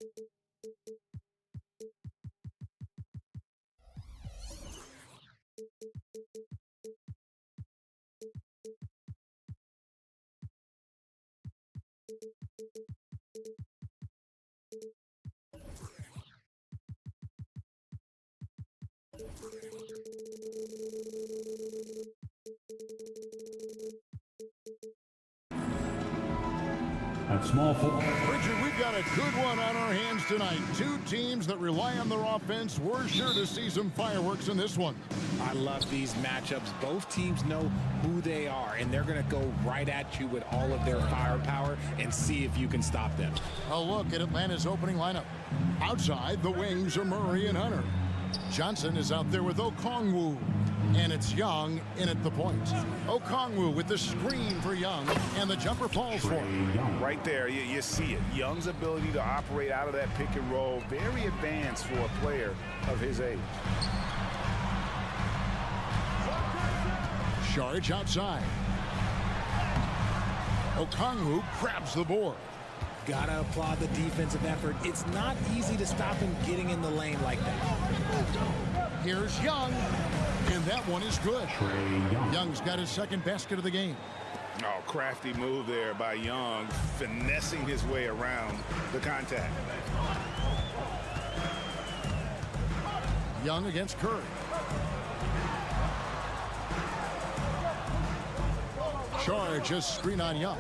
At small forward. Richard, we've got a good one on our hands tonight. Two teams that rely on their offense. We're sure to see some fireworks in this one. I love these matchups. Both teams know who they are, and they're going to go right at you with all of their firepower and see if you can stop them. A look at Atlanta's opening lineup. Outside, the wings are Murray and Hunter. Johnson is out there with Okongwu. And it's Young in at the point. Okongwu with the screen for Young, and the jumper falls for him. Right there, you see it. Young's ability to operate out of that pick and roll, very advanced for a player of his age. Charge outside. Okongwu grabs the board. Gotta applaud the defensive effort. It's not easy to stop him getting in the lane like that. Here's Young, and that one is good. Young's got his second basket of the game. Oh, crafty move there by Young, finessing his way around the contact. Young against Curry. Charge a screen on Young.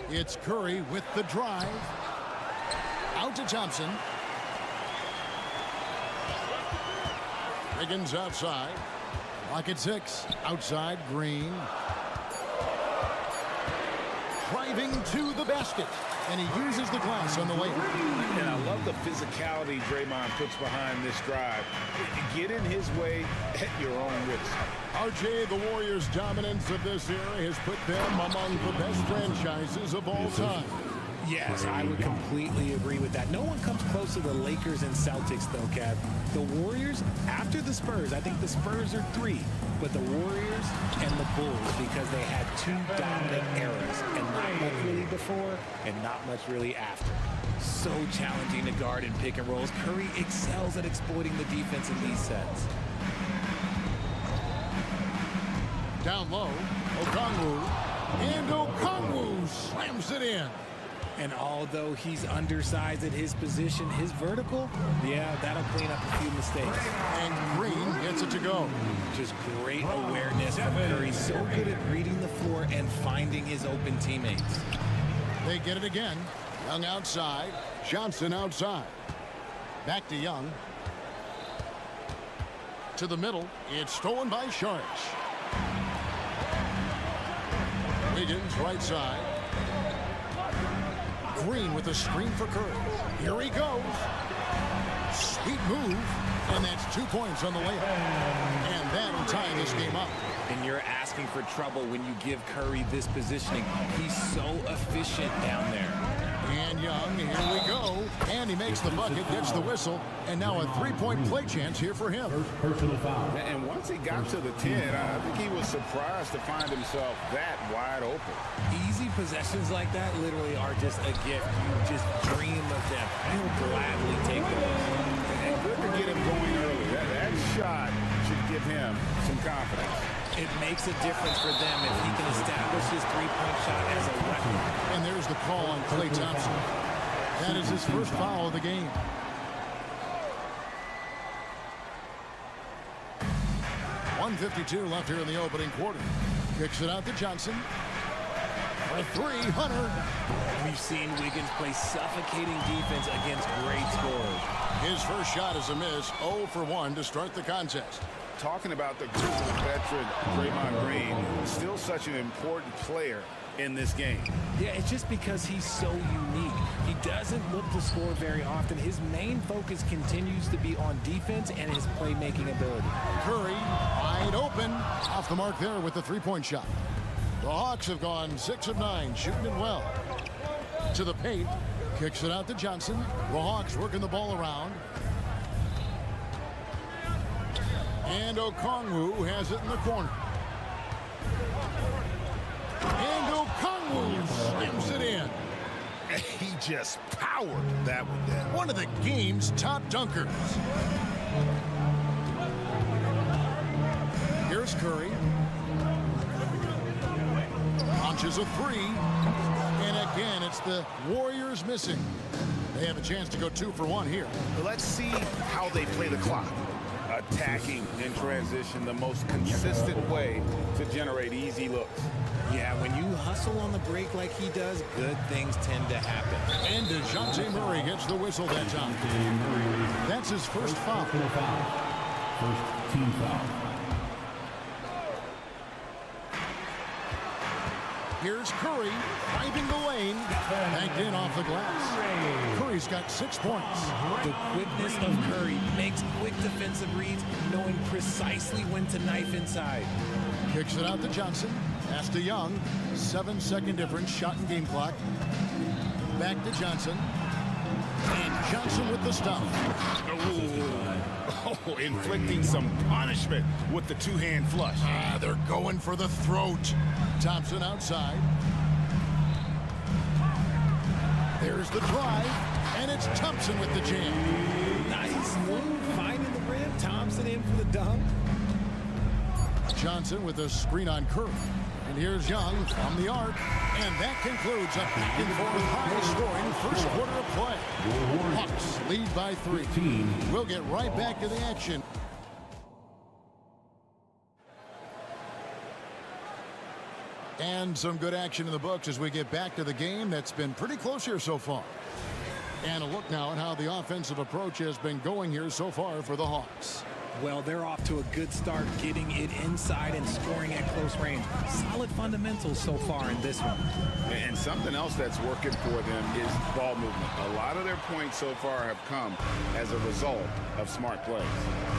It's Curry with the drive. Out to Thompson. Higgins outside. Lock at 6. Outside, Green. Driving to the basket. And he uses the glass on the way. And I love the physicality Draymond puts behind this drive. Get in his way at your own risk. RJ, the Warriors' dominance of this era has put them among the best franchises of all time. Yes, I would completely agree with that. No one comes close to the Lakers and Celtics, though, Kev. The Warriors, after the Spurs, I think the Spurs are 3, but the Warriors and the Bulls, because they had 2 dominant eras, and not much really before and not much really after. So challenging to guard in pick and rolls. Curry excels at exploiting the defense in these sets. Down low, Okongwu, and Okongwu slams it in. And although he's undersized at his position, his vertical, yeah, that'll clean up a few mistakes. And Green gets it to go. Just great awareness from Curry. So good at reading the floor and finding his open teammates. They get it again. Young outside. Johnson outside. Back to Young. To the middle. It's stolen by Sharks. Higgins right side. Green with a screen for Curry. Here he goes. Sweet move. And that's 2 points on the layup. And that'll tie this game up. And you're asking for trouble when you give Curry this positioning. He's so efficient down there. And Young, here we go. And he makes the bucket, gets the whistle. And now a 3-point play chance here for him. Personal foul. And once he got to the 10, I think he was surprised to find himself that wide open. Easy possessions like that literally are just a gift. You just dream of them. He'll gladly take those. And good to get him going early. That shot should give him some confidence. It makes a difference for them if he can establish his three-point shot as a weapon. And there's the call on Klay Thompson. That is his first foul of the game. .152 left here in the opening quarter. Kicks it out to Johnson. For 3, Hunter. We've seen Wiggins play suffocating defense against great scorers. His first shot is a miss. 0 for 1 to start the contest. Talking about the Grizzlies veteran Draymond Green, still such an important player in this game. Yeah, it's just because he's so unique. He doesn't look to score very often. His main focus continues to be on defense and his playmaking ability. Curry wide open. Off the mark there with the 3-point shot. The Hawks have gone 6 of 9, shooting it well. To the paint. Kicks it out to Johnson. The Hawks working the ball around. And Okongwu has it in the corner. And Okongwu slams it in. He just powered that one down. One of the game's top dunkers. Here's Curry. Launches a three. And again, it's the Warriors missing. They have a chance to go 2 for 1 here. Let's see how they play the clock. Attacking in transition, the most consistent way to generate easy looks. Yeah, when you hustle on the break like he does, good things tend to happen. And DeJounte Murray gets the whistle that time. That's his first foul. First team foul. Here's Curry, driving the lane, banked in off the glass. Curry's got 6 points. The quickness of Curry makes quick defensive reads, knowing precisely when to knife inside. Kicks it out to Johnson. Pass to Young. 7-second difference, shot and game clock. Back to Johnson. And Johnson with the stop. Oh, inflicting some punishment with the two-hand flush. They're going for the throat. Thompson outside. There's the drive, and it's Thompson with the jam. Nice move, finding the rim. Thompson in for the dunk. Johnson with a screen on Curry. And here's Young from the arc. And that concludes a back-and-forth high-scoring first quarter of play. Hawks lead by 3. We'll get right back to the action. And some good action in the books as we get back to the game that's been pretty close here so far. And a look now at how the offensive approach has been going here so far for the Hawks. Well, they're off to a good start, getting it inside and scoring at close range. Solid fundamentals so far in this one. And something else that's working for them is ball movement. A lot of their points so far have come as a result of smart plays.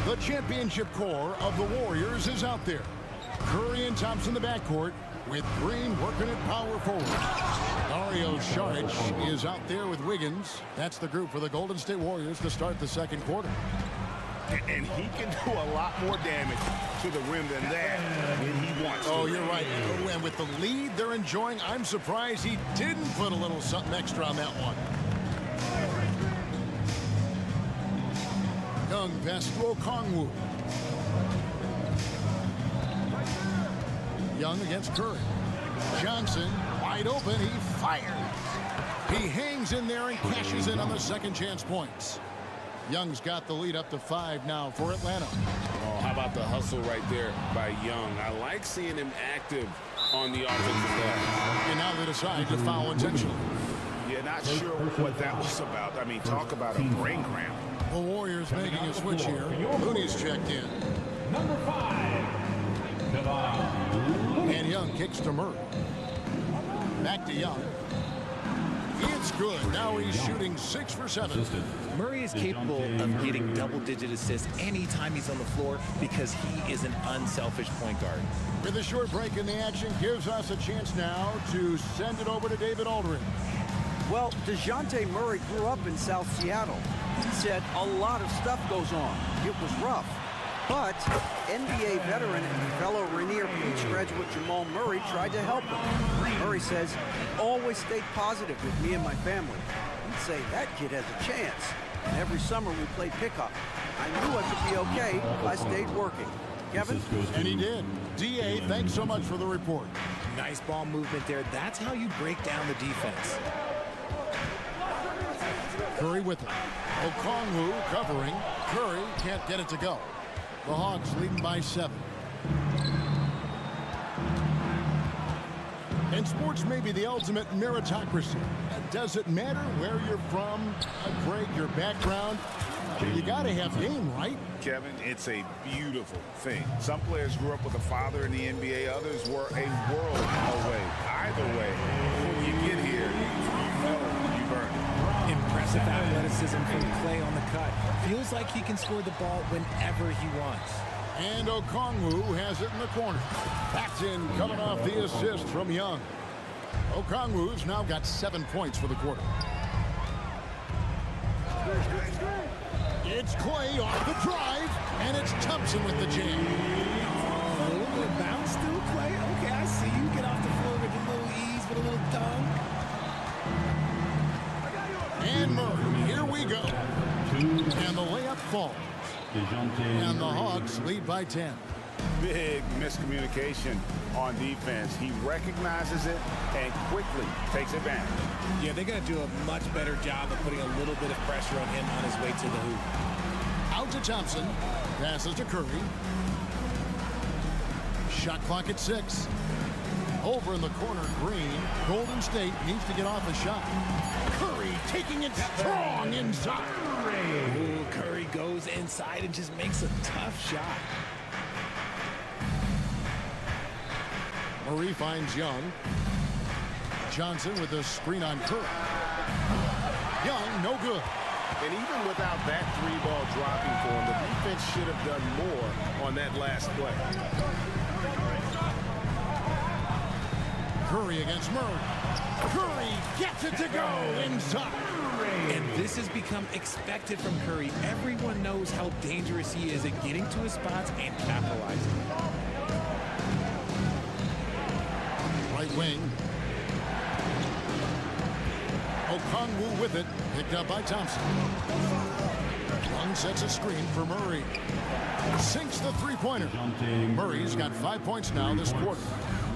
The championship core of the Warriors is out there. Curry and Thompson in the backcourt, with Green working at power forward. Dario Saric is out there with Wiggins. That's the group for the Golden State Warriors to start the second quarter. And he can do a lot more damage to the rim than that when he wants to. Oh, you're right. And with the lead they're enjoying, I'm surprised he didn't put a little something extra on that one. Young pass to Okongwu. Young against Curry. Johnson wide open. He fires. He hangs in there and cashes in on the second chance points. Young's got the lead up to 5 now for Atlanta. Oh, how about the hustle right there by Young? I like seeing him active on the offensive glass. And now they decide to foul intentionally. Yeah, not sure what that was about. I mean, talk about a brain cramp. The Warriors making a switch here. Looney's checked in. Number 5. And Young kicks to Murray. Back to Young. It's good. Now he's shooting 6 for 7. Murray is capable of getting double-digit assists anytime he's on the floor because he is an unselfish point guard. With a short break in the action, gives us a chance now to send it over to David Aldridge. Well, DeJounte Murray grew up in South Seattle. He said a lot of stuff goes on. It was rough. But NBA veteran and fellow Rainier Beach graduate Jamal Murray tried to help him. Murray says, always stayed positive with me and my family. He'd say, that kid has a chance. And every summer we played pickup. I knew I could be okay if I stayed working. Kevin? And he did. D.A., thanks so much for the report. Nice ball movement there. That's how you break down the defense. Curry with it. Okongwu covering. Curry can't get it to go. The Hawks leading by 7. And sports may be the ultimate meritocracy. Does it matter where you're from, Greg, your background? You got to have game, right? Kevin, it's a beautiful thing. Some players grew up with a father in the NBA. Others were a world away. Either way, when you get here, you know you've earned it. Impressive athleticism from Clay on the cut. Feels like he can score the ball whenever he wants. And Okongwu has it in the corner. Paxton coming off the assist from Young. Okongwu's now got 7 points for the quarter. It's Clay off the drive, and it's Thompson with the jam. Oh, a little bit of bounce through Clay. Okay, I see you get off the floor with a little ease, with a little dunk. falls. And the Hawks lead by 10. Big miscommunication on defense. He recognizes it and quickly takes advantage. Yeah, they're going to do a much better job of putting a little bit of pressure on him on his way to the hoop. Out to Thompson. Passes to Curry. Shot clock at 6. Over in the corner, Green. Golden State needs to get off a shot. Curry taking it strong inside. Ooh, Curry goes inside and just makes a tough shot. Murray finds Young. Johnson with a screen on Curry. Young, no good. And even without that three-ball dropping for him, the defense should have done more on that last play. Curry against Murray. Curry gets it to go inside. And this has become expected from Curry. Everyone knows how dangerous he is at getting to his spots and capitalizing. Right wing. Okongwu with it. Picked up by Thompson. Young sets a screen for Murray. Sinks the three-pointer. Murray's got 5 points now this quarter.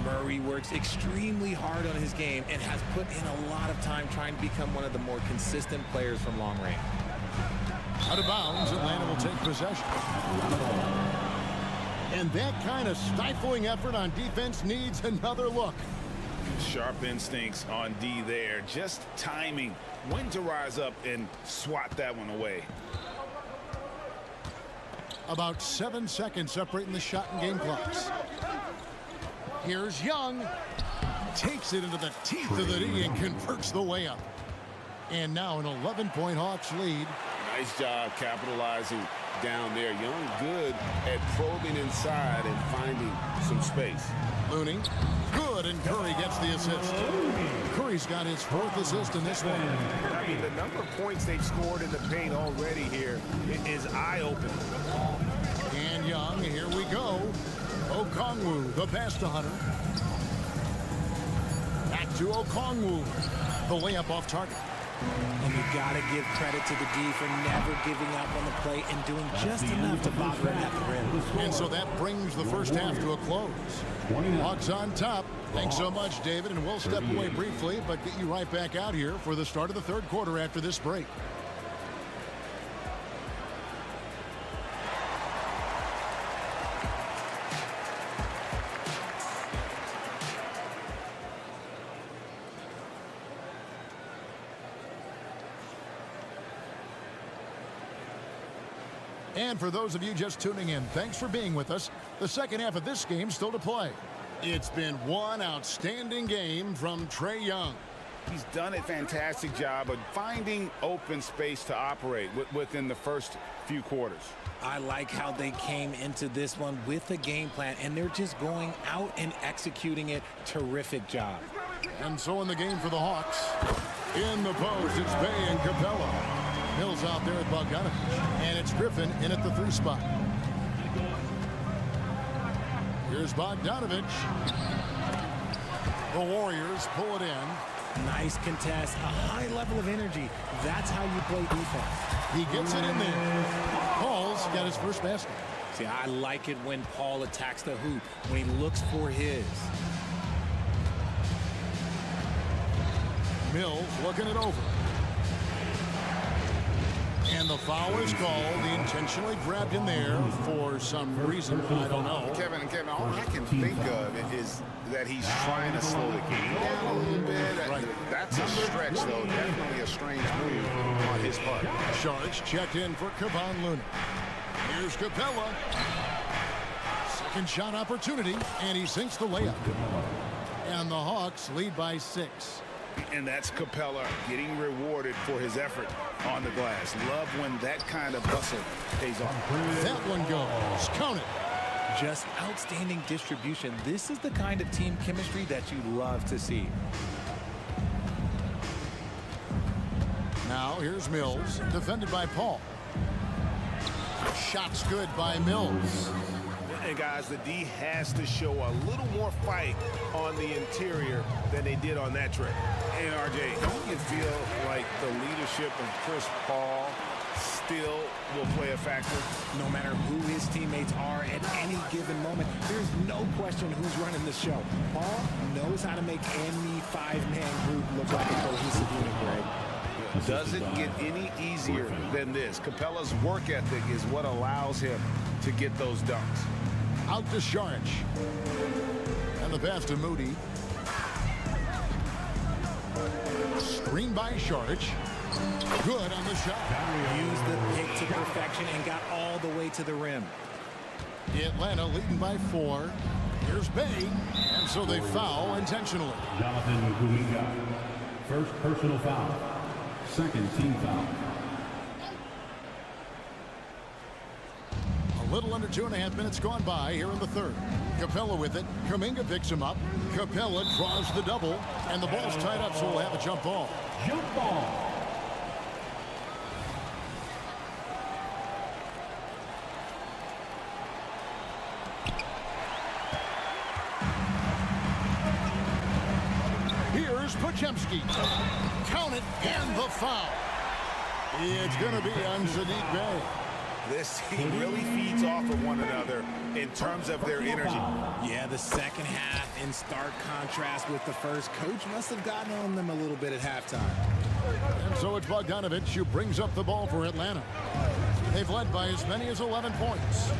Murray works extremely hard on his game and has put in a lot of time trying to become one of the more consistent players from long range. Out of bounds, Atlanta will take possession. And that kind of stifling effort on defense needs another look. Sharp instincts on D there. Just timing when to rise up and swat that one away. About 7 seconds separating the shot and game clocks. Here's Young. Takes it into the teeth of the D and converts the layup. And now an 11-point Hawks lead. Nice job capitalizing down there. Young good at probing inside and finding some space. Looney, good, and Curry gets the assist. Curry's got his 4th assist in this one. I mean, the number of points they've scored in the paint already here is eye-opening. And Young, here we go. Okongwu, the pass to Hunter. Back to Okongwu. The layup off target. And you got to give credit to the D for never giving up on the play and doing just enough to bother him at the rim. And so that brings the first half to a close. Hawks on top. Thanks so much, David, and we'll step away briefly, but get you right back out here for the start of the third quarter after this break. And for those of you just tuning in, thanks for being with us. The second half of this game still to play. It's been one outstanding game from Trae Young. He's done a fantastic job of finding open space to operate within the first few quarters. I like how they came into this one with a game plan, and they're just going out and executing it. Terrific job. And so in the game for the Hawks, in the post, it's Bay and Capella. Mills out there at Bogdanovich, and it's Griffin in at the 3 spot. Here's Bogdanovich. The Warriors pull it in. Nice contest, a high level of energy. That's how you play defense. He gets it in there. Paul's got his first basket. See, I like it when Paul attacks the hoop, when he looks for his. Mills looking it over. And the foul is called. He intentionally grabbed him there for some reason. I don't know. Kevin, all I can think of is that he's trying to slow the game down a little bit. Right. That's a stretch, though. Definitely a strange move on his part. Sharks checked in for Kevon Looney. Here's Capella. Second shot opportunity, and he sinks the layup. And the Hawks lead by 6. And that's Capella getting rewarded for his effort on the glass. Love when that kind of bustle pays off. That one goes. Count it. Just outstanding distribution. This is the kind of team chemistry that you love to see. Now here's Mills, defended by Paul. Shot's good by Mills. And guys, the D has to show a little more fight on the interior than they did on that trip. And RJ, don't you feel like the leadership of Chris Paul still will play a factor. No matter who his teammates are at any given moment, there's no question who's running the show. Paul knows how to make any five-man group look like a cohesive unit, Greg. Doesn't get any easier than this. Capella's work ethic is what allows him to get those dunks. Out to Sharch. And the pass to Moody. Screen by Sharch. Good on the shot. Used the pick to perfection and got all the way to the rim. Atlanta leading by 4. Here's Bay. And so they foul intentionally. Jonathan Kuminga. First personal foul. Second team foul. A little under 2.5 minutes gone by here in the third. Capella with it. Kuminga picks him up. Capella draws the double. And the ball's tied up, so we'll have a jump ball. Jump ball. Here's Pochemski. Count it, and the foul. It's going to be on Sadiq Bey. This team really feeds off of one another in terms of their energy. Yeah, the second half in stark contrast with the first. Coach must have gotten on them a little bit at halftime. And so it's Bogdanovich who brings up the ball for Atlanta. They've led by as many as 11 points.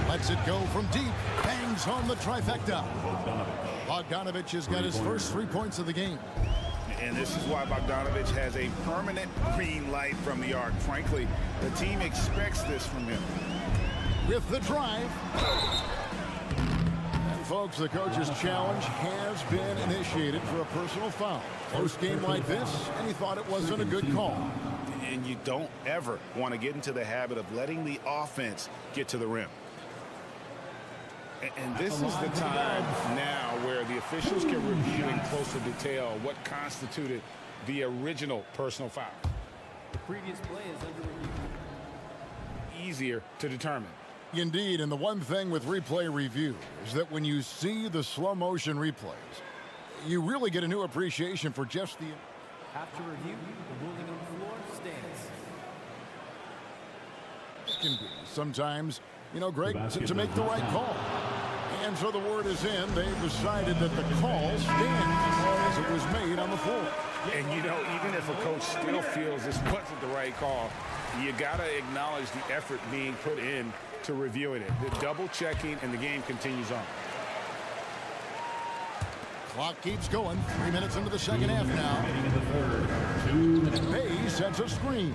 Lets it go from deep. Bangs home the trifecta. Bogdanovich has got his first 3 points of the game. And this is why Bogdanovich has a permanent green light from the arc. Frankly, the team expects this from him. With the drive. And folks, the coach's challenge has been initiated for a personal foul. Close game like this, and he thought it wasn't a good call. And you don't ever want to get into the habit of letting the offense get to the rim. And this is the time now where the officials can review in closer detail what constituted the original personal foul. The previous play is under review. Easier to determine. Indeed, and the one thing with replay review is that when you see the slow motion replays, you really get a new appreciation for just the... After review, the ruling on the floor stands. It can be sometimes, you know, Greg, to make the right call. And so the word is in. They've decided that the call stands as it was made on the floor. And, you know, even if a coach still feels this wasn't the right call, you got to acknowledge the effort being put in to reviewing it. The double checking, and the game continues on. Clock keeps going. 3 minutes into the second half now. And Bay sets a screen.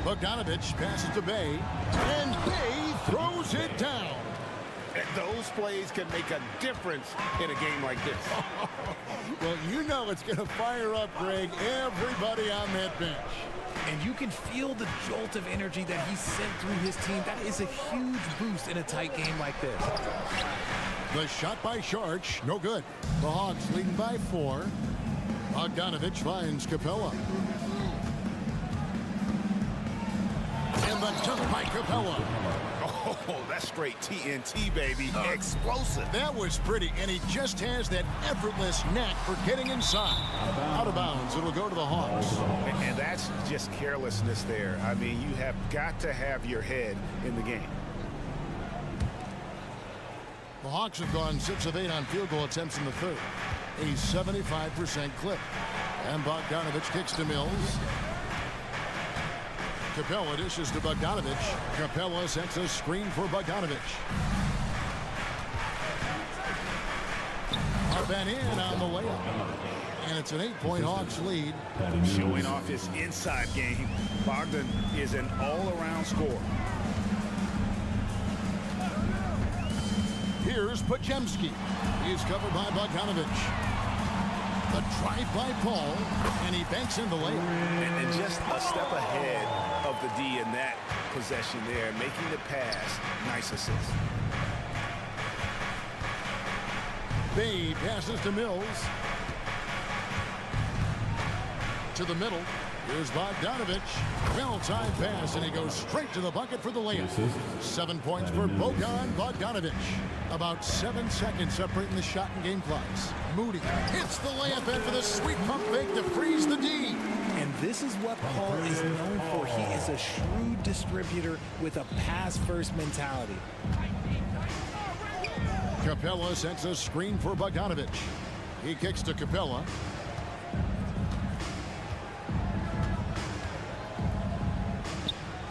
Bogdanovich passes to Bay. And Bay throws it down. And those plays can make a difference in a game like this. Well, you know it's going to fire up, Greg, everybody on that bench. And you can feel the jolt of energy that he sent through his team. That is a huge boost in a tight game like this. The shot by Sharch, no good. The Hawks leading by 4. Bogdanovich finds Capella. And the dunk by Capella. Oh, that's straight TNT, baby. Explosive. That was pretty, and he just has that effortless knack for getting inside. Out of bounds, it'll go to the Hawks. And that's just carelessness there. I mean, you have got to have your head in the game. The Hawks have gone 6 of 8 on field goal attempts in the third. A 75% clip. And Bogdanovich kicks to Mills. Capella dishes to Bogdanovich. Capella sets a screen for Bogdanovich. Up and in on the layup. And it's an 8-point Hawks lead. Showing off his inside game, Bogdan is an all-around scorer. Here's Pochemski. He's covered by Bogdanovich. The drive by Paul, and he banks in the layup. And just a step ahead of the D in that possession there, making the pass. Nice assist. Bay passes to Mills. To the middle. Here's Bogdanovich. Well-timed pass, and he goes straight to the bucket for the layup. 7 points for Bogdanovich. About 7 seconds separating the shot and game clocks. Moody hits the layup after the sweet pump fake to freeze the D. And This is what Paul is known for. He is a shrewd distributor with a pass-first mentality. Capella sets a screen for Bogdanovich. He kicks to Capella.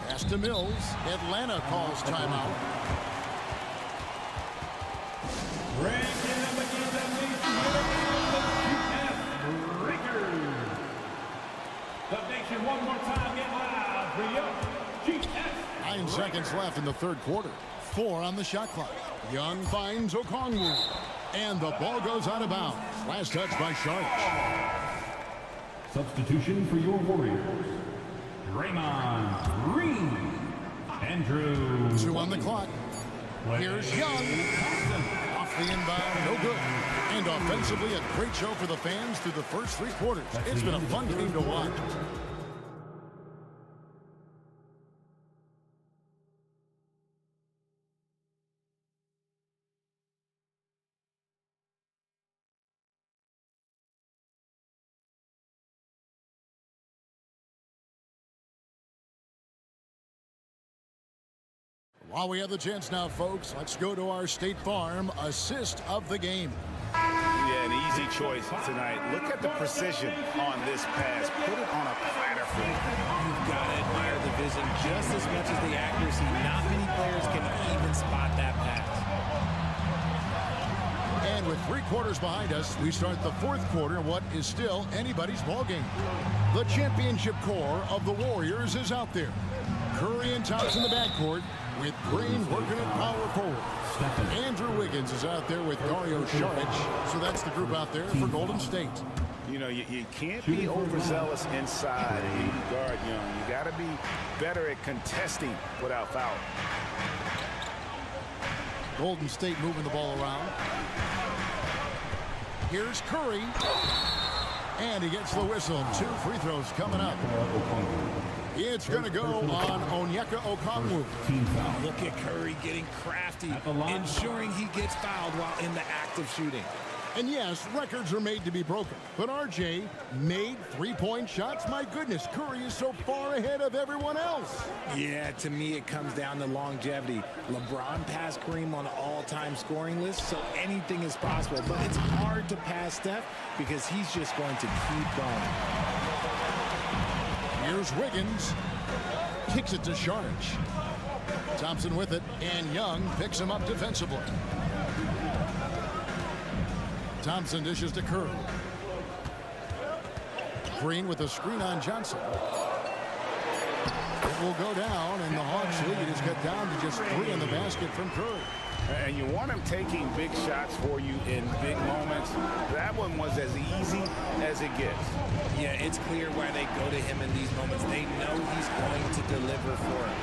Pass to Mills. Atlanta calls timeout. One more time, get loud for Skijesss. 9 seconds left in the third quarter. 4 on the shot clock. Young finds Okongwu. And the ball goes out of bounds. Last touch by Sharp. Substitution for your Warriors. Draymond Green. Andrew. 2 on the clock. Here's Young. Off the inbound, no good. And offensively, a great show for the fans through the first 3 quarters. It's been a fun game to watch. While we have the chance now, folks, let's go to our State Farm assist of the game. Yeah, an easy choice tonight. Look at the precision on this pass. Put it on a platter for you. You've got to admire the vision just as much as the accuracy. Not many players can even spot that pass. And with 3 quarters behind us, we start the fourth quarter in what is still anybody's ball game. The championship core of the Warriors is out there. Curry and Thompson in the backcourt, with Green working at power forward. Andrew Wiggins is out there with Dario Saric. So that's the group out there for Golden State. You know, you can't be overzealous inside and you guard Young. You got to be better at contesting without foul. Golden State moving the ball around. Here's Curry. And he gets the whistle. 2 free throws coming up. It's going to go on Onyeka Okongwu. Look at Curry getting crafty, ensuring he gets fouled while in the act of shooting. And yes, records are made to be broken. But RJ made 3-point shots. My goodness, Curry is so far ahead of everyone else. Yeah, to me it comes down to longevity. LeBron passed Kareem on an all-time scoring list, so anything is possible. But it's hard to pass Steph because he's just going to keep going. Here's Wiggins. Kicks it to Saric. Thompson with it, and Young picks him up defensively. Thompson dishes to Curry. Green with a screen on Johnson. It will go down, and the Hawks lead is cut down to just 3 in the basket from Curry. And you want him taking big shots for you in big moments. That one was as easy as it gets. Yeah, it's clear why they go to him in these moments. They know he's going to deliver for them.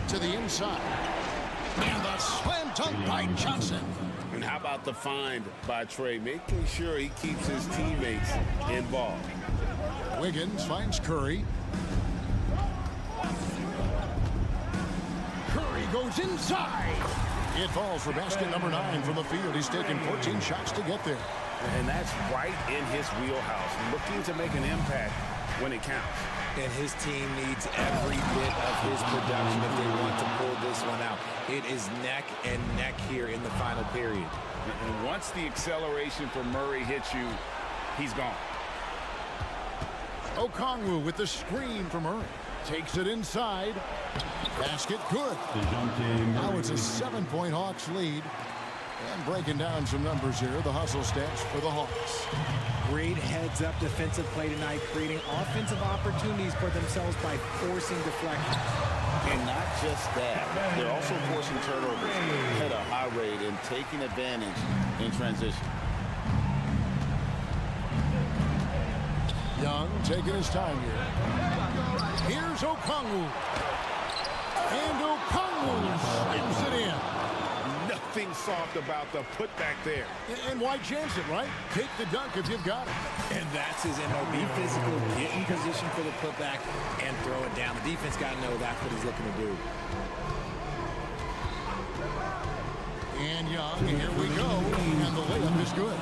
To the inside. And the slam dunk by Johnson. And how about the find by Trey, making sure he keeps his teammates involved. Wiggins finds Curry. Curry goes inside. It falls for basket number 9 from the field. He's taken 14 shots to get there. And that's right in his wheelhouse, looking to make an impact when it counts. And his team needs every bit of his production if they want to pull this one out. It is neck and neck here in the final period. And once the acceleration for Murray hits you, he's gone. Okongwu with the screen from Murray. Takes it inside. Basket good. Now it's a 7-point Hawks lead. And breaking down some numbers here, the hustle stats for the Hawks. Great heads-up defensive play tonight, creating offensive opportunities for themselves by forcing deflections. And not just that, they're also forcing turnovers at a high rate and taking advantage in transition. Young taking his time here. Here's Okongwu. And Okongwu slams it in. Nothing soft about the putback there. And why chance it, right? Take the dunk if you've got it. And that's his MO. Be physical, get in position for the putback, and throw it down. The defense got to know that's what he's looking to do. And Young, here we go. And the layup is good.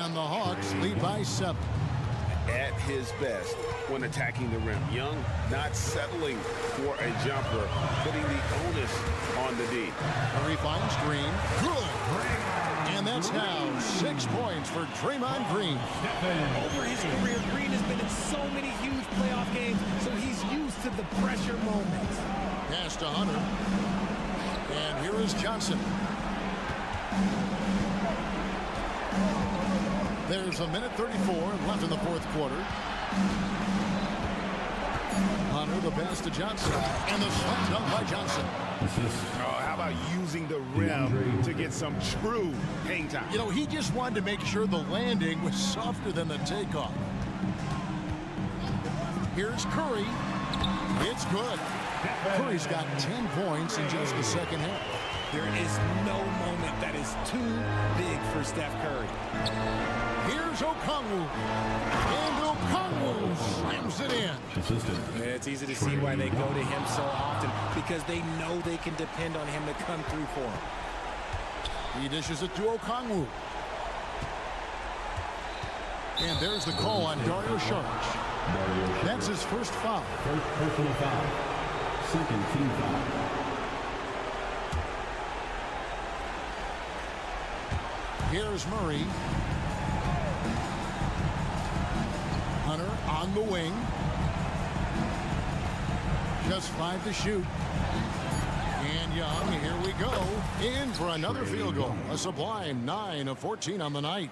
And the Hawks lead by 7. At his best when attacking the rim. Young not settling for a jumper, putting the onus on the D. Murray finds Green. Good. And that's now 6 points for Draymond Green. Over his career, Green has been in so many huge playoff games, so he's used to the pressure moments. Pass to Hunter. And here is Johnson. There's a minute 34 left in the fourth quarter. Hunter, the pass to Johnson. And the slam dunk by Johnson. Oh, how about using the rim to get some true hang time? You know, he just wanted to make sure the landing was softer than the takeoff. Here's Curry. It's good. Curry's got 10 points in just the second half. There is no moment that is too big for Steph Curry. Here's Okongwu. And Okongwu slams it in. It's easy to see why they go to him so often, because they know they can depend on him to come through for them. He dishes it to Okongwu. And there's the call on Dario Saric. That's his first foul. First personal foul. Second team foul. Here's Murray. Hunter on the wing. Just 5 to shoot. And Young, here we go. In for another field goal. A sublime 9 of 14 on the night.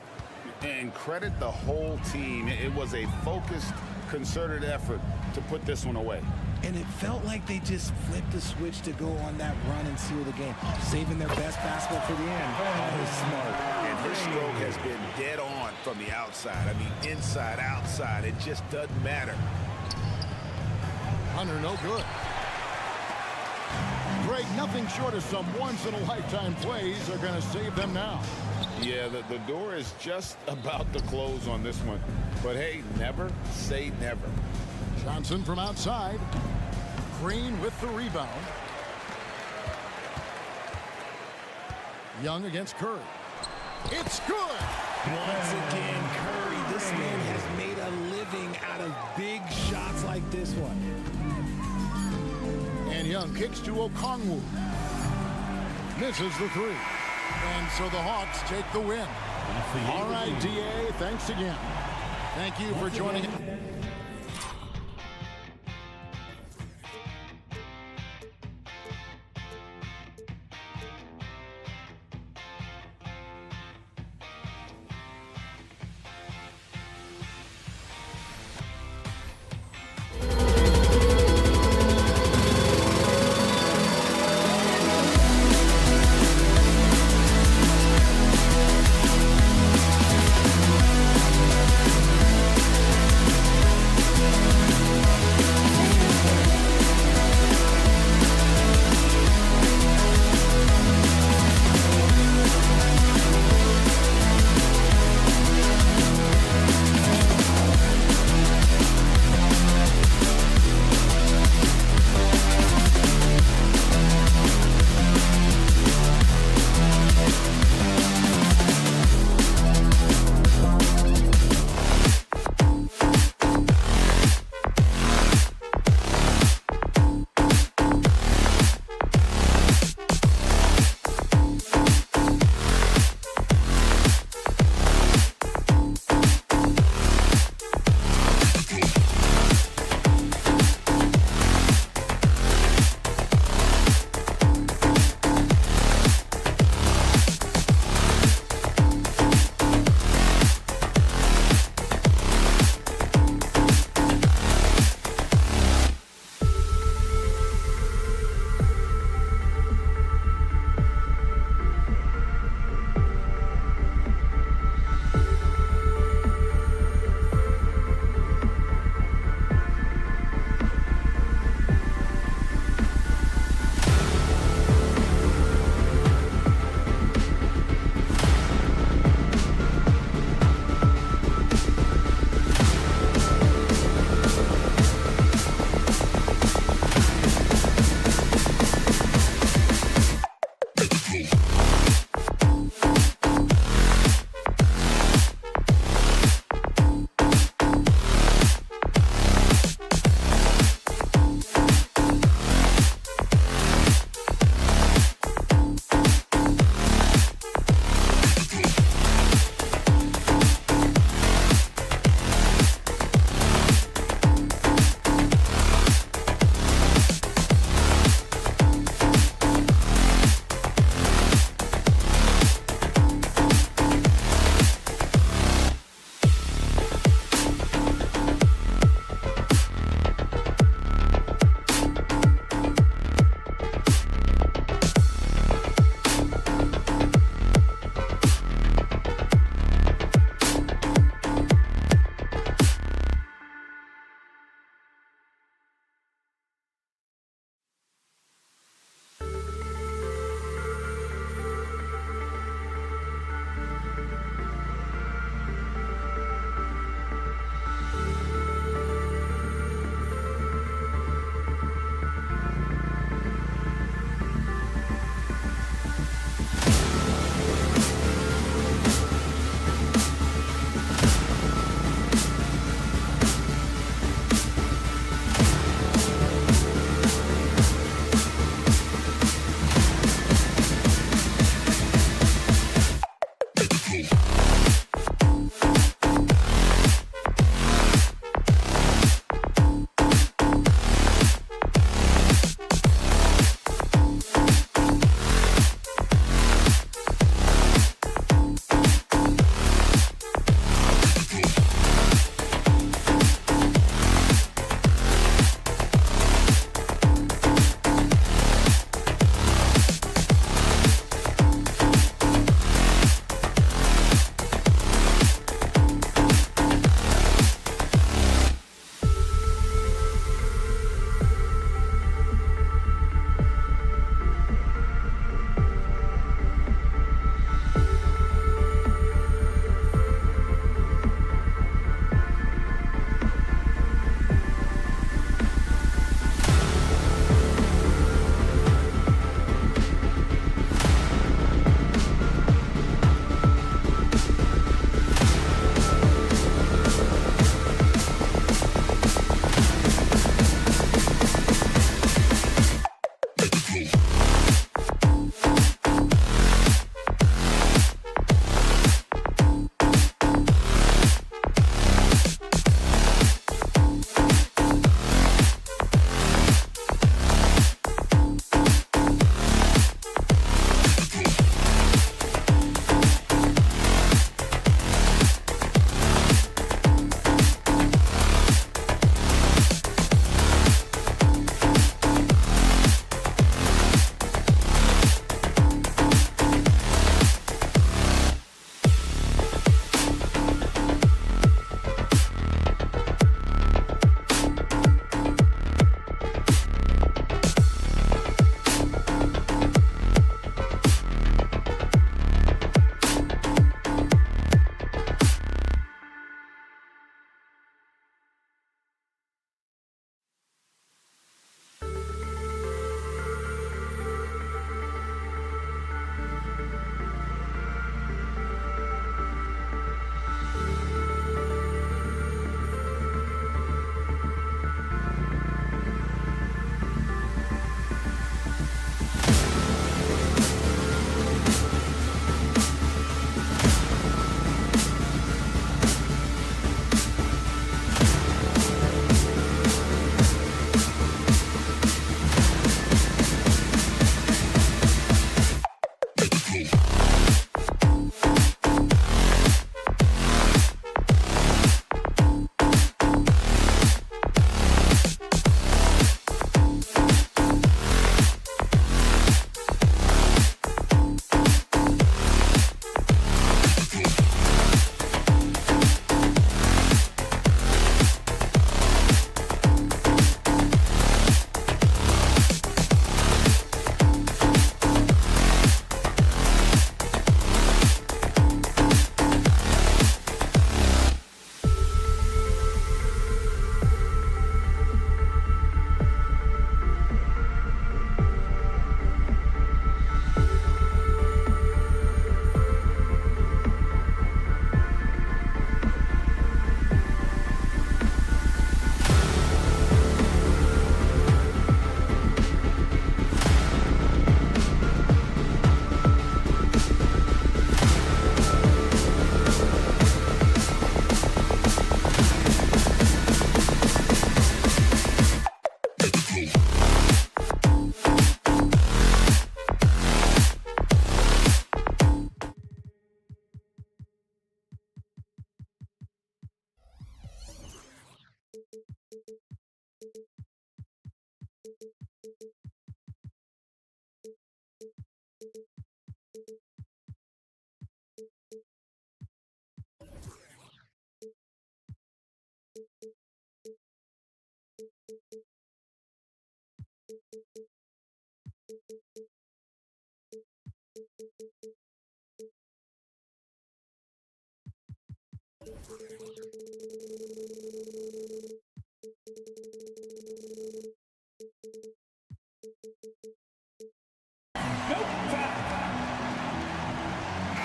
And credit the whole team. It was a focused, concerted effort to put this one away. And it felt like they just flipped the switch to go on that run and seal the game, saving their best basketball for the end. Oh, smart. And his stroke has been dead on from the outside. I mean, inside, outside, it just doesn't matter. Hunter, no good. Greg, nothing short of some once-in-a-lifetime plays are going to save them now. Yeah, the door is just about to close on this one. But hey, never say never. Johnson from outside. Green with the rebound. Young against Curry. It's good. Once again, Curry, this man has made a living out of big shots like this one. And Young kicks to Okongwu. Misses the 3. And so the Hawks take the win. All right, DA, thanks again. Thank you for joining us.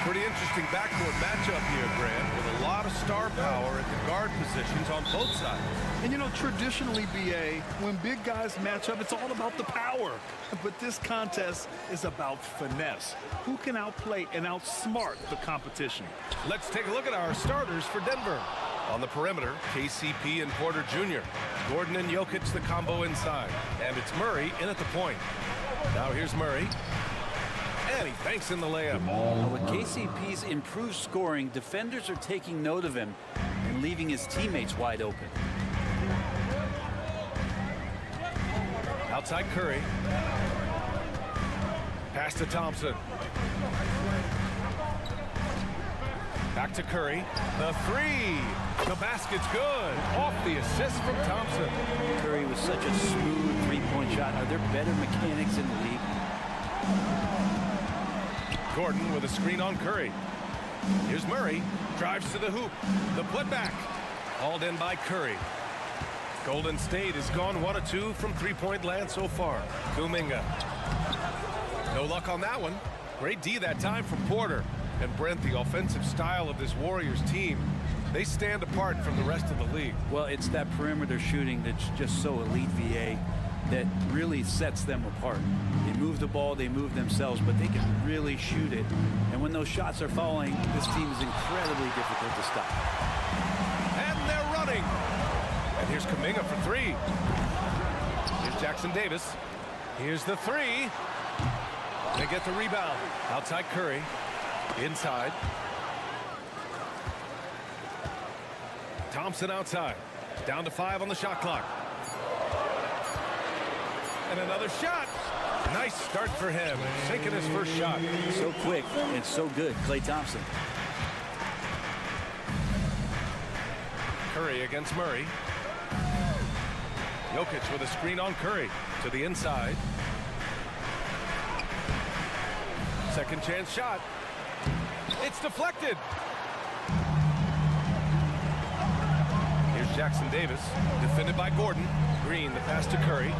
Pretty interesting backcourt matchup here, Grant, with a lot of star power at the guard positions on both sides. And, you know, traditionally, BA, when big guys match up, it's all about the power. But this contest is about finesse. Who can outplay and outsmart the competition? Let's take a look at our starters for Denver. On the perimeter, KCP and Porter Jr. Gordon and Jokic, the combo inside. And it's Murray in at the point. Now here's Murray. And he banks in the layup. With KCP's improved scoring, defenders are taking note of him and leaving his teammates wide open. Outside Curry. Pass to Thompson. Back to Curry. The three. The basket's good. Off the assist from Thompson. Curry was such a smooth three-point shot. Are there better mechanics in the league? Gordon with a screen on Curry. Here's Murray. Drives to the hoop. The putback. Hauled in by Curry. Golden State has gone 1 of 2 from three-point land so far. Kuminga. No luck on that one. Great D that time from Porter. And Brent, the offensive style of this Warriors team, they stand apart from the rest of the league. Well, it's that perimeter shooting that's just so elite, VA, that really sets them apart. They move the ball, they move themselves, but they can really shoot it. And when those shots are falling, this team is incredibly difficult to stop. And they're running. And here's Kuminga for three. Here's Jackson Davis. Here's the three. They get the rebound. Outside Curry. Inside. Thompson outside. Down to 5 on the shot clock. And another shot. Nice start for him. Sinking his first shot. So quick and so good, Klay Thompson. Curry against Murray. Jokic with a screen on Curry. To the inside. Second chance shot. It's deflected. Here's Jackson Davis. Defended by Gordon. Green, the pass to Curry.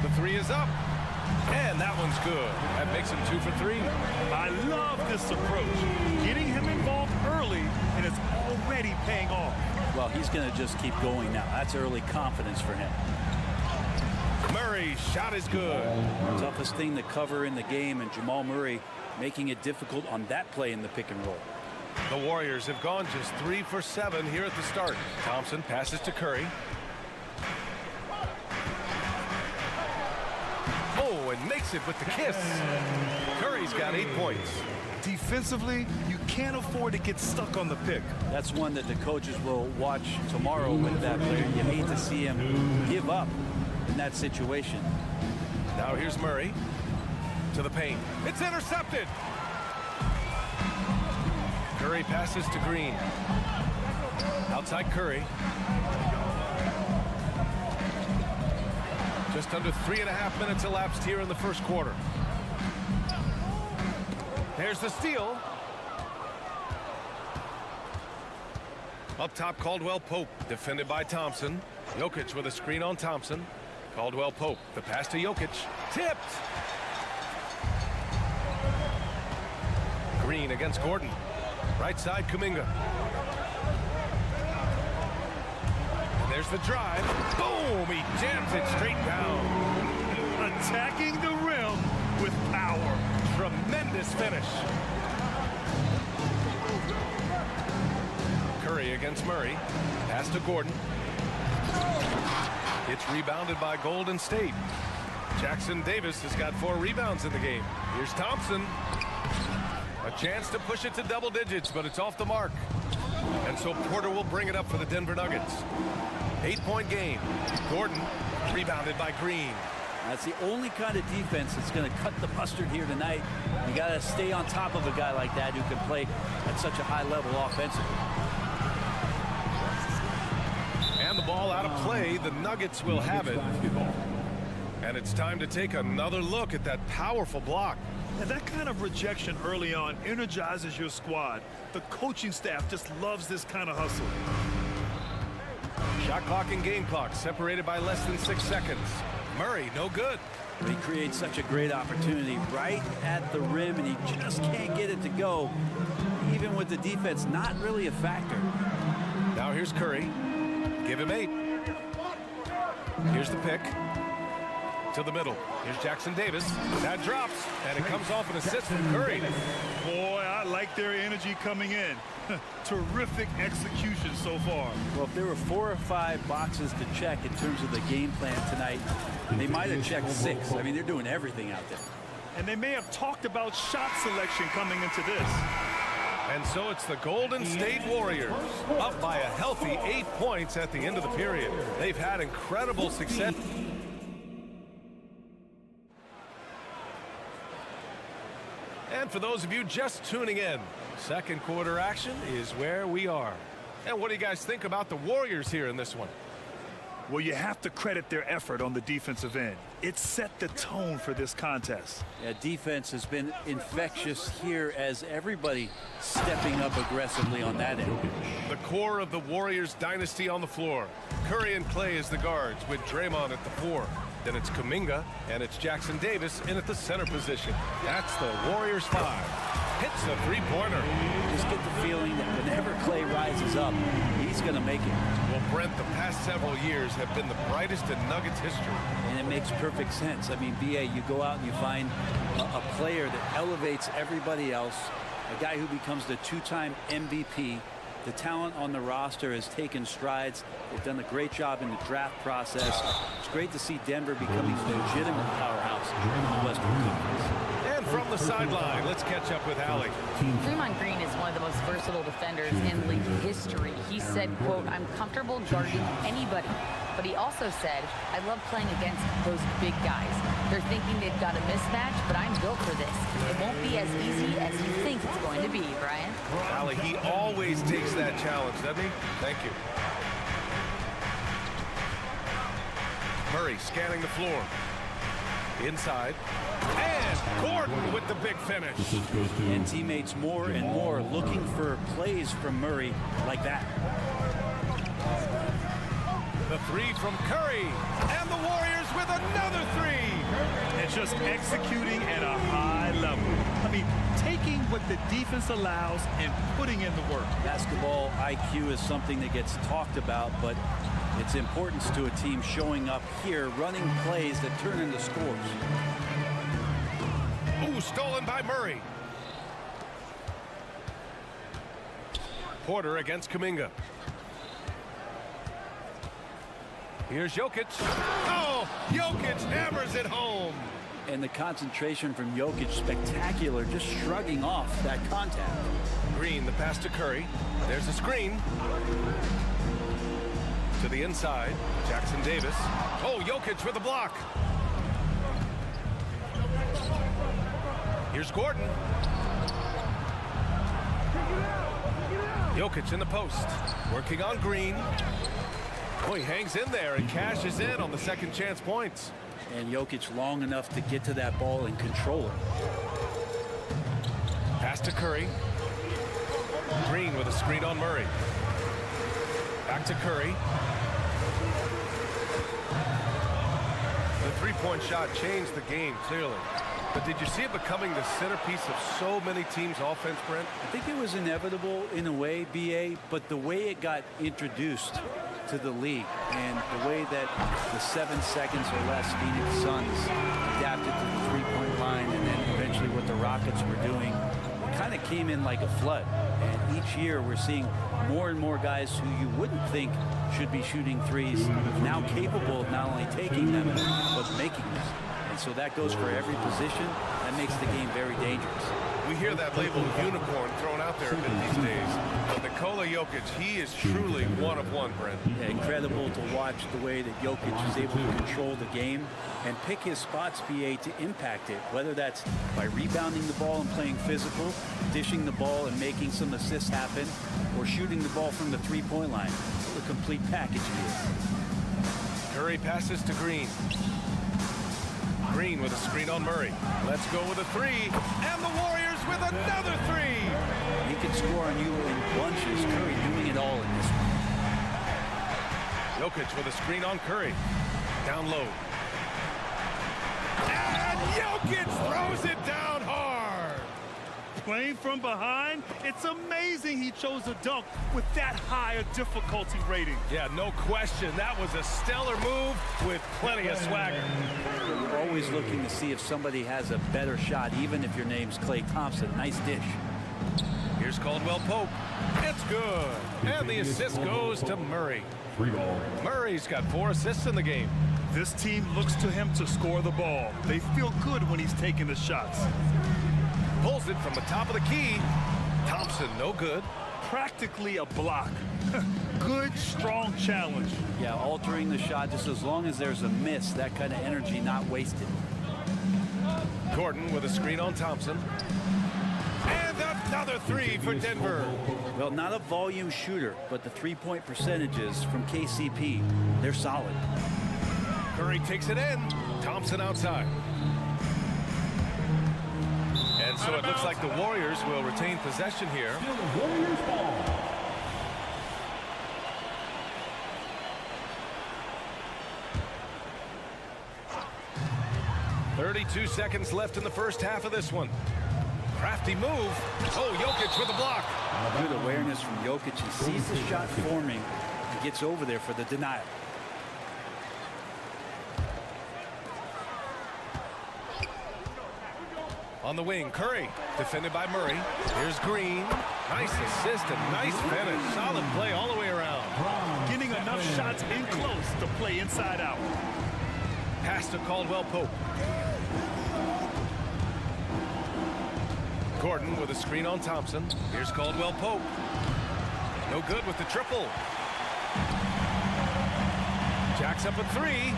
The three is up. And that one's good. That makes him 2 for 3. I love this approach. Getting him involved early, and it's already paying off. Well, he's going to just keep going now. That's early confidence for him. Murray's shot is good. Toughest thing to cover in the game, and Jamal Murray making it difficult on that play in the pick and roll. The Warriors have gone just 3 for 7 here at the start. Thompson passes to Curry. Oh, and makes it with the kiss. Curry's got 8 points. Defensively, you can't afford to get stuck on the pick. That's one that the coaches will watch tomorrow with that player. You hate to see him give up in that situation. Now here's Murray to the paint. It's intercepted. Curry passes to Green. Outside Curry. Just under 3.5 minutes elapsed here in the first quarter. There's the steal. Up top, Caldwell Pope, defended by Thompson. Jokic with a screen on Thompson. Caldwell Pope, the pass to Jokic. Tipped. Green against Gordon. Right side, Kuminga. And there's the drive. Boom! He jams it straight down. Attacking the rim with power. Tremendous finish. Curry against Murray. Pass to Gordon. It's rebounded by Golden State. Jackson Davis has got 4 rebounds in the game. Here's Thompson. A chance to push it to double digits, but it's off the mark. And so Porter will bring it up for the Denver Nuggets. 8-point game. Gordon rebounded by Green. That's the only kind of defense that's going to cut the mustard here tonight. You got to stay on top of a guy like that who can play at such a high level offensively. And the ball out of play. The Nuggets will have it. And it's time to take another look at that powerful block. And that kind of rejection early on energizes your squad. The coaching staff just loves this kind of hustle. Shot clock and game clock separated by less than 6 seconds. Murray, no good. He creates such a great opportunity right at the rim, and he just can't get it to go, even with the defense not really a factor. Now here's Curry. Give him 8. Here's the pick. To the middle. Here's Jackson Davis. That drops, and it comes off an assist from Curry. Boy, I like their energy coming in. Terrific execution so far. Well, if there were 4 or 5 boxes to check in terms of the game plan tonight, they might have checked 6. I mean, they're doing everything out there. And they may have talked about shot selection coming into this. And so it's the Golden State Warriors up by a healthy 8 points at the end of the period. They've had incredible success. And for those of you just tuning in, second quarter action is where we are. And what do you guys think about the Warriors here in this one? Well, you have to credit their effort on the defensive end. It set the tone for this contest. Yeah, defense has been infectious here as everybody stepping up aggressively on that end. The core of the Warriors dynasty on the floor. Curry and Clay as the guards with Draymond at the 4. Then it's Kuminga and it's Jackson Davis in at the center position. That's the Warriors 5. Hits a three-pointer. Just get the feeling that whenever Clay rises up, he's going to make it. Well, Brent, the past several years have been the brightest in Nuggets history. And it makes perfect sense. I mean, BA, you go out and you find a player that elevates everybody else, a guy who becomes the 2-time MVP. The talent on the roster has taken strides. They've done a great job in the draft process. It's great to see Denver becoming a legitimate powerhouse in the Western Conference. And from the sideline, let's catch up with Allie. Draymond Green is one of the most versatile defenders in league history. He said, quote, "I'm comfortable guarding anybody." But he also said, "I love playing against those big guys. They're thinking they've got a mismatch, but I'm built for this. It won't be as easy as you think it's going to be," Brian. Allie, he always takes that challenge, doesn't he? Thank you. Murray scanning the floor. Inside. And Gordon with the big finish. And teammates more and more looking for plays from Murray like that. The 3 from Curry. And the Warriors with another 3. And just executing at a high level. I mean, taking what the defense allows and putting in the work. Basketball IQ is something that gets talked about, but its importance to a team showing up here, running plays that turn into scores. Ooh, stolen by Murray. Porter against Kuminga. Here's Jokic. Oh, Jokic hammers it home. And the concentration from Jokic, spectacular, just shrugging off that contact. Green, the pass to Curry. There's a screen. To the inside, Jackson Davis. Oh, Jokic with a block. Here's Gordon. Jokic in the post, working on Green. Oh, he hangs in there and cashes in on the second chance points. And Jokic long enough to get to that ball and control it. Pass to Curry. Green with a screen on Murray. Back to Curry. The three-point shot changed the game, clearly. But did you see it becoming the centerpiece of so many teams' offense, Brent? I think it was inevitable in a way, BA, but the way it got introduced to the league and the way that the 7 seconds or less Phoenix Suns adapted to the three-point line, and then eventually what the Rockets were doing, kind of came in like a flood. And each year we're seeing more and more guys who you wouldn't think should be shooting threes now capable of not only taking them but making them. And so that goes for every position. That makes the game very dangerous. We hear that label unicorn thrown out there a bit these days. But Nikola Jokic, he is truly one of one, Brent. Yeah, incredible to watch the way that Jokic is able to control the game and pick his spots, BA, to impact it, whether that's by rebounding the ball and playing physical, dishing the ball and making some assists happen, or shooting the ball from the three-point line. The complete package he is. Curry passes to Green. Green with a screen on Murray. Let's go with a 3. And the Warriors with another 3. He can score on you in bunches. Curry doing it all in this one. Jokic with a screen on Curry. Down low. Jokic throws it down hard. Playing from behind, it's amazing he chose a dunk with that high a difficulty rating. Yeah, no question. That was a stellar move with plenty of swagger. You're always looking to see if somebody has a better shot, even if your name's Klay Thompson. Nice dish. Here's Caldwell Pope. It's good. And the assist goes to Murray. 3 ball. Murray's got 4 assists in the game. This team looks to him to score the ball. They feel good when he's taking the shots. Pulls it from the top of the key. Thompson, no good. Practically a block. Good, strong challenge. Yeah, altering the shot just as long as there's a miss. That kind of energy not wasted. Gordon with a screen on Thompson. And another 3 for Denver. Well, not a volume shooter, but the three-point percentages from KCP, they're solid. Curry takes it in. Thompson outside. And so it looks like the Warriors will retain possession here. Still the Warriors ball. .32 seconds left in the first half of this one. Crafty move. Oh, Jokic with the block. Good awareness from Jokic. He sees the shot forming and gets over there for the denial. On the wing, Curry, defended by Murray. Here's Green. Nice assist and nice finish. Solid play all the way around. Getting enough shots in close to play inside out. Pass to Caldwell Pope. Gordon with a screen on Thompson. Here's Caldwell Pope. No good with the triple. Jacks up a 3.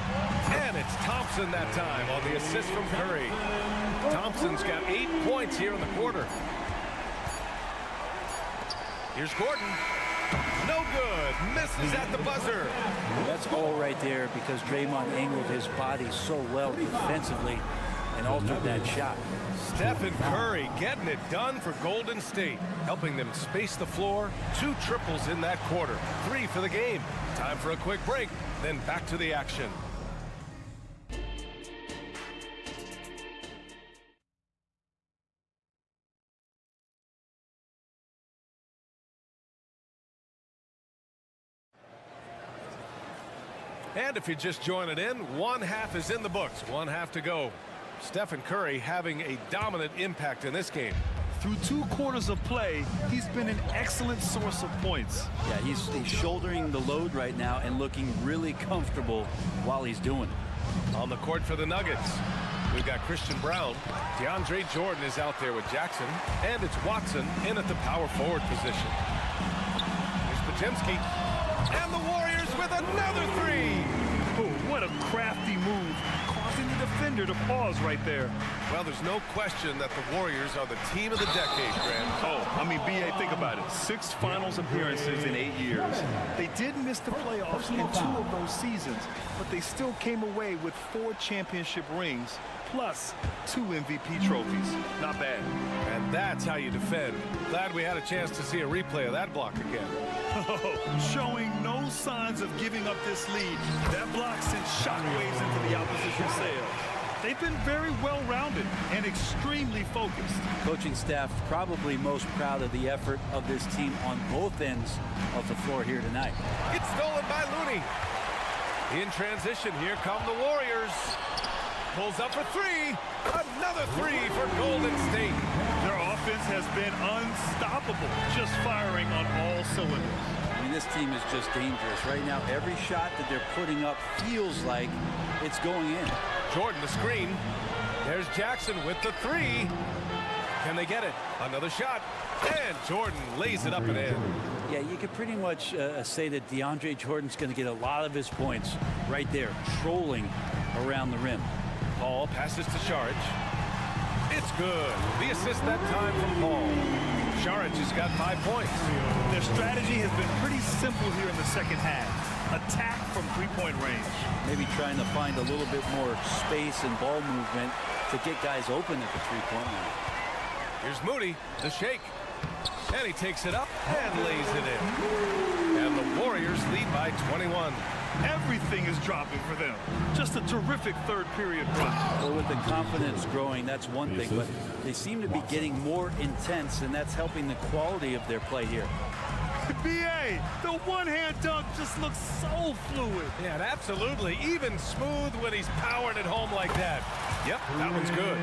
And it's Thompson that time on the assist from Curry. Thompson's got 8 points here in the quarter. Here's Gordon. No good. Misses at the buzzer. That's all right there because Draymond angled his body so well defensively and altered that shot. Stephen Curry getting it done for Golden State, helping them space the floor. 2 triples in that quarter. 3 for the game. Time for a quick break, then back to the action. And if you're just joining in, one half is in the books. One half to go. Stephen Curry having a dominant impact in this game. Through 2 quarters of play, he's been an excellent source of points. Yeah, he's shouldering the load right now and looking really comfortable while he's doing it. On the court for the Nuggets, we've got Christian Brown. DeAndre Jordan is out there with Jackson. And it's Watson in at the power forward position. Here's Potemski. And the Warriors with another 3. Oh, what a crafty move, causing the defender to pause right there. Well, there's no question that the Warriors are the team of the decade, Grant. Oh, I mean, B.A., think about it. 6 finals appearances in 8 years. They did miss the playoffs in 2 of those seasons, but they still came away with 4 championship rings, plus 2 MVP trophies. Not bad. And that's how you defend. Glad we had a chance to see a replay of that block again. Showing no signs of giving up this lead. That block sent shockwaves into the opposition sails. They've been very well-rounded and extremely focused. Coaching staff probably most proud of the effort of this team on both ends of the floor here tonight. It's stolen by Looney. In transition, here come the Warriors. Pulls up for 3. Another 3 for Golden State. Their offense has been unstoppable, just firing on all cylinders. I mean, this team is just dangerous. Right now, every shot that they're putting up feels like it's going in. Jordan the screen. There's Jackson with the 3. Can they get it? Another shot. And Jordan lays it up and in. Yeah, you could pretty much say that DeAndre Jordan's going to get a lot of his points right there, trolling around the rim. Paul passes to Saric. It's good. The assist that time from Paul. Saric has got 5 points. Their strategy has been pretty simple here in the second half. Attack from 3-point range. Maybe trying to find a little bit more space and ball movement to get guys open at the 3-point line. Here's Moody, the shake. And he takes it up and lays it in. And the Warriors lead by 21. Everything is dropping for them. Just a terrific third period run. Well, with the confidence growing, that's one thing, but they seem to be getting more intense, and that's helping the quality of their play here. BA, the one-hand dunk just looks so fluid. Yeah, and absolutely. Even smooth when he's powering it home like that. Yep, that one's good.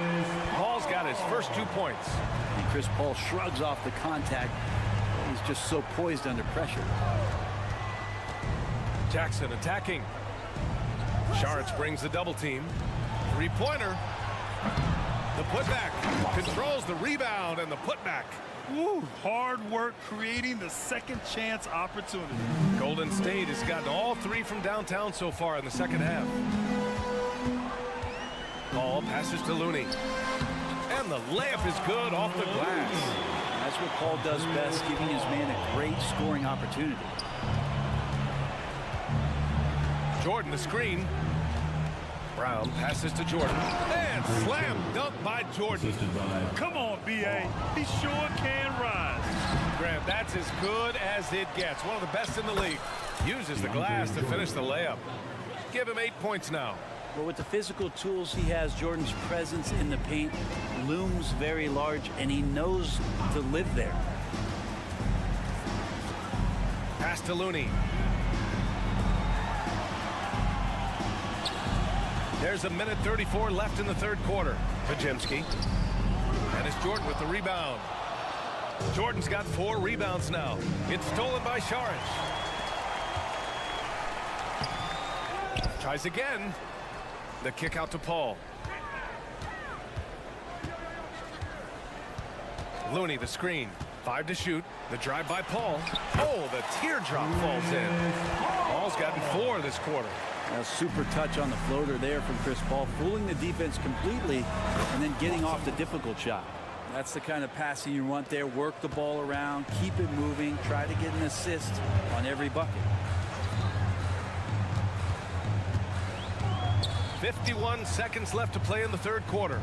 Paul's got his first 2 points. And Chris Paul shrugs off the contact. He's just so poised under pressure. Jackson attacking. Saric brings the double team. Three-pointer. The putback. Controls the rebound and the putback. Woo, hard work creating the second chance opportunity. Golden State has gotten all 3 from downtown so far in the second half. Paul passes to Looney. And the layup is good off the glass. That's what Paul does best, giving his man a great scoring opportunity. Jordan the screen. Brown passes to Jordan. And slam dunk by Jordan. Come on, BA. He sure can rise. Grant, that's as good as it gets. One of the best in the league. Uses the glass to finish the layup. Give him 8 points now. But with the physical tools he has, Jordan's presence in the paint looms very large, and he knows to live there. Pass to Looney. There's a minute 34 left in the third quarter. Pajemski. And it's Jordan with the rebound. Jordan's got 4 rebounds now. It's stolen by Saric. Tries again. The kick out to Paul. Looney the screen. 5 to shoot. The drive by Paul. Oh, the teardrop falls in. Paul's gotten 4 this quarter. A super touch on the floater there from Chris Paul, fooling the defense completely and then getting off the difficult shot. That's the kind of passing you want there. Work the ball around, keep it moving, try to get an assist on every bucket. 51 seconds left to play in the third quarter.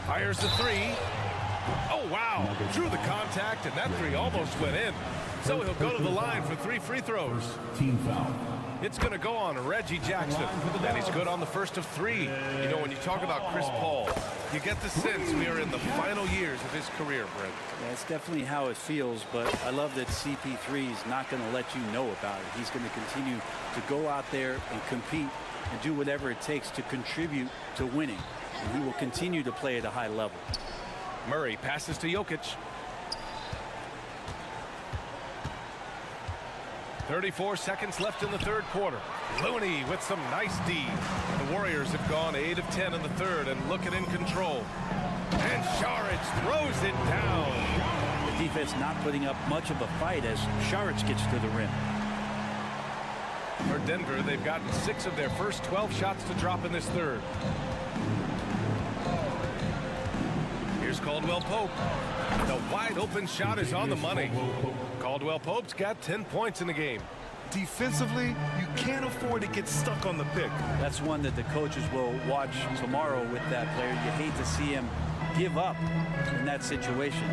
Fires the 3. Oh, wow. Drew the contact, and that 3 almost went in. So he'll go to the line for 3 free throws. Team foul. It's going to go on Reggie Jackson, and he's good on the first of 3. You know, when you talk about Chris Paul, you get the sense we are in the final years of his career, Brent. Yeah, it's definitely how it feels, but I love that CP3 is not going to let you know about it. He's going to continue to go out there and compete and do whatever it takes to contribute to winning. And he will continue to play at a high level. Murray passes to Jokic. 34 seconds left in the third quarter. Looney with some nice D. The Warriors have gone 8 of 10 in the third and looking in control. And Saric throws it down. The defense not putting up much of a fight as Saric gets to the rim. For Denver, they've gotten 6 of their first 12 shots to drop in this third. Here's Caldwell Pope. The wide open shot is on the money. Caldwell Pope's got 10 points in the game. Defensively, you can't afford to get stuck on the pick. That's one that the coaches will watch tomorrow with that player. You hate to see him give up in that situation.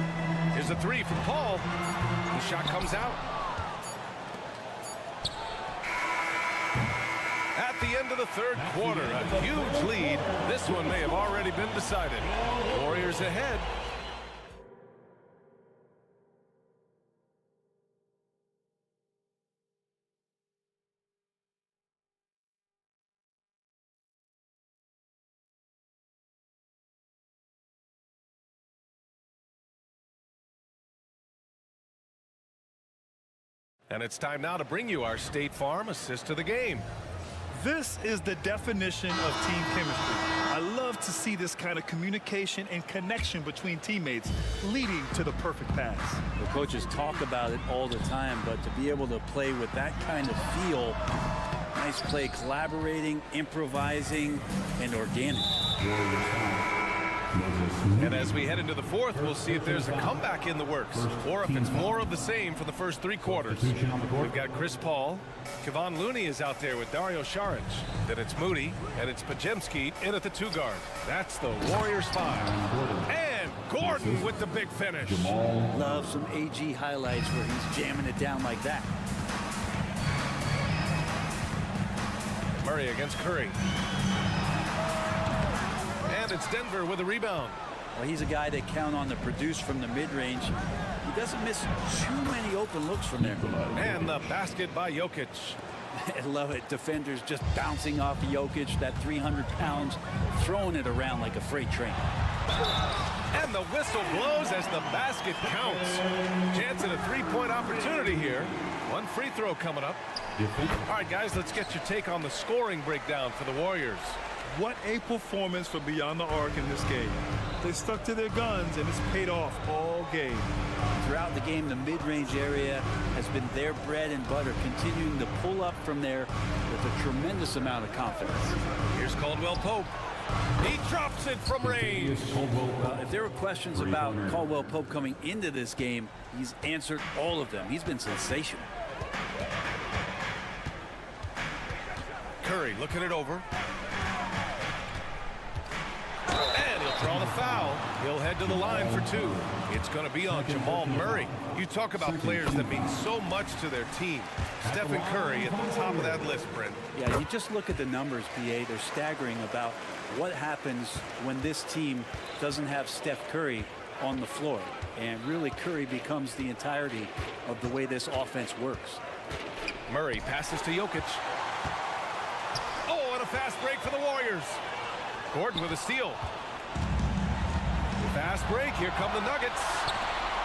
Here's a 3 from Paul. The shot comes out. At the end of the third quarter, a huge lead. This one may have already been decided. Warriors ahead. And it's time now to bring you our State Farm assist of the game. This is the definition of team chemistry. I love to see this kind of communication and connection between teammates leading to the perfect pass. The coaches talk about it all the time, but to be able to play with that kind of feel, nice play, collaborating, improvising, and organic. And as we head into the fourth, we'll see if there's a comeback in the works or if it's more of the same for the first 3 quarters. We've got Chris Paul. Kevon Looney is out there with Dario Saric. Then it's Moody, and it's Pajemski in at the 2 guard. That's the Warriors 5. And Gordon with the big finish. Love some AG highlights where he's jamming it down like that. Murray against Curry. And it's Denver with a rebound. Well, he's a guy that count on to produce from the mid-range. He doesn't miss too many open looks from there. And the basket by Jokic. I love it. Defenders just bouncing off Jokic, that 300 pounds, throwing it around like a freight train. And the whistle blows as the basket counts. Chance at a three-point opportunity here. One free throw coming up. All right, guys, let's get your take on the scoring breakdown for the Warriors. What a performance from beyond the arc in this game. They stuck to their guns, and it's paid off all game. Throughout the game, the mid-range area has been their bread and butter, continuing to pull up from there with a tremendous amount of confidence. Here's Caldwell Pope. He drops it from range. If there were questions about Caldwell Pope coming into this game, he's answered all of them. He's been sensational. Curry looking it over. And he'll draw the foul. He'll head to the line for two. It's going to be on Jamal Murray. You talk about players that mean so much to their team. Stephen Curry at the top of that list, Brent. Yeah, you just look at the numbers, PA. They're staggering about what happens when this team doesn't have Steph Curry on the floor. And really, Curry becomes the entirety of the way this offense works. Murray passes to Jokic. Oh, and a fast break for the Warriors. Gordon with a steal. Fast break. Here come the Nuggets.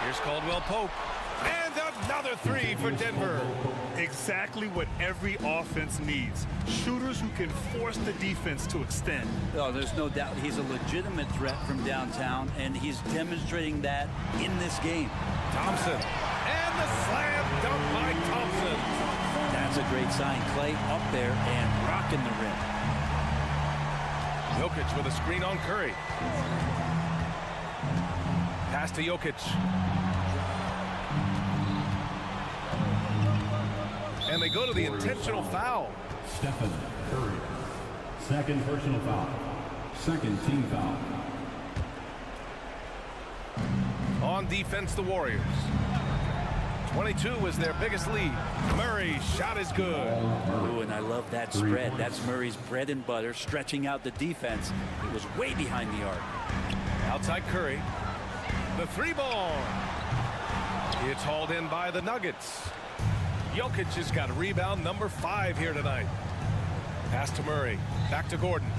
Here's Caldwell Pope. And another three for Denver. Exactly what every offense needs. Shooters who can force the defense to extend. Oh, there's no doubt he's a legitimate threat from downtown, and he's demonstrating that in this game. Thompson. And the slam dunk by Thompson. That's a great sign. Clay up there and rocking the rim. Jokic with a screen on Curry. Pass to Jokic. And they go to the intentional foul. Stephen Curry. Second personal foul. Second team foul. On defense, the Warriors. 22 is their biggest lead. Murray's shot is good. Ooh, and I love that spread. That's Murray's bread and butter, stretching out the defense. It was way behind the arc. Outside Curry. The three ball. It's hauled in by the Nuggets. Jokic has got rebound number 5 here tonight. Pass to Murray. Back to Gordon.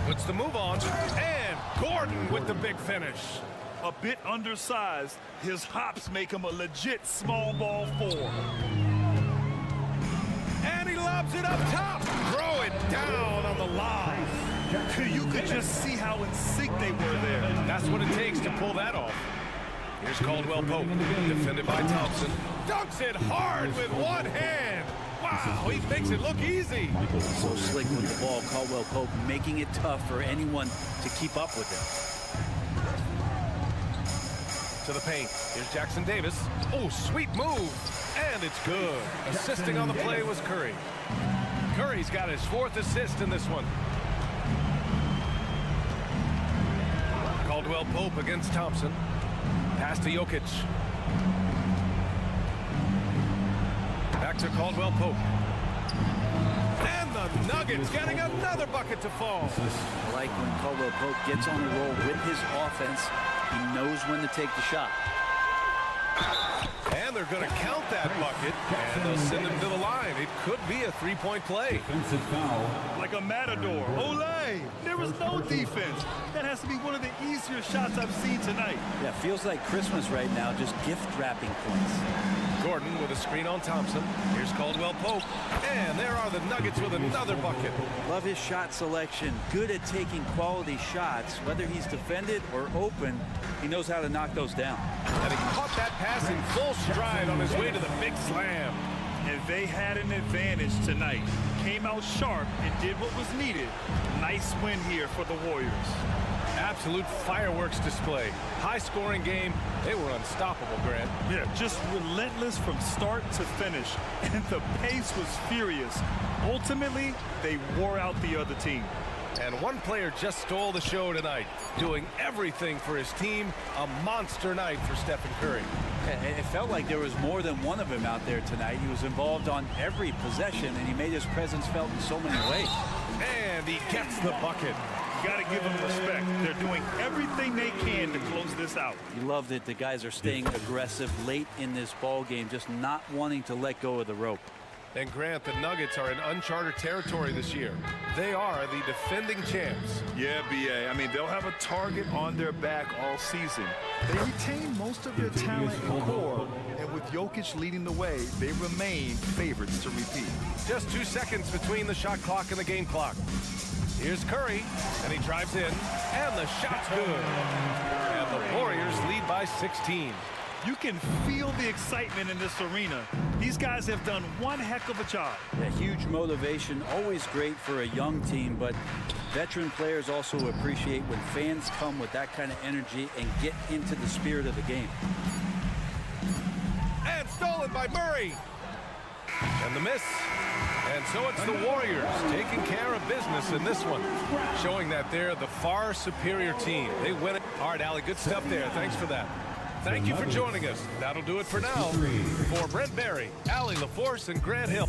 Puts the move on. And Gordon with the big finish. A bit undersized, his hops make him a legit small ball 4. And he lobs it up top. Throw it down on the line. You could just see how in sync they were there. That's what it takes to pull that off. Here's Caldwell Pope, defended by Thompson. Dunks it hard with one hand. Wow, he makes it look easy. So slick with the ball. Caldwell Pope making it tough for anyone to keep up with him. To the paint. Here's Jackson Davis. Oh, sweet move. And it's good. Assisting on the play was Curry. Curry's got his 4th assist in this one. Caldwell Pope against Thompson. Pass to Jokic. Back to Caldwell Pope. And the Nuggets getting another bucket to fall. I like when Caldwell Pope gets on a roll with his offense. He knows when to take the shot. And they're going to count that bucket, and they'll send him to the line. It could be a three-point play. Defensive foul. Like a matador. Olay! There was no defense. That has to be one of the easier shots I've seen tonight. Yeah, feels like Christmas right now, just gift wrapping points. Gordon with a screen on Thompson. Here's Caldwell Pope. And there are the Nuggets with another bucket. Love his shot selection. Good at taking quality shots. Whether he's defended or open, he knows how to knock those down. And he caught that pass in full stride on his way to the big slam. And they had an advantage tonight. Came out sharp and did what was needed. Nice win here for the Warriors. Absolute fireworks display. High-scoring game. They were unstoppable, Grant. Yeah, just relentless from start to finish. And the pace was furious. Ultimately, they wore out the other team. And one player just stole the show tonight, doing everything for his team. A monster night for Stephen Curry. It felt like there was more than one of him out there tonight. He was involved on every possession, and he made his presence felt in so many ways. And he gets the bucket. You got to give them respect. They're doing everything they can to close this out. You love that the guys are staying aggressive late in this ball game, just not wanting to let go of the rope. And Grant, the Nuggets are in uncharted territory this year. They are the defending champs. Yeah, BA. I mean, they'll have a target on their back all season. They retain most of their talent and core, and with Jokic leading the way, they remain favorites to repeat. Just 2 seconds between the shot clock and the game clock. Here's Curry, and he drives in, and the shot's good. And the Warriors lead by 16. You can feel the excitement in this arena. These guys have done one heck of a job. Yeah, huge motivation, always great for a young team, but veteran players also appreciate when fans come with that kind of energy and get into the spirit of the game. And stolen by Murray. And the miss. And so it's the Warriors taking care of business in this one, showing that they're the far superior team. They win it. All right, Allie, good stuff there. Thanks for that. Thank you for joining us. That'll do it for now. For Brent Barry, Allie LaForce, and Grant Hill.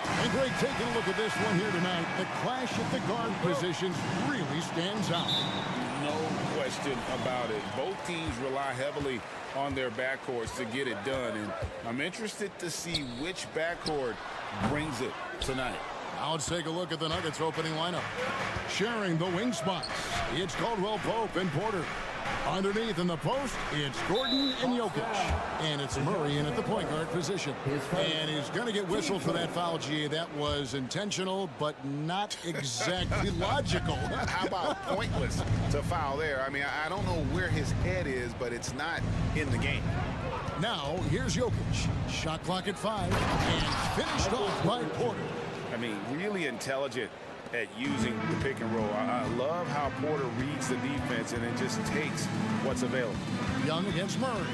And Greg, taking a look at this one here tonight, the clash at the guard positions really stands out. No question about it. Both teams rely heavily on their backcourts to get it done, and I'm interested to see which backcourt brings it tonight. Now let's take a look at the Nuggets opening lineup. Sharing the wing spots, it's Caldwell Pope and Porter. Underneath in the post, it's Gordon and Jokic. And it's Murray in at the point guard position. And he's going to get whistled for that foul, G. That was intentional, but not exactly logical. How about pointless to foul there? I mean, I don't know where his head is, but it's not in the game. Now, here's Jokic. Shot clock at 5, and finished off by Porter. I mean, really intelligent at using the pick and roll. I love how Porter reads the defense and then just takes what's available. Young against Murray.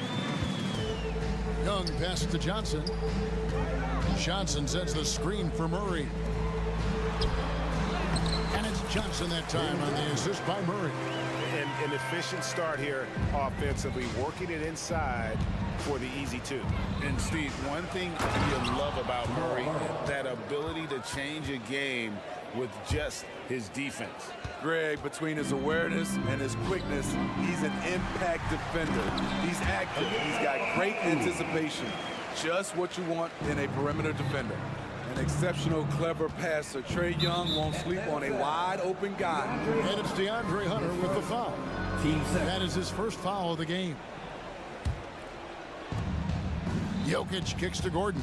Young passes to Johnson. Johnson sets the screen for Murray. And it's Johnson that time on the assist by Murray. An efficient start here offensively, working it inside for the easy two. And Steve, one thing you love about Murray, that ability to change a game with just his defense. Greg, between his awareness and his quickness, he's an impact defender. He's active. He's got great anticipation. Just what you want in a perimeter defender. An exceptional, clever passer. Trae Young won't sleep on a wide-open guy. And it's DeAndre Hunter with the foul. That is his first foul of the game. Jokic kicks to Gordon.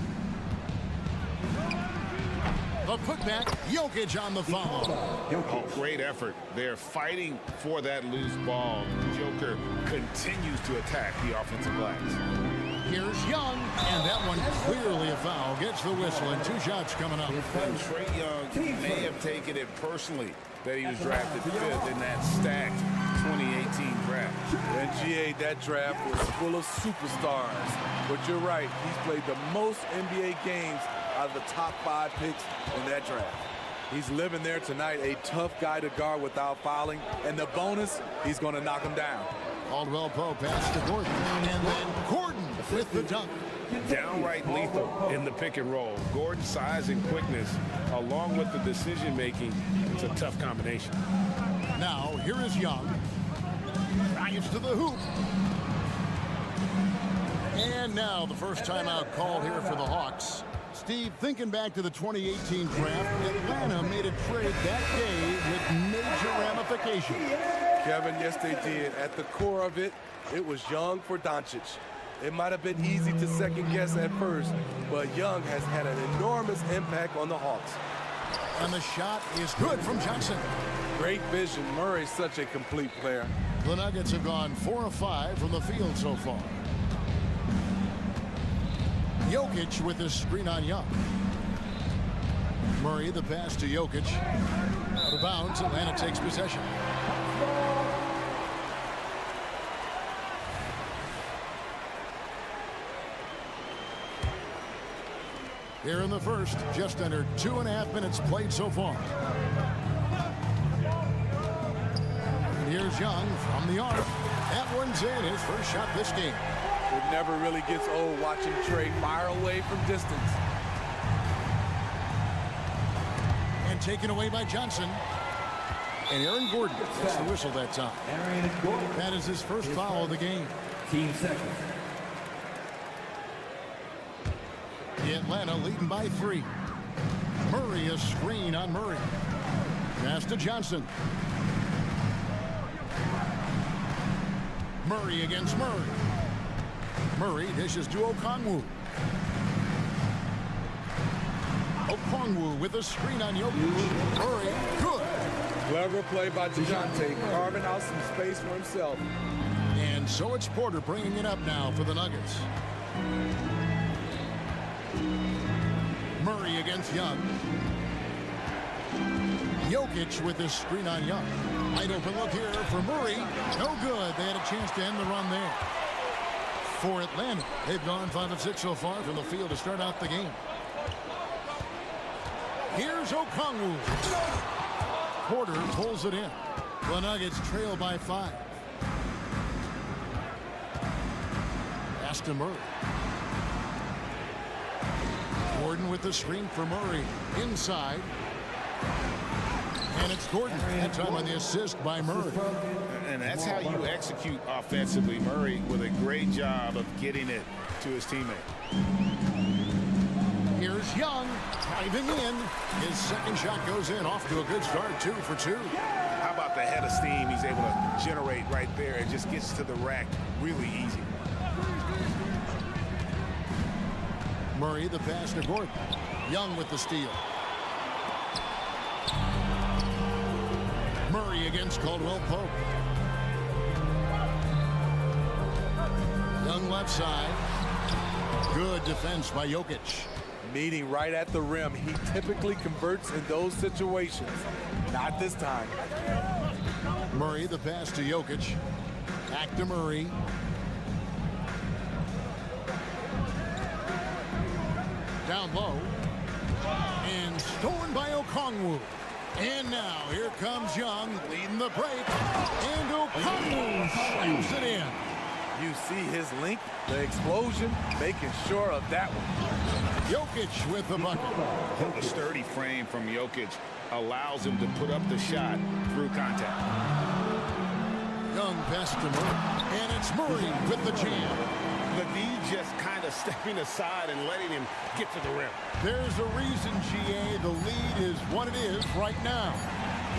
The putback, Jokic on the follow. Oh, great effort. They're fighting for that loose ball. Joker continues to attack the offensive glass. Here's Young, and that one clearly a foul. Gets the whistle, and 2 shots coming up. And Trae Young may have taken it personally that he was drafted 5th in that stacked 2018 draft. And GA, that draft was full of superstars. But you're right, he's played the most NBA games out of the top 5 picks in that draft. He's living there tonight, a tough guy to guard without fouling. And the bonus, he's going to knock him down. Caldwell Pope pass to Gordon. And then Gordon with the dunk. Downright lethal in the pick and roll. Gordon's size and quickness, along with the decision making, it's a tough combination. Now, here is Young. Drives to the hoop. And now the first timeout called here for the Hawks. Steve, thinking back to the 2018 draft, Atlanta made a trade that day with major ramifications. Kevin, yes, they did. At the core of it, it was Young for Doncic. It might have been easy to second guess at first, but Young has had an enormous impact on the Hawks. And the shot is good from Johnson. Great vision. Murray's such a complete player. The Nuggets have gone 4 of 5 from the field so far. Jokic with his screen on Young. Murray, the pass to Jokic. Out of bounds, Atlanta takes possession. Here in the first, just under 2.5 minutes played so far. And here's Young from the arc. That one's in, his first shot this game. It never really gets old watching Trae fire away from distance. And taken away by Johnson. And Aaron Gordon gets the whistle that time. That is his first foul of the game. Team second. The Atlanta leading by 3. Murray, a screen on Murray. Pass to Johnson. Murray against Murray. Murray dishes to Okongwu. Okongwu with a screen on Jokic. Murray, good. Clever play by DeJounte, carving out some space for himself. And so it's Porter bringing it up now for the Nuggets. Murray against Young. Jokic with his screen on Young. Wide open look here for Murray. No good. They had a chance to end the run there. For Atlanta, they've gone 5 of 6 so far from the field to start out the game. Here's Okongwu. Porter pulls it in. The Nuggets trail by 5. Pass to Murray. Gordon with the screen for Murray. Inside. And it's Gordon. That time on the assist by Murray. And that's how you execute offensively. Murray with a great job of getting it to his teammate. Here's Young driving in. His second shot goes in. Off to a good start. 2 for 2. How about the head of steam he's able to generate right there? It just gets to the rack really easy. Murray the pass to Gordon. Young with the steal. Murray against Caldwell Pope. Young left side. Good defense by Jokic. Meeting right at the rim. He typically converts in those situations. Not this time. Murray the pass to Jokic. Back to Murray. Down low. And stolen by Okongwu. And now here comes Young leading the break. And Okongwu slams it in. You see his length, the explosion, making sure of that one. Jokic with the bucket. A sturdy frame from Jokic allows him to put up the shot through contact. Young pass to Murray. And it's Murray with the jam. Levine just kind of stepping aside and letting him get to the rim. There's a reason, GA, the lead is what it is right now.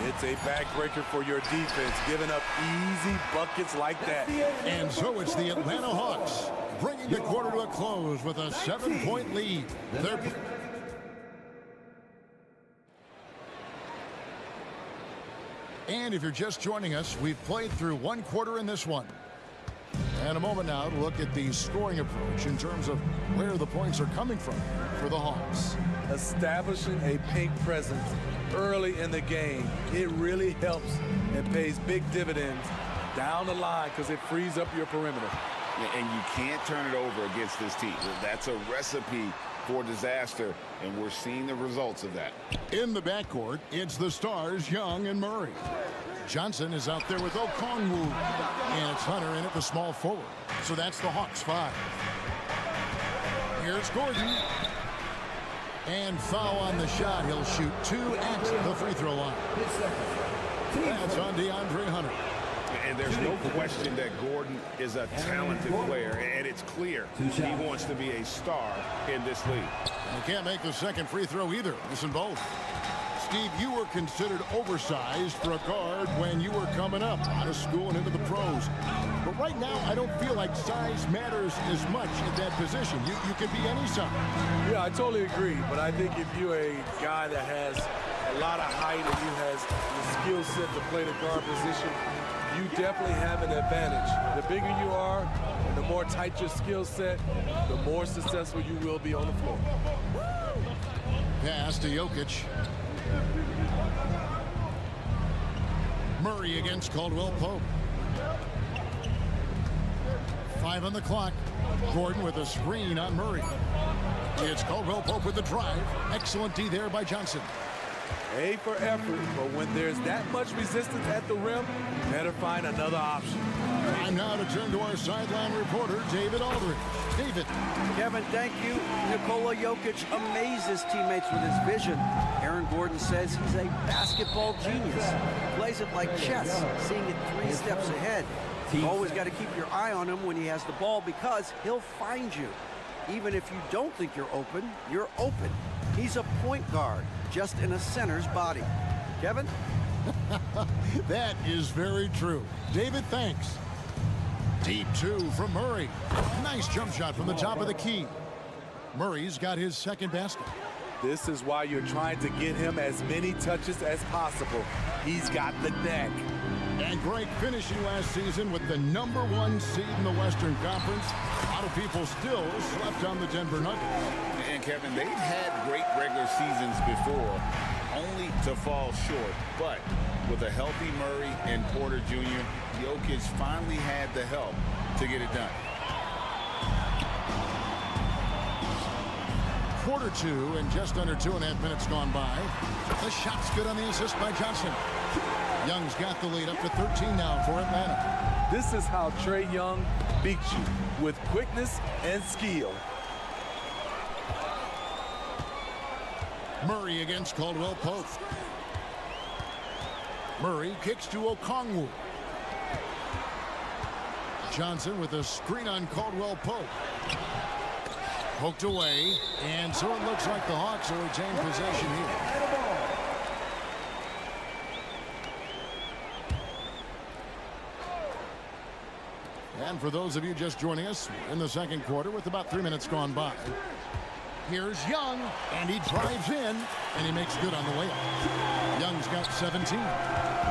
It's a backbreaker for your defense, giving up easy buckets like that. And so it's the Atlanta Hawks bringing the quarter to a close with a 7-point lead. And if you're just joining us, we've played through one quarter in this one. And a moment now to look at the scoring approach in terms of where the points are coming from for the Hawks. Establishing a paint presence early in the game, it really helps and pays big dividends down the line because it frees up your perimeter. And you can't turn it over against this team. That's a recipe for disaster, and we're seeing the results of that. In the backcourt, it's the stars, Young and Murray. Johnson is out there with Okongwu, and it's Hunter in at the small forward. So that's the Hawks 5. Here's Gordon. And foul on the shot. He'll shoot 2 at the free throw line. That's on DeAndre Hunter. And there's no question that Gordon is a talented player, and it's clear he wants to be a star in this league. You can't make the second free throw either. Listen both. Steve, you were considered oversized for a guard when you were coming up out of school and into the pros. But right now, I don't feel like size matters as much at that position. You could be any size. Yeah, I totally agree. But I think if you're a guy that has a lot of height and you has the skill set to play the guard position, you definitely have an advantage. The bigger you are and the more tight your skill set, the more successful you will be on the floor. Pass to Jokic. Murray against Caldwell Pope. 5 on the clock. Gordon with a screen on Murray. It's Caldwell Pope with the drive. Excellent D there by Johnson. A for effort, but when there's that much resistance at the rim, better find another option. Time now to turn to our sideline reporter, David Aldridge. David. Kevin, thank you. Nikola Jokic amazes teammates with his vision. Aaron Gordon says he's a basketball genius. Plays it like chess, seeing it 3 steps ahead. You've always got to keep your eye on him when he has the ball because he'll find you. Even if you don't think you're open, you're open. He's a point guard, just in a center's body. Kevin? That is very true. David, thanks. Deep 2 from Murray. Nice jump shot from the top of the key. Murray's got his second basket. This is why you're trying to get him as many touches as possible. He's got the neck. And Greg finishing last season with the #1 seed in the Western Conference. A lot of people still slept on the Denver Nuggets. And Kevin, they've had great regular seasons before, only to fall short. But with a healthy Murray and Porter Jr., Jokic finally had the help to get it done. Quarter 2 and just under 2.5 minutes gone by. The shot's good on the assist by Johnson. Young's got the lead up to 13 now for Atlanta. This is how Trae Young beats you, with quickness and skill. Murray against Caldwell Pope. Murray kicks to Okongwu. Johnson with a screen on Caldwell Pope. Poked away, and so it looks like the Hawks will retain possession here. And for those of you just joining us in the second quarter with about 3 minutes gone by, here's Young, and he drives in, and he makes good on the layup. Young's got 17.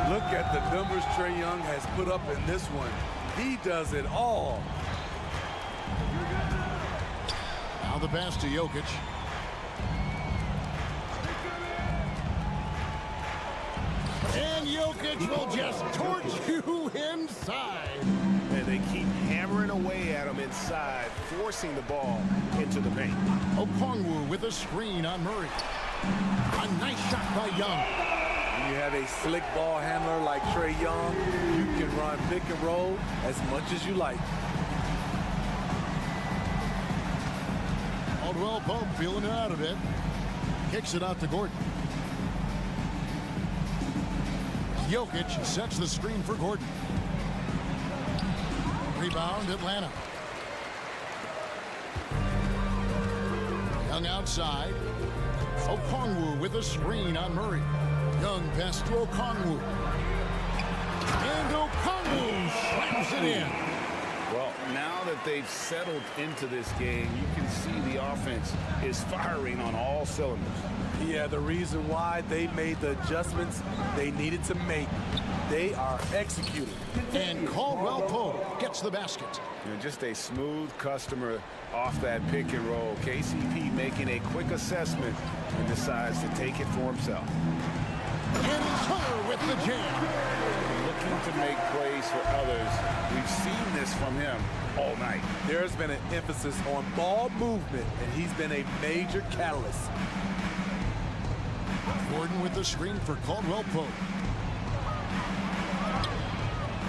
Look at the numbers Trae Young has put up in this one. He does it all. Now the pass to Jokic. And Jokic will just torch you inside. And they keep hammering away at him inside, forcing the ball into the paint. Okongwu with a screen on Murray. A nice shot by Young. When you have a slick ball handler like Trae Young, you can run pick and roll as much as you like. Caldwell Pope feeling it out a bit. Kicks it out to Gordon. Jokic sets the screen for Gordon. Rebound, Atlanta. Young outside. Okongwu with a screen on Murray. Young pass to Okongwu. And Okongwu slams it in. Well, now that they've settled into this game, you can see the offense is firing on all cylinders. Yeah, the reason why they made the adjustments they needed to make. They are executing. And Caldwell Pope gets the basket. You know, just a smooth customer off that pick and roll. KCP making a quick assessment and decides to take it for himself. And Hunter with the jam. Looking to make plays for others. We've seen this from him all night. There's been an emphasis on ball movement, and he's been a major catalyst. Gordon with the screen for Caldwell Pope.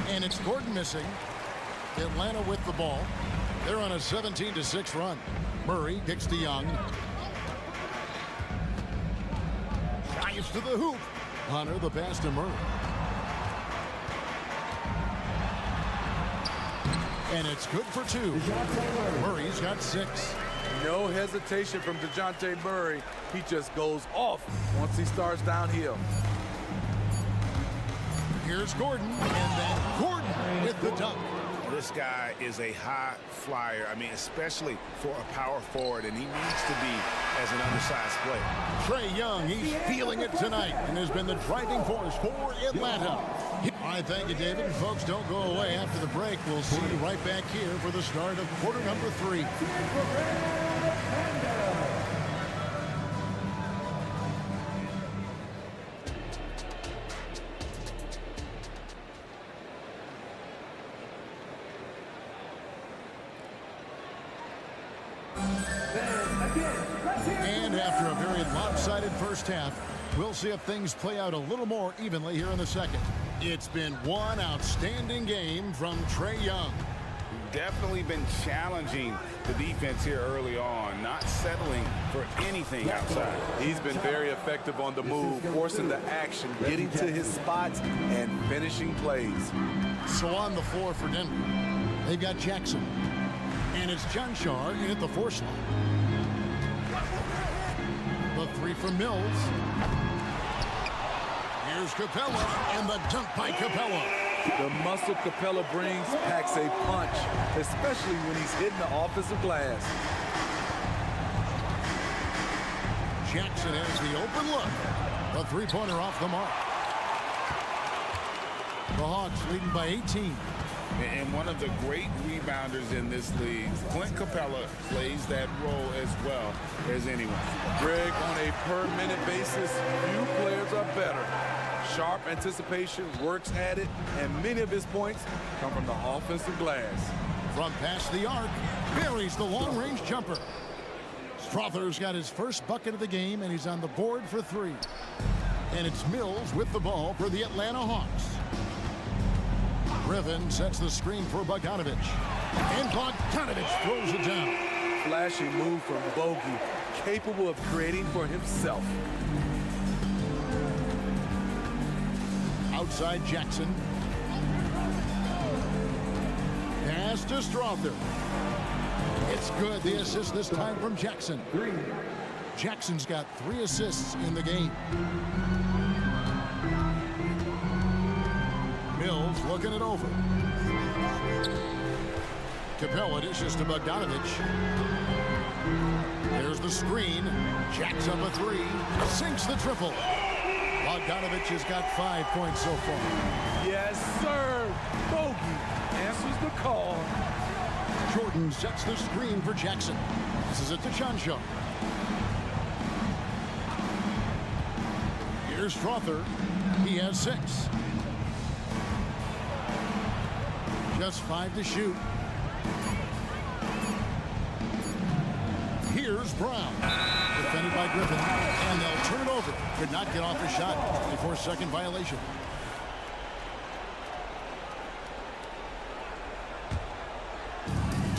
And it's Gordon missing. Atlanta with the ball. They're on a 17-6 run. Murray kicks to Young. Drives to the hoop. Hunter the pass to Murray. And it's good for two. Murray's got 6. No hesitation from DeJounte Murray. He just goes off once he starts downhill. Here's Gordon, and then Gordon with the dunk. This guy is a high flyer. I mean, especially for a power forward, and he needs to be as an undersized player. Trae Young, he's feeling it tonight and has been the driving force for Atlanta. All right, thank you, David. And folks, don't go away. After the break, we'll see you right back here for the start of quarter number 3. And after a very lopsided first half, we'll see if things play out a little more evenly here in the second. It's been one outstanding game from Trae Young. Definitely been challenging the defense here early on, not settling for anything outside. He's been very effective on the move, forcing the action, getting to his spots, and finishing plays. So on the floor for Denver, they've got Jackson. And it's John Shar in at the force line. The 3 from Mills. Here's Capella, and the dunk by Capella. The muscle Capella brings packs a punch, especially when he's hitting the offensive glass. Jackson has the open look. The three-pointer off the mark. The Hawks leading by 18. And one of the great rebounders in this league, Clint Capella, plays that role as well as anyone. Greg, on a per-minute basis, few players are better. Sharp anticipation, works at it, and many of his points come from the offensive glass. From past the arc, buries the long-range jumper. Strother's got his first bucket of the game, and he's on the board for 3. And it's Mills with the ball for the Atlanta Hawks. Griffin sets the screen for Bogdanovich. And Bogdanovich throws it down. Flashy move from Bogey. capable of creating for himself. Outside Jackson. Pass to Strother. It's good. The assist this time from Jackson. Jackson's got 3 assists in the game. Mills looking it over. Capella dishes to Bogdanovich. There's the screen. Jacks up a 3. Sinks the triple. Bogdanovich has got 5 points so far. Yes, sir. Bogey answers the call. Jordan sets the screen for Jackson. This is it to Shanshaw. Here's Strother. He has 6. Just 5 to shoot. Here's Brown. Defended by Griffin. And they'll turn it over. Could not get off the shot. 24-second violation.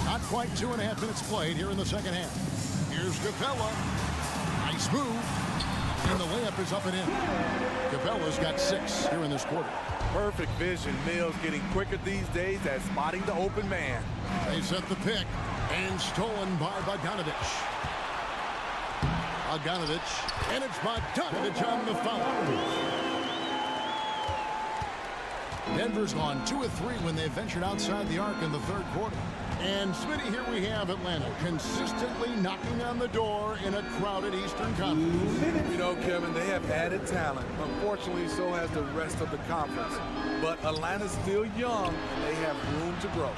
Not quite 2.5 minutes played here in the second half. Here's Capella. Nice move. And the layup is up and in. Capella's got 6 here in this quarter. Perfect vision. Mills getting quicker these days at spotting the open man. They set the pick. And stolen by Bogdanovich. Bogdanovich. And it's Bogdanovich on the foul. Denver's gone 2 of 3 when they ventured outside the arc in the third quarter. And Smitty, here we have Atlanta consistently knocking on the door in a crowded Eastern Conference. You know, Kevin, they have added talent. Unfortunately, so has the rest of the conference. But Atlanta's still young, and they have room to grow.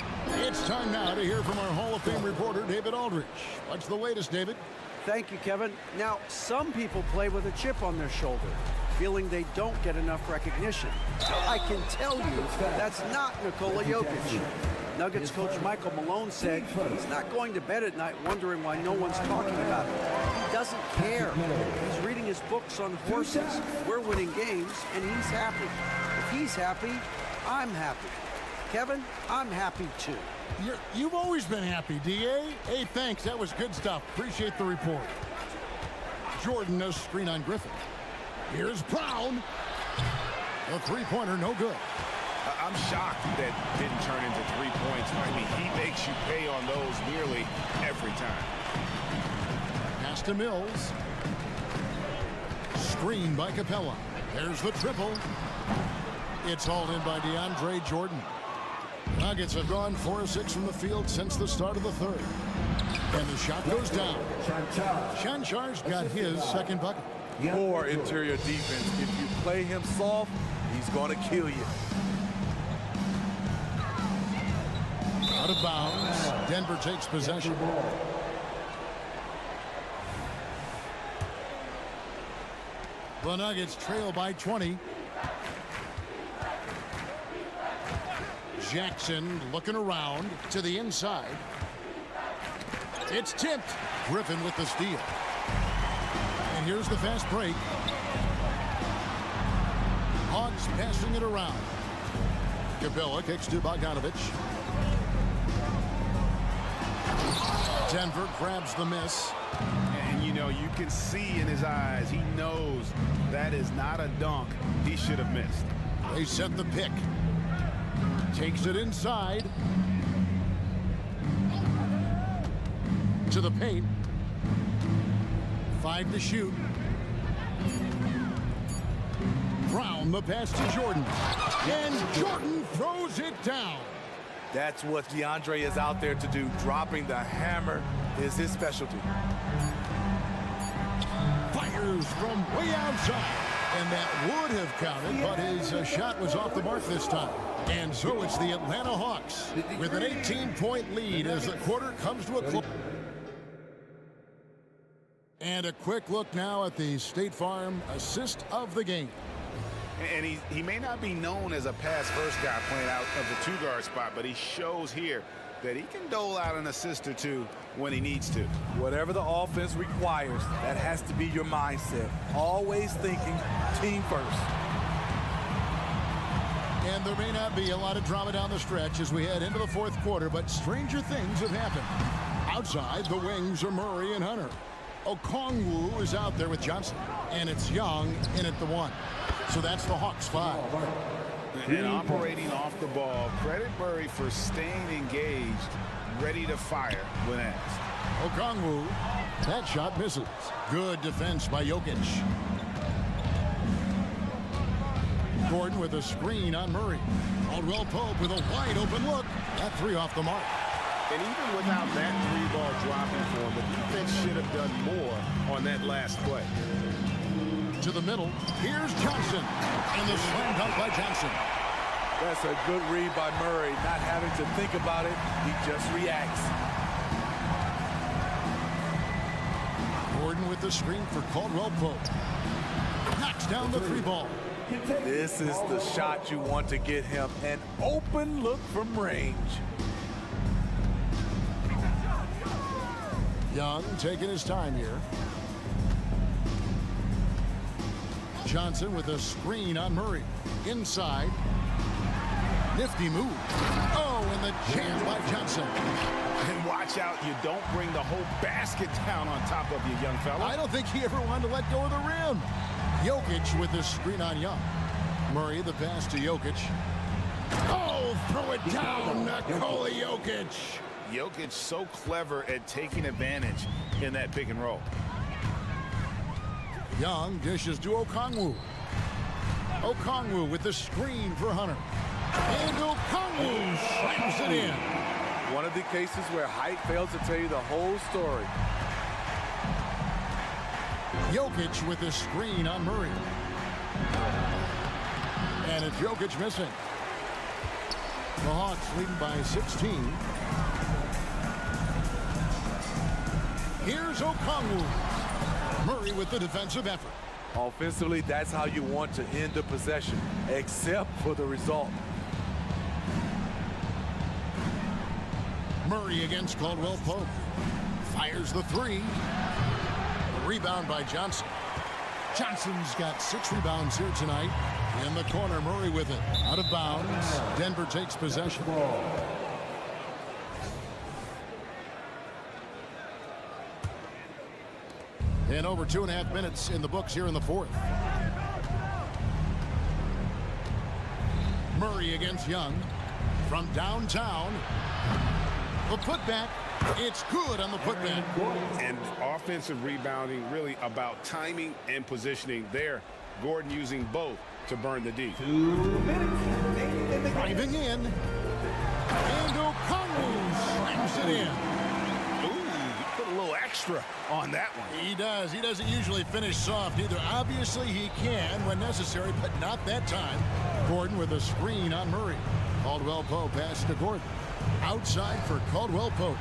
It's time now to hear from our Hall of Fame reporter, David Aldridge. What's the latest, David? Thank you, Kevin. Now, some people play with a chip on their shoulder, feeling they don't get enough recognition. I can tell you that's not Nikola Jokic. Nuggets coach Michael Malone said he's not going to bed at night wondering why no one's talking about it. He doesn't care. He's reading his books on horses. We're winning games, and he's happy. If he's happy, I'm happy. Kevin, I'm happy too. You've always been happy, D.A. Hey, thanks. That was good stuff. Appreciate the report. Jordan, a screen on Griffin. Here's Brown. A three-pointer, no good. I'm shocked that didn't turn into 3 points. I mean, he makes you pay on those nearly every time. Pass to Mills. Screen by Capella. There's the triple. It's hauled in by DeAndre Jordan. Nuggets have gone 4 of 6 from the field since the start of the third. And the shot goes down. Shanshar's got his second bucket. Poor interior defense. If you play him soft, he's going to kill you. Out of bounds. Denver takes possession. The Nuggets trail by 20. Jackson looking around to the inside. It's tipped. Griffin with the steal. And here's the fast break. Hawks passing it around. Capella kicks to Bogdanovich. Denver grabs the miss. And, you know, you can see in his eyes, he knows that is not a dunk he should have missed. They set the pick. Takes it inside. To the paint. 5 to shoot. Brown, the pass to Jordan. And Jordan throws it down. That's what DeAndre is out there to do. Dropping the hammer is his specialty. Fires from way outside. And that would have counted, but his shot was off the mark this time. And so it's the Atlanta Hawks with an 18-point lead as the quarter comes to a close. And a quick look now at the State Farm assist of the game. And he may not be known as a pass-first guy playing out of the two-guard spot, but he shows here that he can dole out an assist or two when he needs to. Whatever the offense requires, that has to be your mindset. Always thinking team first. And there may not be a lot of drama down the stretch as we head into the fourth quarter, but stranger things have happened. Outside, the wings are Murray and Hunter. Okongwu is out there with Johnson. And it's Young in at the 1. So that's the Hawks 5. And operating off the ball, credit Murray for staying engaged, ready to fire when asked. Okongwu, that shot misses. Good defense by Jokic. Gordon with a screen on Murray. Caldwell Pope with a wide open look. That 3 off the mark. And even without that 3-ball dropping for him, the defense should have done more on that last play. To the middle, here's Johnson. And the slam dunk by Johnson. That's a good read by Murray, not having to think about it. He just reacts. Gordon with the screen for Caldwell Pope. Knocks down the 3-ball. This is the shot you want to get him. An open look from range. Young taking his time here. Johnson with a screen on Murray. Inside. Nifty move. Oh, and the jam by Johnson. And watch out, you don't bring the whole basket down on top of you, young fella. I don't think he ever wanted to let go of the rim. Jokic with the screen on Young. Murray, the pass to Jokic. Oh, throw it down, Nikola Jokic. Jokic so clever at taking advantage in that pick and roll. Young dishes to Okongwu. Okongwu with the screen for Hunter. And Okongwu slams it in. One of the cases where height fails to tell you the whole story. Jokic with the screen on Murray. And it's Jokic missing. The Hawks leading by 16. Here's Okongwu. Murray with the defensive effort. Offensively, that's how you want to end the possession, except for the result. Murray against Caldwell Pope. Fires the 3. A rebound by Johnson. Johnson's got 6 rebounds here tonight. In the corner, Murray with it. Out of bounds. Denver takes possession. And over 2.5 minutes in the books here in the 4th. Murray against Young. From downtown. The putback. It's good on the putback. And offensive rebounding really about timing and positioning there. Gordon using both to burn the D. 2 minutes. Driving in. And Okongwu slams it in. Put a little extra on that one. He does. He doesn't usually finish soft either. Obviously, he can when necessary, but not that time. Gordon with a screen on Murray. Caldwell Pope pass to Gordon. Outside for Caldwell Pope.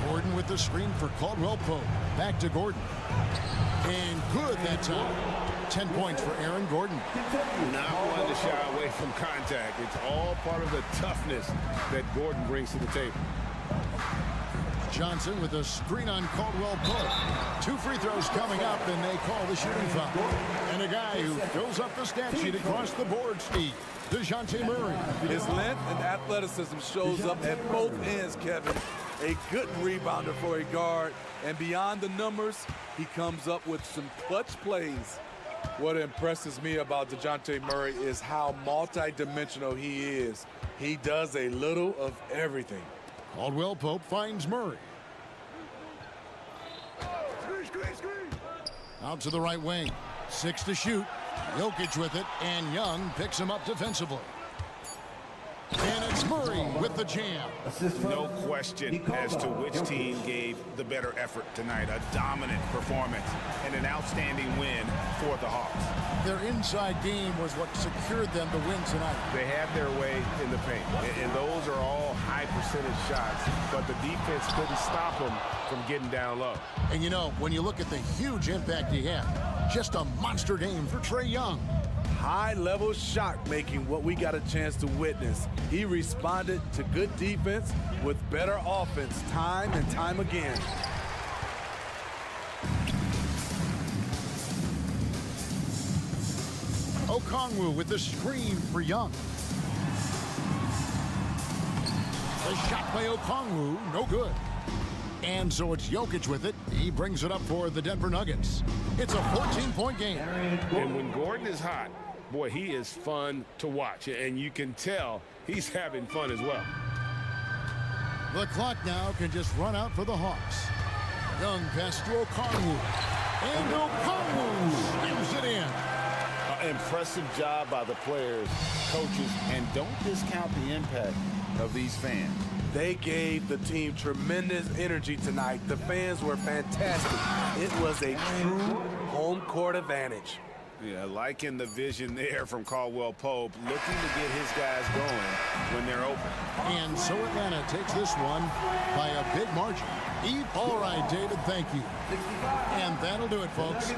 Gordon with the screen for Caldwell Pope. Back to Gordon. And good that time. 10 points for Aaron Gordon. Not one to shy away from contact. It's all part of the toughness that Gordon brings to the table. Johnson with a screen on Caldwell Pope. 2 free throws coming up, and they call the shooting foul. And a guy who fills up the stat sheet across the board, Steve. DeJounte Murray. His length and athleticism shows up at both ends, Kevin. A good rebounder for a guard. And beyond the numbers, he comes up with some clutch plays. What impresses me about DeJounte Murray is how multi-dimensional he is. He does a little of everything. Caldwell Pope finds Murray. Out to the right wing. 6 to shoot. Jokic with it, and Young picks him up defensively. And it's Murray with the jam. No question as to which team gave the better effort tonight. A dominant performance and an outstanding win for the Hawks. Their inside game was what secured them to win tonight. They had their way in the paint, and those are all high percentage shots, but the defense couldn't stop them from getting down low. And you know, when you look at the huge impact he had, just a monster game for Trae Young. High-level shot making, what we got a chance to witness. He responded to good defense with better offense time and time again. Okongwu with the screen for Young. The shot by Okongwu, no good. And so it's Jokic with it. He brings it up for the Denver Nuggets. It's a 14-point game. And when Gordon is hot, boy, he is fun to watch. And you can tell he's having fun as well. The clock now can just run out for the Hawks. Young pass to Okongwu. And Okongwu slams it in. Impressive job by the players, coaches, and don't discount the impact of these fans. They gave the team tremendous energy tonight. The fans were fantastic. It was a true home court advantage. Yeah, liking the vision there from Caldwell Pope, looking to get his guys going when they're open. And so Atlanta takes this one by a big margin. All right, David, thank you. And that'll do it, folks.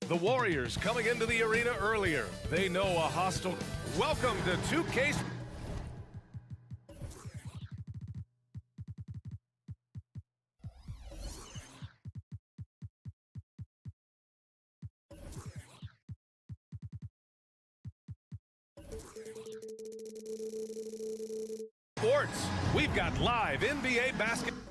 The Warriors coming into the arena earlier. They know a hostile. Welcome to 2K. Sports. We've got live NBA basketball.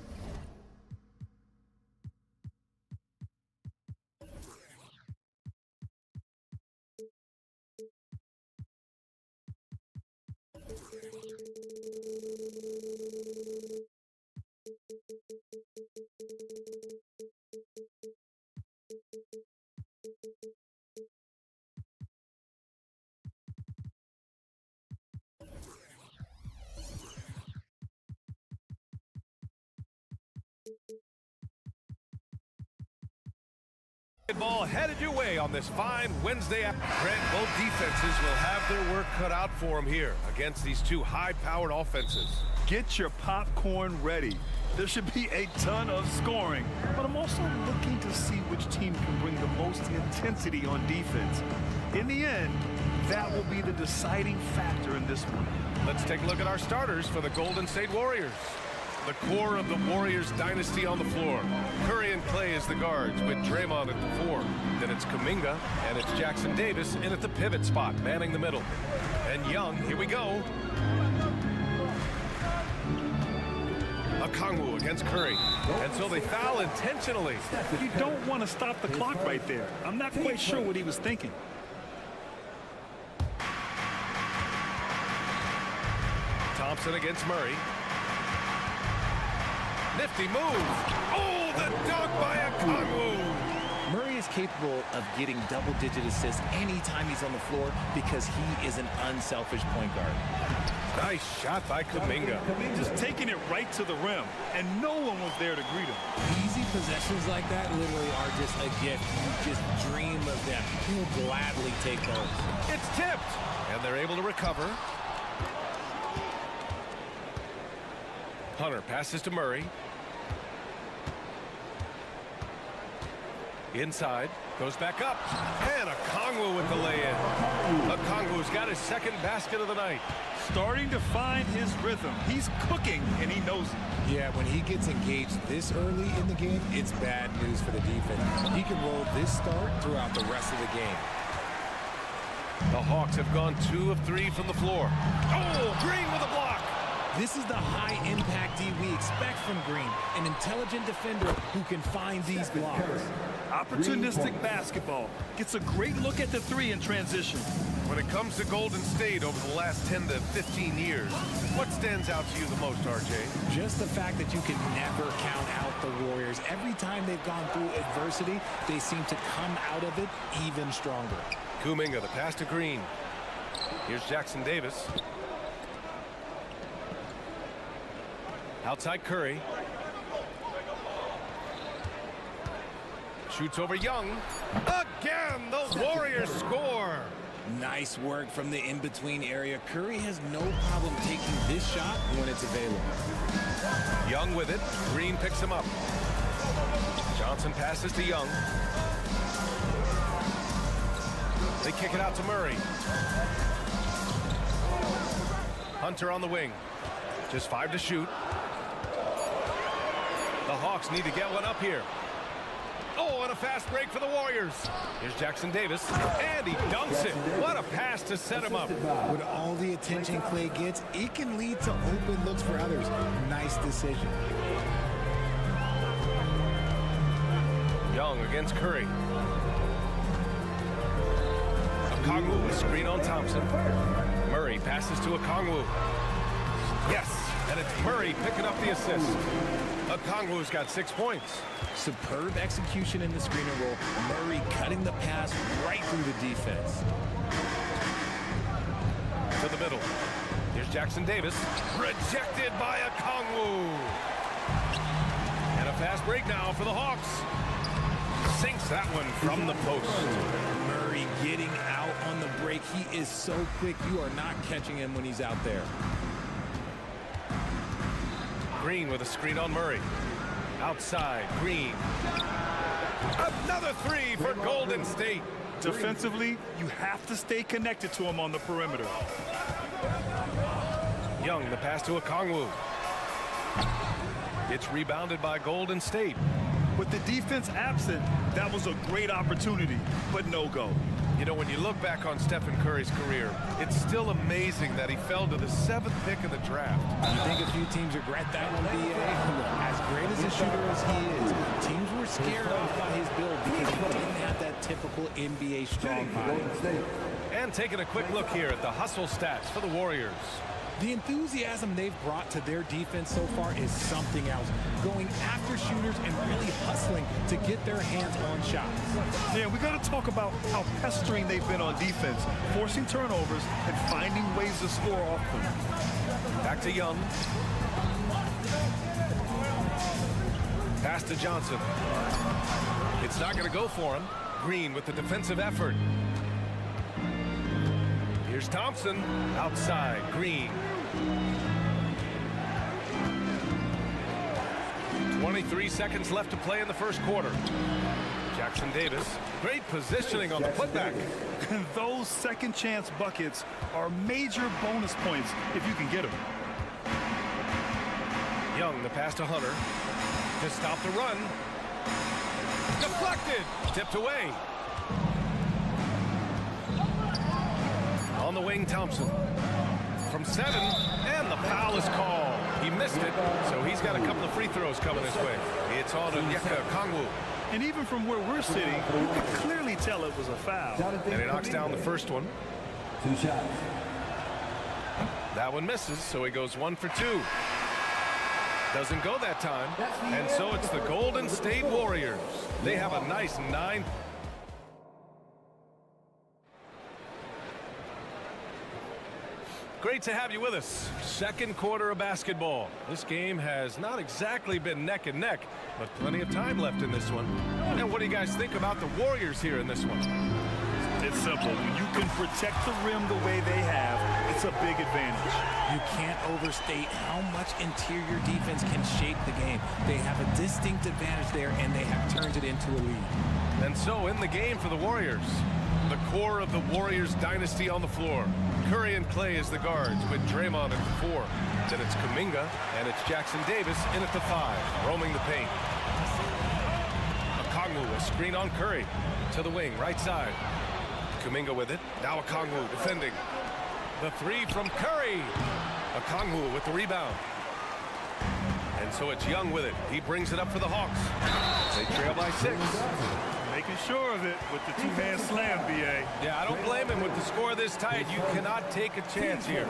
Ball headed your way on this fine Wednesday. Grant, both defenses will have their work cut out for them here against these two high-powered offenses. Get your popcorn ready. There should be a ton of scoring, but I'm also looking to see which team can bring the most intensity on defense. In the end, that will be the deciding factor in this one. Let's take a look at our starters for the Golden State Warriors. The core of the Warriors dynasty on the floor. Curry and Clay as the guards with Draymond at the 4. Then it's Kuminga and it's Jackson Davis in at the pivot spot, manning the middle. And Young, here we go. Okongwu against Curry. And so they foul intentionally. You don't want to stop the clock right there. I'm not quite sure what he was thinking. Thompson against Murray. Nifty move. Oh, the dunk by Okongwu. Murray is capable of getting double-digit assists anytime he's on the floor because he is an unselfish point guard. Nice shot by Kuminga. Just taking it right to the rim, and no one was there to greet him. Easy possessions like that literally are just a gift. You just dream of them. He'll gladly take those. It's tipped, and they're able to recover. Hunter passes to Murray. Inside, goes back up, and Okongwu with the lay-in. Okongwu's got his second basket of the night. Starting to find his rhythm. He's cooking, and he knows it. Yeah, when he gets engaged this early in the game, it's bad news for the defense. He can roll this start throughout the rest of the game. The Hawks have gone 2 of 3 from the floor. Oh, Green with a block. This is the high-impact D we expect from Green, an intelligent defender who can find these blocks. Opportunistic basketball. Gets a great look at the 3 in transition. When it comes to Golden State over the last 10 to 15 years, what stands out to you the most, RJ? Just the fact that you can never count out the Warriors. Every time they've gone through adversity, they seem to come out of it even stronger. Kuminga, the pass to Green. Here's Jackson Davis. Outside Curry. Shoots over Young. Again, the Warriors score. Nice work from the in-between area. Curry has no problem taking this shot when it's available. Young with it. Green picks him up. Johnson passes to Young. They kick it out to Murray. Hunter on the wing. Just 5 to shoot. The Hawks need to get one up here. Oh, and a fast break for the Warriors. Here's Jackson Davis, and he dunks it. What a pass to set him up. With all the attention Clay gets, it can lead to open looks for others. Nice decision. Young against Curry. Okongwu with screen on Thompson. Murray passes to Okongwu. Yes, and it's Murray picking up the assist. Okongwu's got 6 points. Superb execution in the screen and roll. Murray cutting the pass right through the defense. To the middle. Here's Jackson Davis. Rejected by Okongwu. And a fast break now for the Hawks. Sinks that one from the post. Murray getting out on the break. He is so quick. You are not catching him when he's out there. Green with a screen on Murray. Outside, Green. Another three for Golden State. Defensively, you have to stay connected to him on the perimeter. Young, the pass to Okongwu. It's rebounded by Golden State. With the defense absent, that was a great opportunity, but no go. You know, when you look back on Stephen Curry's career, it's still amazing that he fell to the 7th pick of the draft. You think a few teams regret that one, B.A.? As great as a shooter as he is, teams were scared off by his build because he didn't have that typical NBA strong body. And taking a quick look here at the hustle stats for the Warriors. The enthusiasm they've brought to their defense so far is something else. Going after shooters and really hustling to get their hands on shots. Yeah, we got to talk about how pestering they've been on defense, forcing turnovers and finding ways to score off them. Back to Young. Pass to Johnson. It's not going to go for him. Green with the defensive effort. Here's Thompson. Outside. Green. 23 seconds left to play in the first quarter. Jackson Davis. Great positioning on the putback. Those second chance buckets are major bonus points if you can get them. Young, the pass to Hunter. To stop the run. Deflected. Tipped away. On the wing, Thompson. From 7, and the foul is called. He missed it, so he's got a couple of free throws coming his way. It's on to Okongwu. And even from where we're sitting, you can clearly tell it was a foul. And he knocks down the first one. 2 shots. That one misses, so he goes 1 for 2. Doesn't go that time. And so it's the Golden State Warriors. They have a nice 9. Great to have you with us. Second quarter of basketball. This game has not exactly been neck and neck, but plenty of time left in this one. And what do you guys think about the Warriors here in this one? It's simple. When you can protect the rim the way they have, it's a big advantage. You can't overstate how much interior defense can shape the game. They have a distinct advantage there, and they have turned it into a lead. And so in the game for the Warriors, the core of the Warriors dynasty on the floor. Curry and Clay as the guards with Draymond at the 4. Then it's Kuminga and it's Jackson Davis in at the 5, roaming the paint. Okongwu, a screen on Curry. To the wing, right side. Kuminga with it. Now Okongwu defending. The 3 from Curry. Okongwu with the rebound. And so it's Young with it. He brings it up for the Hawks. They trail by 6. Making sure of it with the two-hand slam, B.A. Yeah, I don't blame him with the score this tight. You cannot take a chance here.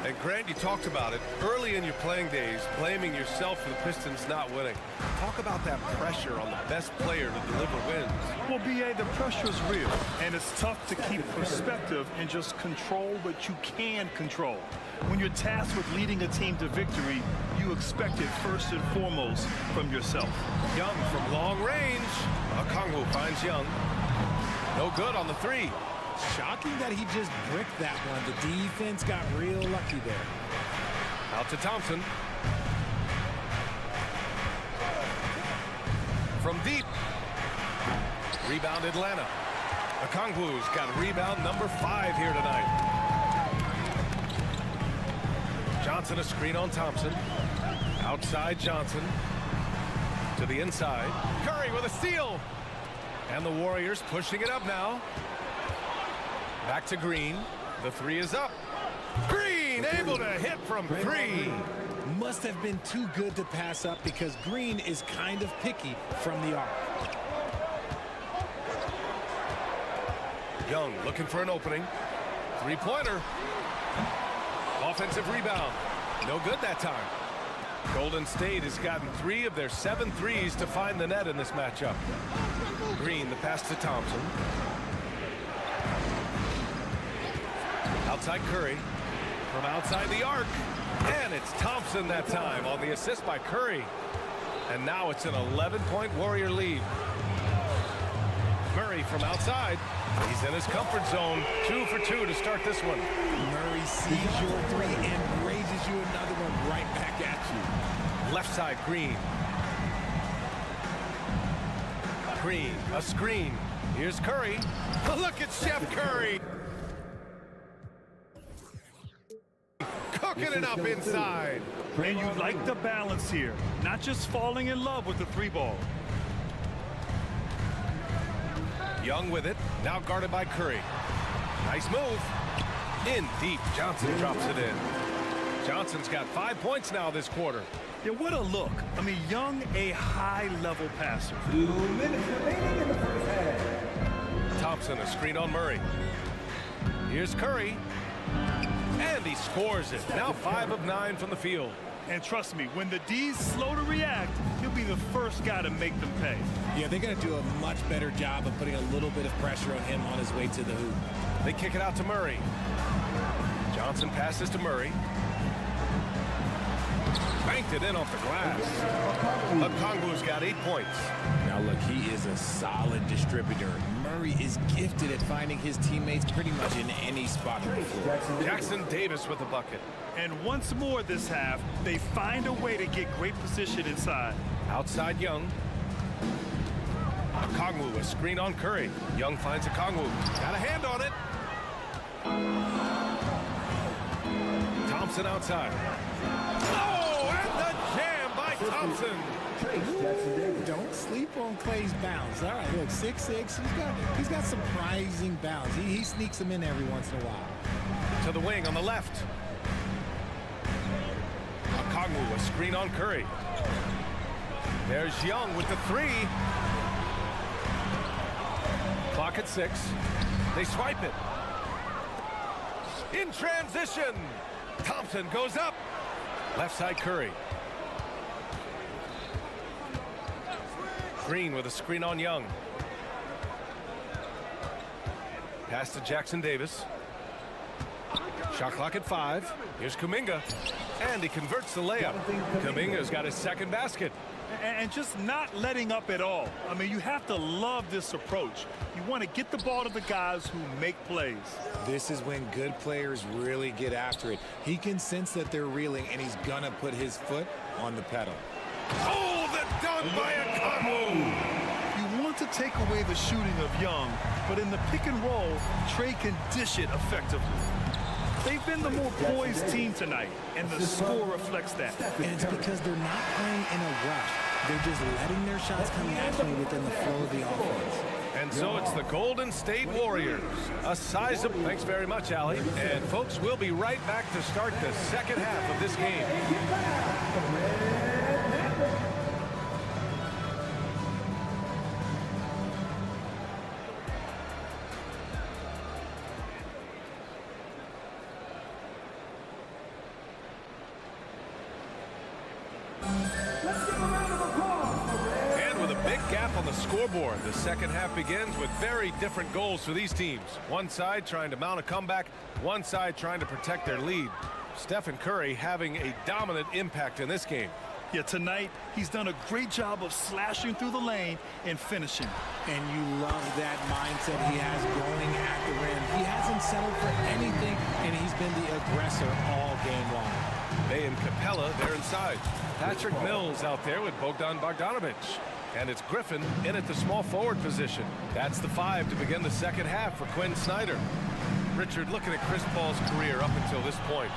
And Grant, you talked about it early in your playing days, blaming yourself for the Pistons not winning. Talk about that pressure on the best player to deliver wins. Well, B.A., the pressure's real, and it's tough to keep perspective and just control what you can control. When you're tasked with leading a team to victory, you expect it first and foremost from yourself. Young from long range. Okongwu finds Young. No good on the 3. Shocking that he just bricked that one. The defense got real lucky there. Out to Thompson. From deep. Rebound Atlanta. Okongwu's got rebound number 5 here tonight. Johnson a screen on Thompson. Outside Johnson. To the inside. Curry with a steal. And the Warriors pushing it up now. Back to Green. The 3 is up. Green able to hit from 3. Must have been too good to pass up because Green is kind of picky from the arc. Young looking for an opening. 3-pointer. Offensive rebound. No good that time. Golden State has gotten 3 of their 7 threes to find the net in this matchup. Green, the pass to Thompson. Outside Curry. From outside the arc. And it's Thompson that time on the assist by Curry. And now it's an 11-point Warrior lead. Murray from outside. He's in his comfort zone. 2 for 2 to start this one. Murray sees your 3 and raises you another one right back at you. Left side, Green. A screen. Here's Curry. Look at Chef Curry. Cooking it up inside. And you like the balance here, not just falling in love with the three ball. Young with it, now guarded by Curry. Nice move. In deep, Johnson drops it in. Johnson's got 5 points now this quarter. Yeah, what a look. I mean, Young, a high-level passer. 2 minutes remaining in the first half. Thompson, a screen on Murray. Here's Curry. And he scores it. Now 5 of 9 from the field. And trust me, when the D's slow to react, he'll be the first guy to make them pay. Yeah, they're going to do a much better job of putting a little bit of pressure on him on his way to the hoop. They kick it out to Murray. Johnson passes to Murray. Banked it in off the glass. Okongwu's got 8 points. Now look, he is a solid distributor. Murray is gifted at finding his teammates pretty much in any spot on the floor. Jackson Davis with the bucket. And once more this half, they find a way to get great position inside. Outside Young. Okongwu, a screen on Curry. Young finds Okongwu. Got a hand on it. Thompson outside. Oh, and the jam by Thompson. Don't sleep on Clay's bounce. All right, look, 6'6". He's got surprising bounce. He sneaks them in every once in a while. To the wing on the left. Okongwu, a screen on Curry. There's Young with the 3. Clock at 6. They swipe it. In transition. Thompson goes up. Left side Curry. Green with a screen on Young. Pass to Jackson Davis. Shot clock at 5. Here's Kuminga. And he converts the layup. Kuminga's got his second basket. And just not letting up at all. I mean, you have to love this approach. You want to get the ball to the guys who make plays. This is when good players really get after it. He can sense that they're reeling, and he's going to put his foot on the pedal. Oh, the dunk by Okongwu! You want to take away the shooting of Young, but in the pick and roll, Trey can dish it effectively. They've been the more poised team tonight, and the score reflects that. And it's because they're not playing in a rush. They're just letting their shots come naturally within the flow of the offense. And so it's the Golden State Warriors. A sizable... Thanks very much, Allie. And folks, we'll be right back to start the second half of this game. On the scoreboard, the second half begins with very different goals for these teams. One side trying to mount a comeback, one side trying to protect their lead. Stephen Curry having a dominant impact in this game. Yeah, tonight he's done a great job of slashing through the lane and finishing. And you love that mindset he has going at the rim. He hasn't settled for anything, and he's been the aggressor all game long. They and Capella, they're inside. Patrick Mills out there with Bogdan Bogdanovic. And it's Griffin in at the small forward position. That's the 5 to begin the second half for Quinn Snyder. Richard, looking at Chris Paul's career up until this point,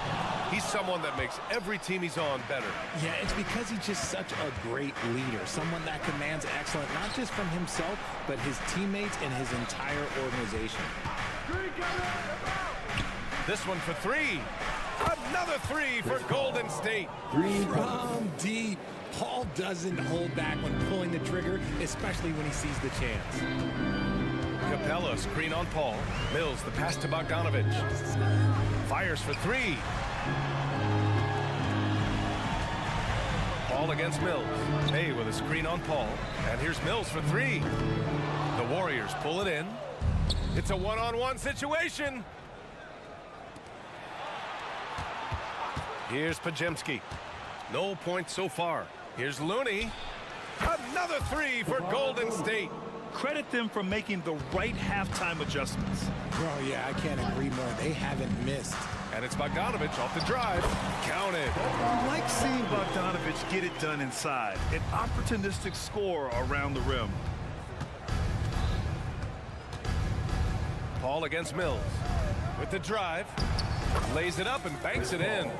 he's someone that makes every team he's on better. Yeah, it's because he's just such a great leader, someone that commands excellence, not just from himself, but his teammates and his entire organization. This one for 3. Another 3 for Golden State. From deep. Paul doesn't hold back when pulling the trigger, especially when he sees the chance. Capella, screen on Paul. Mills, the pass to Bogdanovic. Fires for 3. Paul against Mills. May with a screen on Paul. And here's Mills for 3. The Warriors pull it in. It's a one-on-one situation. Here's Pajemski. No points so far. Here's Looney. Another 3 for Golden State. Credit them for making the right halftime adjustments. Oh, yeah, I can't agree more. They haven't missed. And it's Bogdanovic off the drive. Counted. I like seeing Bogdanovic get it done inside. An opportunistic score around the rim. Paul against Mills. With the drive. Lays it up and banks it in.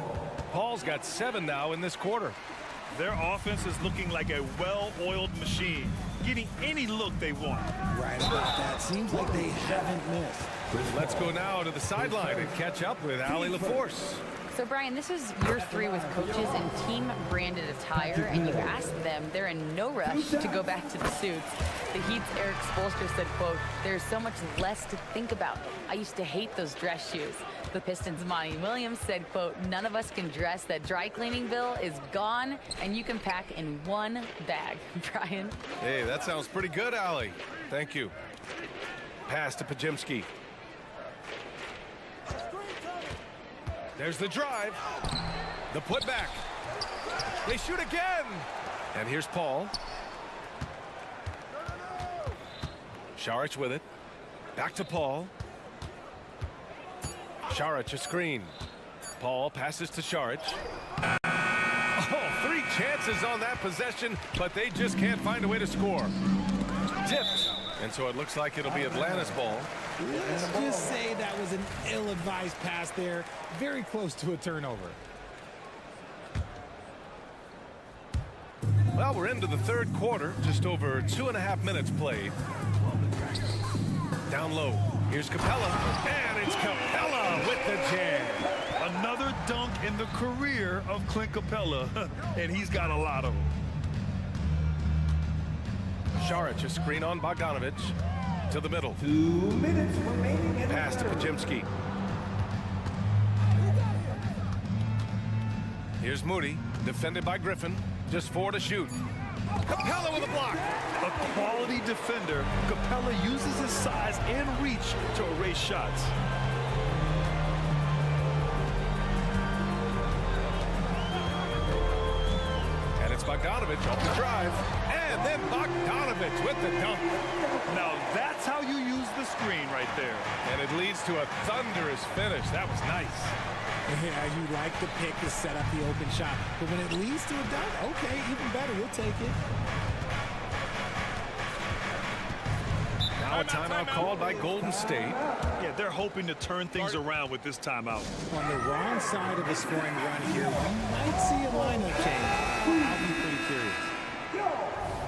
Paul's got 7 now in this quarter. Their offense is looking like a well-oiled machine, getting any look they want. Right about that. Seems like they haven't missed. Let's go now to the sideline and catch up with Allie LaForce. So, Brian, this is year 3 with coaches in team-branded attire, and you ask them, they're in no rush to go back to the suits. The Heat's Eric Spoelstra said, quote, "There's so much less to think about. I used to hate those dress shoes." The Pistons' Monty Williams said, quote, "None of us can dress. That dry cleaning bill is gone, and you can pack in one bag." Brian? Hey, that sounds pretty good, Allie. Thank you. Pass to Pajimski. There's the drive. The putback. They shoot again. And here's Paul. Šarić with it. Back to Paul. Šarić a screen. Paul passes to Šarić. Oh, 3 chances on that possession, but they just can't find a way to score. Dipped. And so it looks like it'll be Atlanta's ball. Let's just say that was an ill-advised pass there. Very close to a turnover. Well, we're into the 3rd quarter. Just over 2.5 minutes played. Down low. Here's Capella. And it's Capella with the jam. Another dunk in the career of Clint Capella, and he's got a lot of them. Šarić a screen on Bogdanovic. To the middle. 2 minutes remaining. Pass to Pajimski. Here's Moody, defended by Griffin. Just 4 to shoot. Capella with a block. A quality defender, Capella uses his size and reach to erase shots. And it's Bogdanovic off the drive. And then Bogdanovic with the dunk. Now that's how you use the screen right there. And it leads to a thunderous finish. That was nice. Yeah, you like the pick to set up the open shot, but when it leads to a dunk, okay, even better, you'll take it. Now a timeout called by Golden State. Yeah, they're hoping to turn things around with this timeout. On the wrong side of the scoring run here, we might see a lineup change. I'll be pretty curious.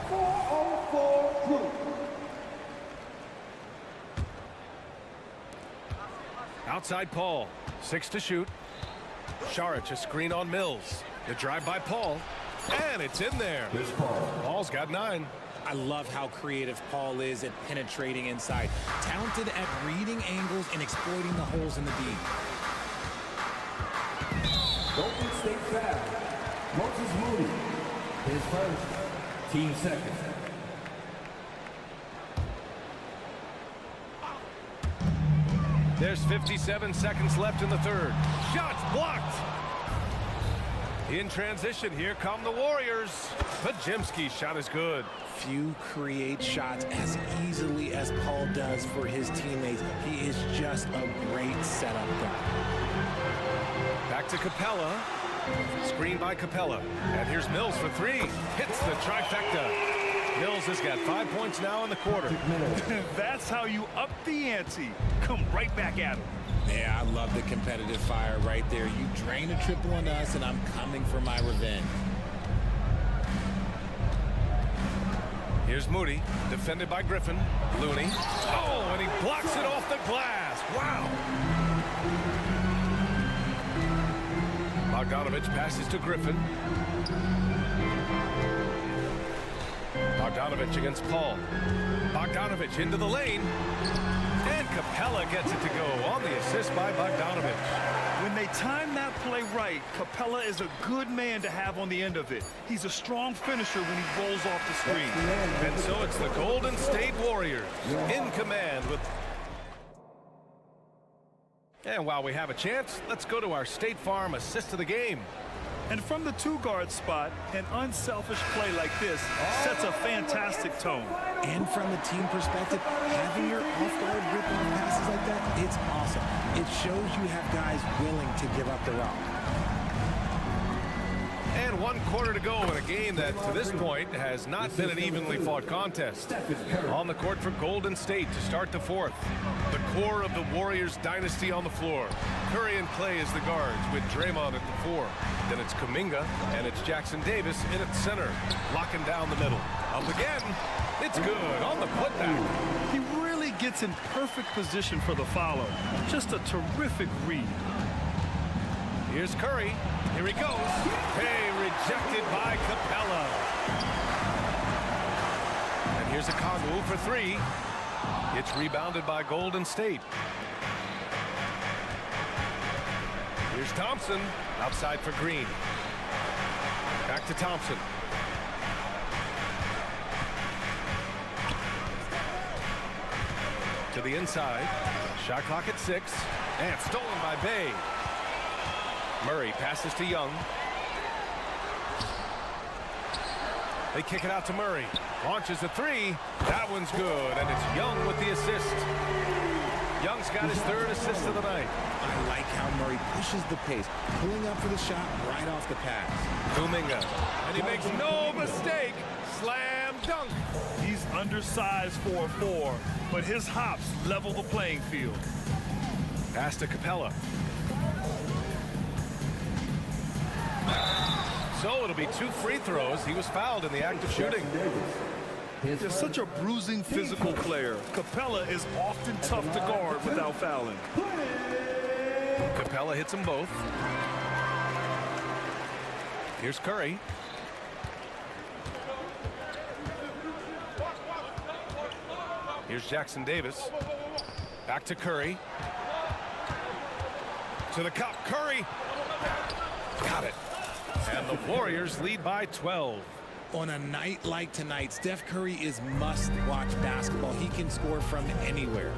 4-on-4 group. Outside Paul. 6 to shoot. Šarić a screen on Mills. The drive by Paul. And it's in there. Paul's got 9. I love how creative Paul is at penetrating inside. Talented at reading angles and exploiting the holes in the beam. Golden State foul. Moses Moody. His first. Team second. There's 57 seconds left in the 3rd. Shots blocked. In transition, here come the Warriors. Pajimski's shot is good. Few create shots as easily as Paul does for his teammates. He is just a great setup guy. Back to Capella. Screen by Capella. And here's Mills for 3. Hits the trifecta. Mills has got 5 points now in the quarter. That's how you up the ante. Come right back at him. Yeah, I love the competitive fire right there. You drain a triple on us, and I'm coming for my revenge. Here's Moody, defended by Griffin. Looney. Oh, and he blocks it off the glass. Wow. Bogdanovic passes to Griffin. Bogdanovic against Paul. Bogdanovic into the lane. And Capella gets it to go on the assist by Bogdanovic. When they time that play right, Capella is a good man to have on the end of it. He's a strong finisher when he rolls off the screen. And so it's the Golden State Warriors in command with... And while we have a chance, let's go to our State Farm assist of the game. And from the 2-guard spot, an unselfish play like this sets a fantastic tone. And from the team perspective, having your off-guard rip-off passes like that, it's awesome. It shows you have guys willing to give up the rock. And And 1 quarter to go in a game that, to this point, has not been an evenly fought contest. On the court for Golden State to start the 4th. The core of the Warriors dynasty on the floor. Curry and Clay as the guards, with Draymond at the 4. Then it's Kuminga, and it's Jackson Davis in at center, locking down the middle. Up again. It's good on the putback. He really gets in perfect position for the follow. Just a terrific read. Here's Curry. Here he goes. Hey, rejected by Capella. And here's a Okongwu for 3. It's rebounded by Golden State. Here's Thompson. Outside for Green. Back to Thompson. To the inside. Shot clock at 6. And stolen by Bay. Murray passes to Young. They kick it out to Murray. Launches a 3. That one's good, and it's Young with the assist. Young's got his 3rd assist of the night. I like how Murray pushes the pace, pulling up for the shot right off the pass. Kuminga, and he makes no mistake. Slam dunk. He's undersized for a 4, but his hops level the playing field. Pass to Capella. So it'll be 2 free throws. He was fouled in the act of shooting. He's such a bruising physical player. Capella is often tough to guard without fouling. Capella hits them both. Here's Curry. Here's Jackson Davis. Back to Curry. To the cup. Curry. Got it. And the Warriors lead by 12. On a night like tonight, Steph Curry is must-watch basketball. He can score from anywhere.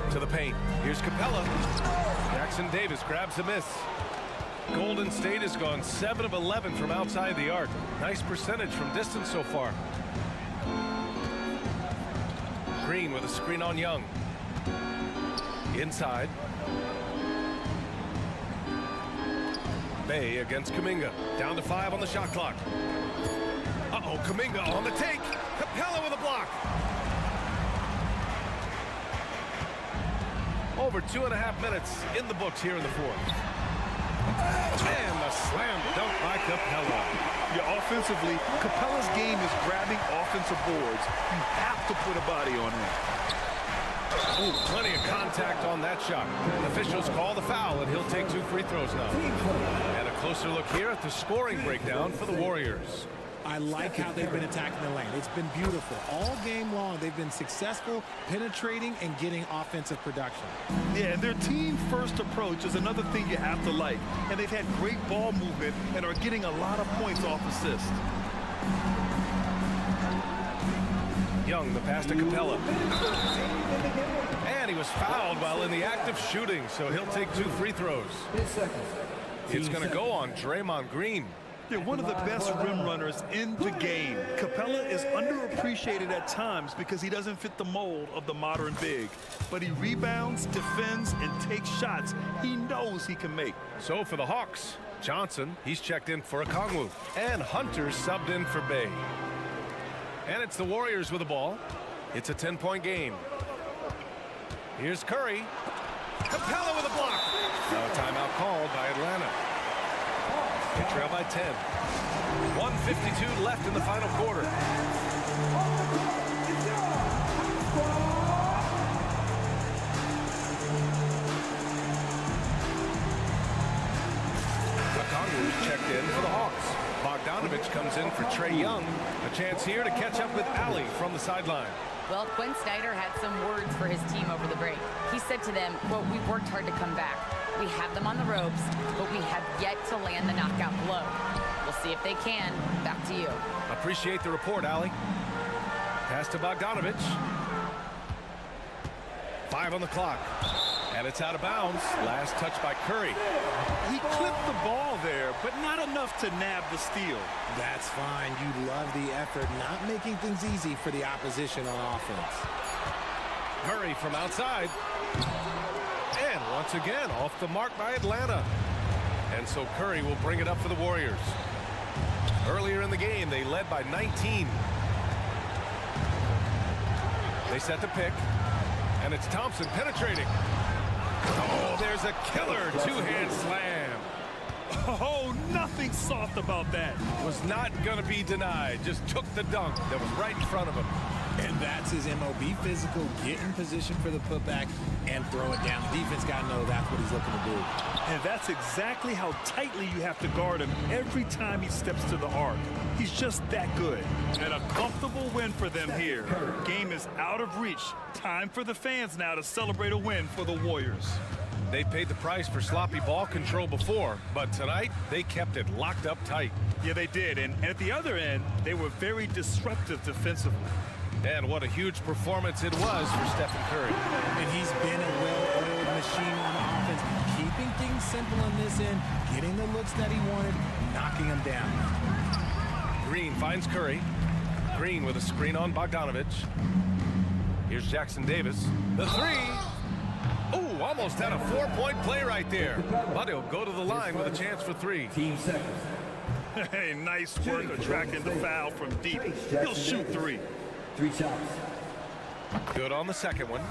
To the paint. Here's Capella. Jackson Davis grabs a miss. Golden State has gone 7 of 11 from outside the arc. Nice percentage from distance so far. Green with a screen on Young. Inside. Bay against Kuminga. Down to 5 on the shot clock. Uh-oh, Kuminga on the take. Capella with a block. Over 2.5 minutes in the books here in the 4th. And the slam dunk by Capella. Yeah, offensively, Capella's game is grabbing offensive boards. You have to put a body on him. Ooh, plenty of contact on that shot. Officials call the foul, and he'll take 2 free throws now. And a closer look here at the scoring breakdown for the Warriors. I like how they've been attacking the lane. It's been beautiful. All game long, they've been successful penetrating and getting offensive production. Yeah, and their team-first approach is another thing you have to like. And they've had great ball movement and are getting a lot of points off assists. Young, the pass to Capella. And he was fouled while in the act of shooting, so he'll take 2 free throws. It's going to go on Draymond Green. They're one of the best rim runners in the game. Capella is underappreciated at times because he doesn't fit the mold of the modern big. But he rebounds, defends, and takes shots he knows he can make. So for the Hawks, Johnson, he's checked in for Okongwu. And Hunter subbed in for Bay. And it's the Warriors with the ball. It's a 10-point game. Here's Curry. Capella with a block. Now a timeout called by Atlanta. They trail by 10. 1:52 left in the final quarter. Okongwu checked in for the Hawks. Bogdanovich comes in for Trae Young. A chance here to catch up with Allie from the sideline. Well, Quinn Snyder had some words for his team over the break. He said to them, quote, "We've worked hard to come back. We have them on the ropes, but we have yet to land the knockout blow. We'll see if they can." Back to you. Appreciate the report, Allie. Pass to Bogdanovich. 5 on the clock. And it's out of bounds. Last touch by Curry. He clipped the ball there, but not enough to nab the steal. That's fine. You love the effort, not making things easy for the opposition on offense. Murray from outside. And once again, off the mark by Atlanta. And so Curry will bring it up for the Warriors. Earlier in the game, they led by 19. They set the pick, and it's Thompson penetrating. Oh, there's a killer two-hand slam. Oh, nothing soft about that. Was not going to be denied. Just took the dunk that was right in front of him. And that's his MO. Be physical, get in position for the putback, and throw it down. The defense got to know that's what he's looking to do. And that's exactly how tightly you have to guard him every time he steps to the arc. He's just that good. And a comfortable win for them here. Game is out of reach. Time for the fans now to celebrate a win for the Warriors. They paid the price for sloppy ball control before, but tonight they kept it locked up tight. Yeah, they did. And at the other end, they were very disruptive defensively. And what a huge performance it was for Stephen Curry. And he's been a well-oiled machine on offense, keeping things simple on this end, getting the looks that he wanted, knocking them down. Green finds Curry. Green with a screen on Bogdanovich. Here's Jackson Davis. The three. Oh, almost had a 4-point play right there. But he'll go to the line with a chance for three. Team seconds. Hey, nice work attracting the foul from deep. He'll shoot three. 3 shots. Good on the second one.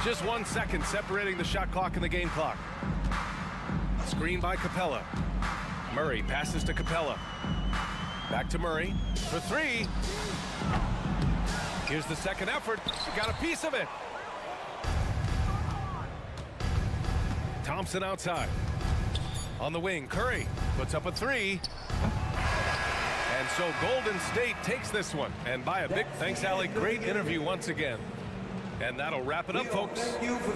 Just 1 second separating the shot clock and the game clock. Screen by Capella. Murray passes to Capella. Back to Murray for three. Here's the second effort. Got a piece of it. Thompson outside. On the wing, Curry puts up a three. And so Golden State takes this one. And by a big thanks, Allie. Great interview once again. And that'll wrap it up, folks. Thank you for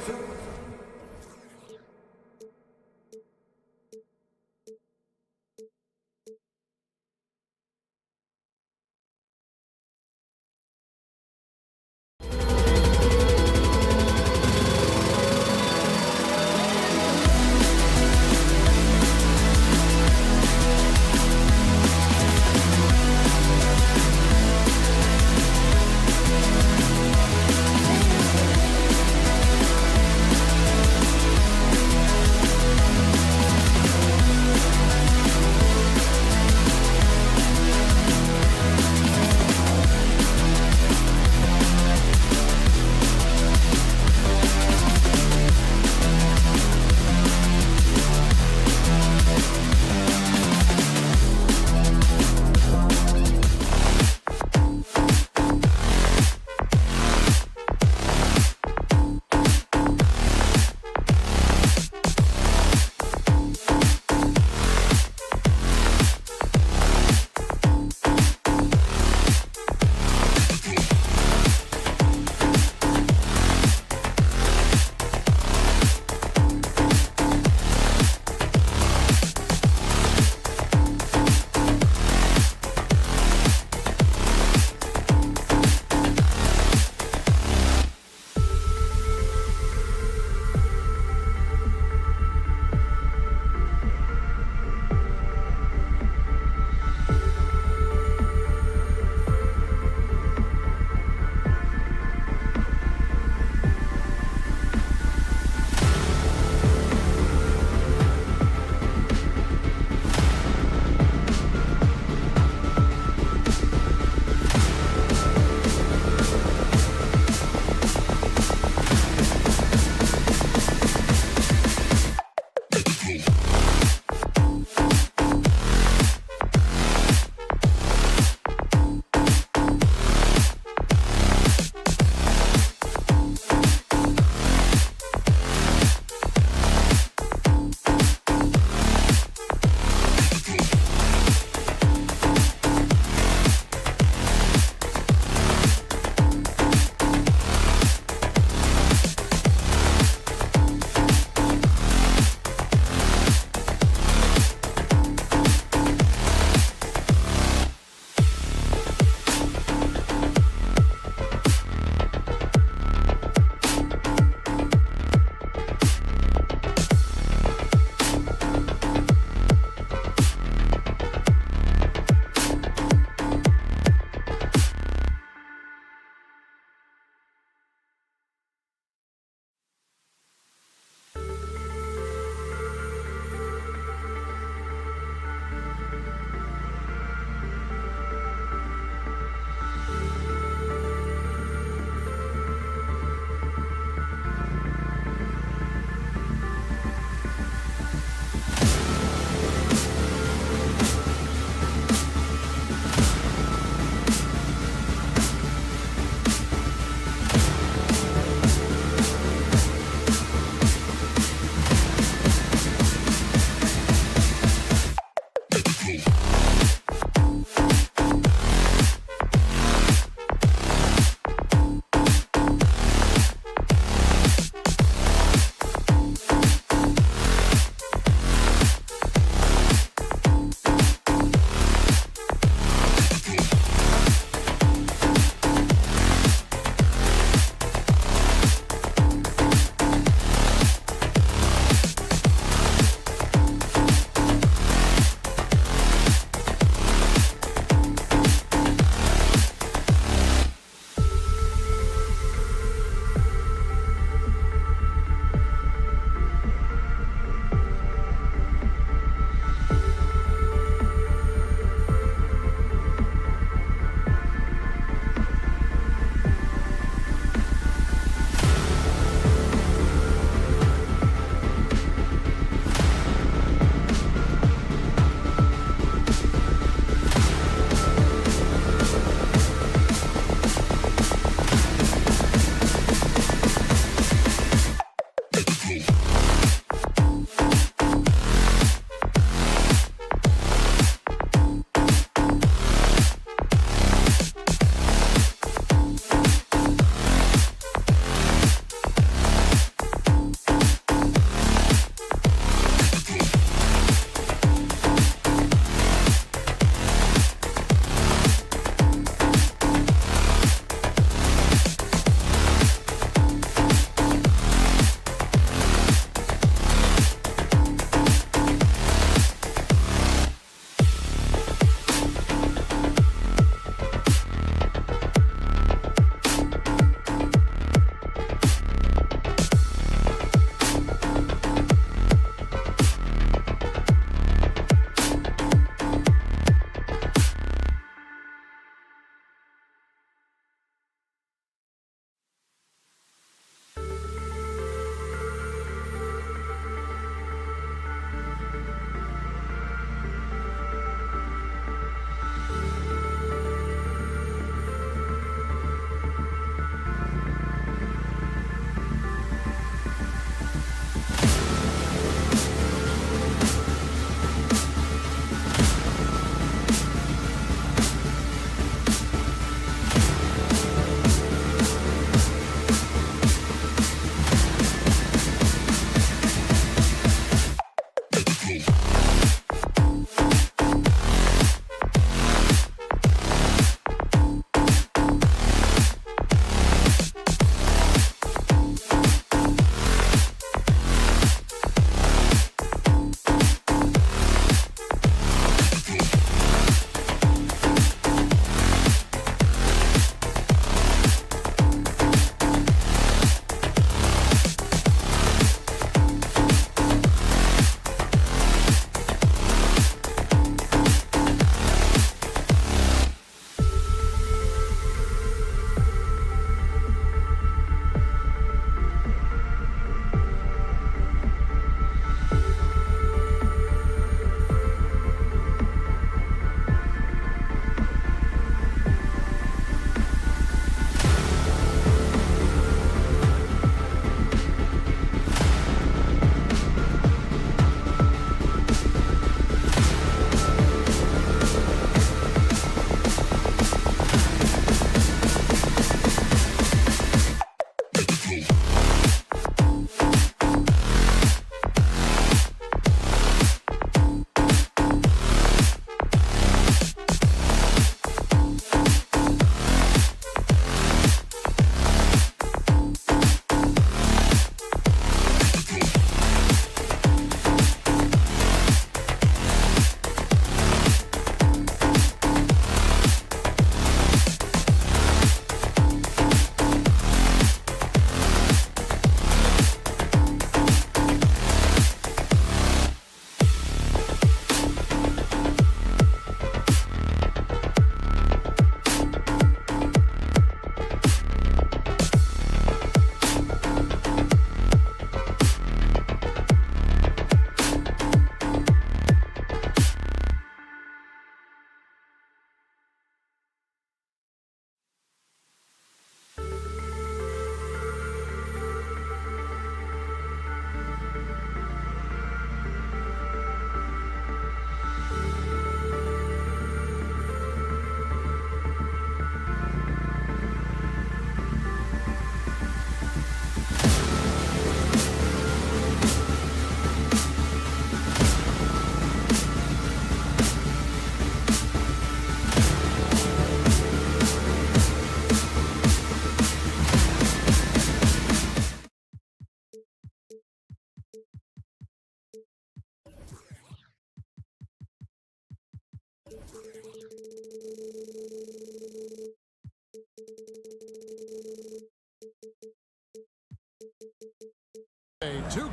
Two.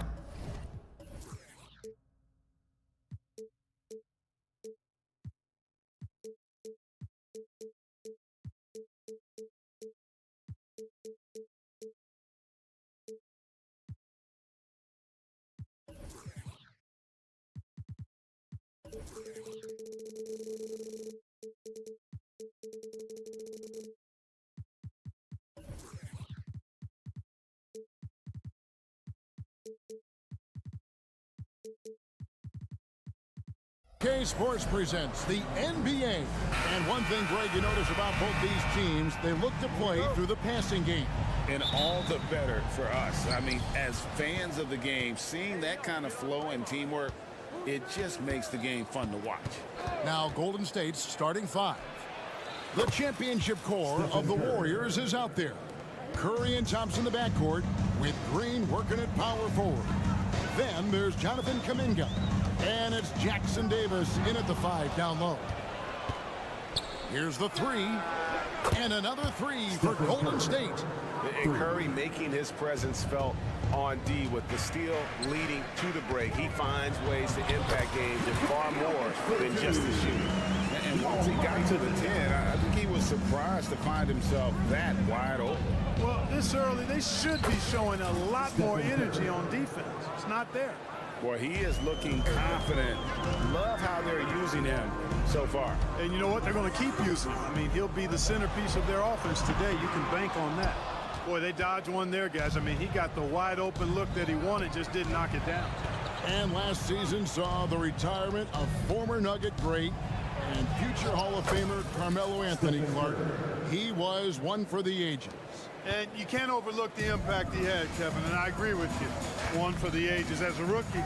Sports presents the NBA. And one thing, Greg, you notice about both these teams, they look to play through the passing game. And all the better for us. I mean, as fans of the game, seeing that kind of flow and teamwork, it just makes the game fun to watch. Now, Golden State's starting five. The championship core of the Warriors is out there. Curry and Thompson in the backcourt, with Green working at power forward. Then there's Jonathan Kuminga. And it's Jackson Davis in at the 5 down low. Here's the 3. And another 3 for Golden State. And Curry making his presence felt on D with the steal leading to the break. He finds ways to impact games and far more than just the shooting. And once he got to the 10, I think he was surprised to find himself that wide open. Well, this early, they should be showing a lot more energy on defense. It's not there. Boy, he is looking confident. Love how they're using him so far. And you know what? They're going to keep using him. I mean, he'll be the centerpiece of their offense today. You can bank on that. Boy, they dodged one there, guys. I mean, he got the wide open look that he wanted, just didn't knock it down. And last season saw the retirement of former Nugget great and future Hall of Famer Carmelo Anthony Clark. He was one for the ages. And you can't overlook the impact he had, Kevin, and I agree with you. One for the ages. As a rookie,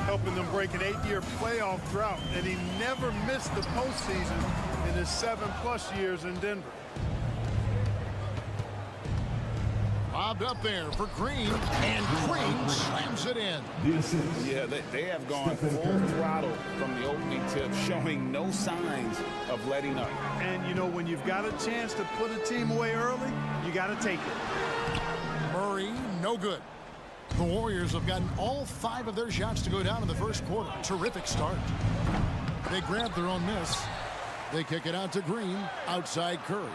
helping them break an 8-year playoff drought, and he never missed the postseason in his 7+ years in Denver. Bobbed up there for Green, and Green slams it in. Yeah, they have gone full throttle from the opening tip, showing no signs of letting up. And, you know, when you've got a chance to put a team away early, you got to take it. Murray, no good. The Warriors have gotten all 5 of their shots to go down in the first quarter. Terrific start. They grab their own miss. They kick it out to Green, outside Curry.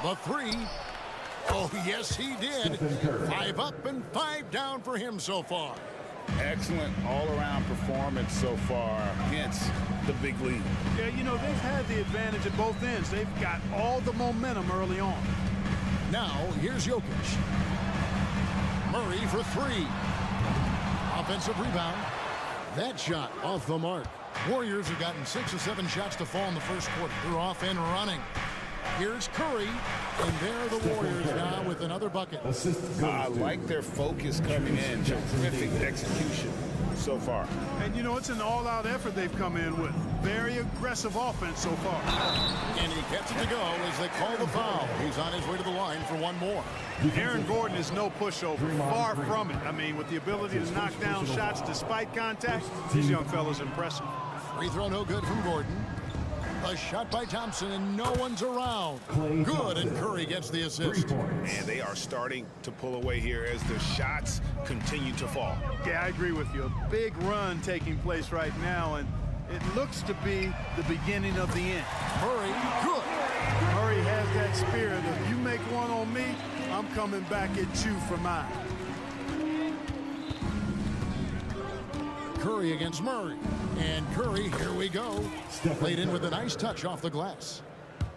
The 3. Oh, yes, he did. 5 up and 5 down for him so far. Excellent all-around performance so far against the big lead. Yeah, you know, they've had the advantage at both ends. They've got all the momentum early on. Now, here's Jokic. Murray for 3. Offensive rebound. That shot off the mark. Warriors have gotten 6 or 7 shots to fall in the first quarter. They're off and running. Here's Curry, and there the Warriors now with another bucket. I like their focus coming in. Terrific execution so far. And, you know, it's an all-out effort they've come in with. Very aggressive offense so far. And he gets it to go as they call the foul. He's on his way to the line for one more. Aaron Gordon is no pushover. Far from it. I mean, with the ability to knock down shots despite contact, this young fella's impressive. Free throw no good from Gordon. A shot by Thompson, and no one's around. Good, and Curry gets the assist. And they are starting to pull away here as the shots continue to fall. Yeah, I agree with you. A big run taking place right now, and it looks to be the beginning of the end. Murray, good. Murray has that spirit of, you make one on me, I'm coming back at you for mine. Curry against Murray. And Curry, here we go. Played in with a nice touch off the glass.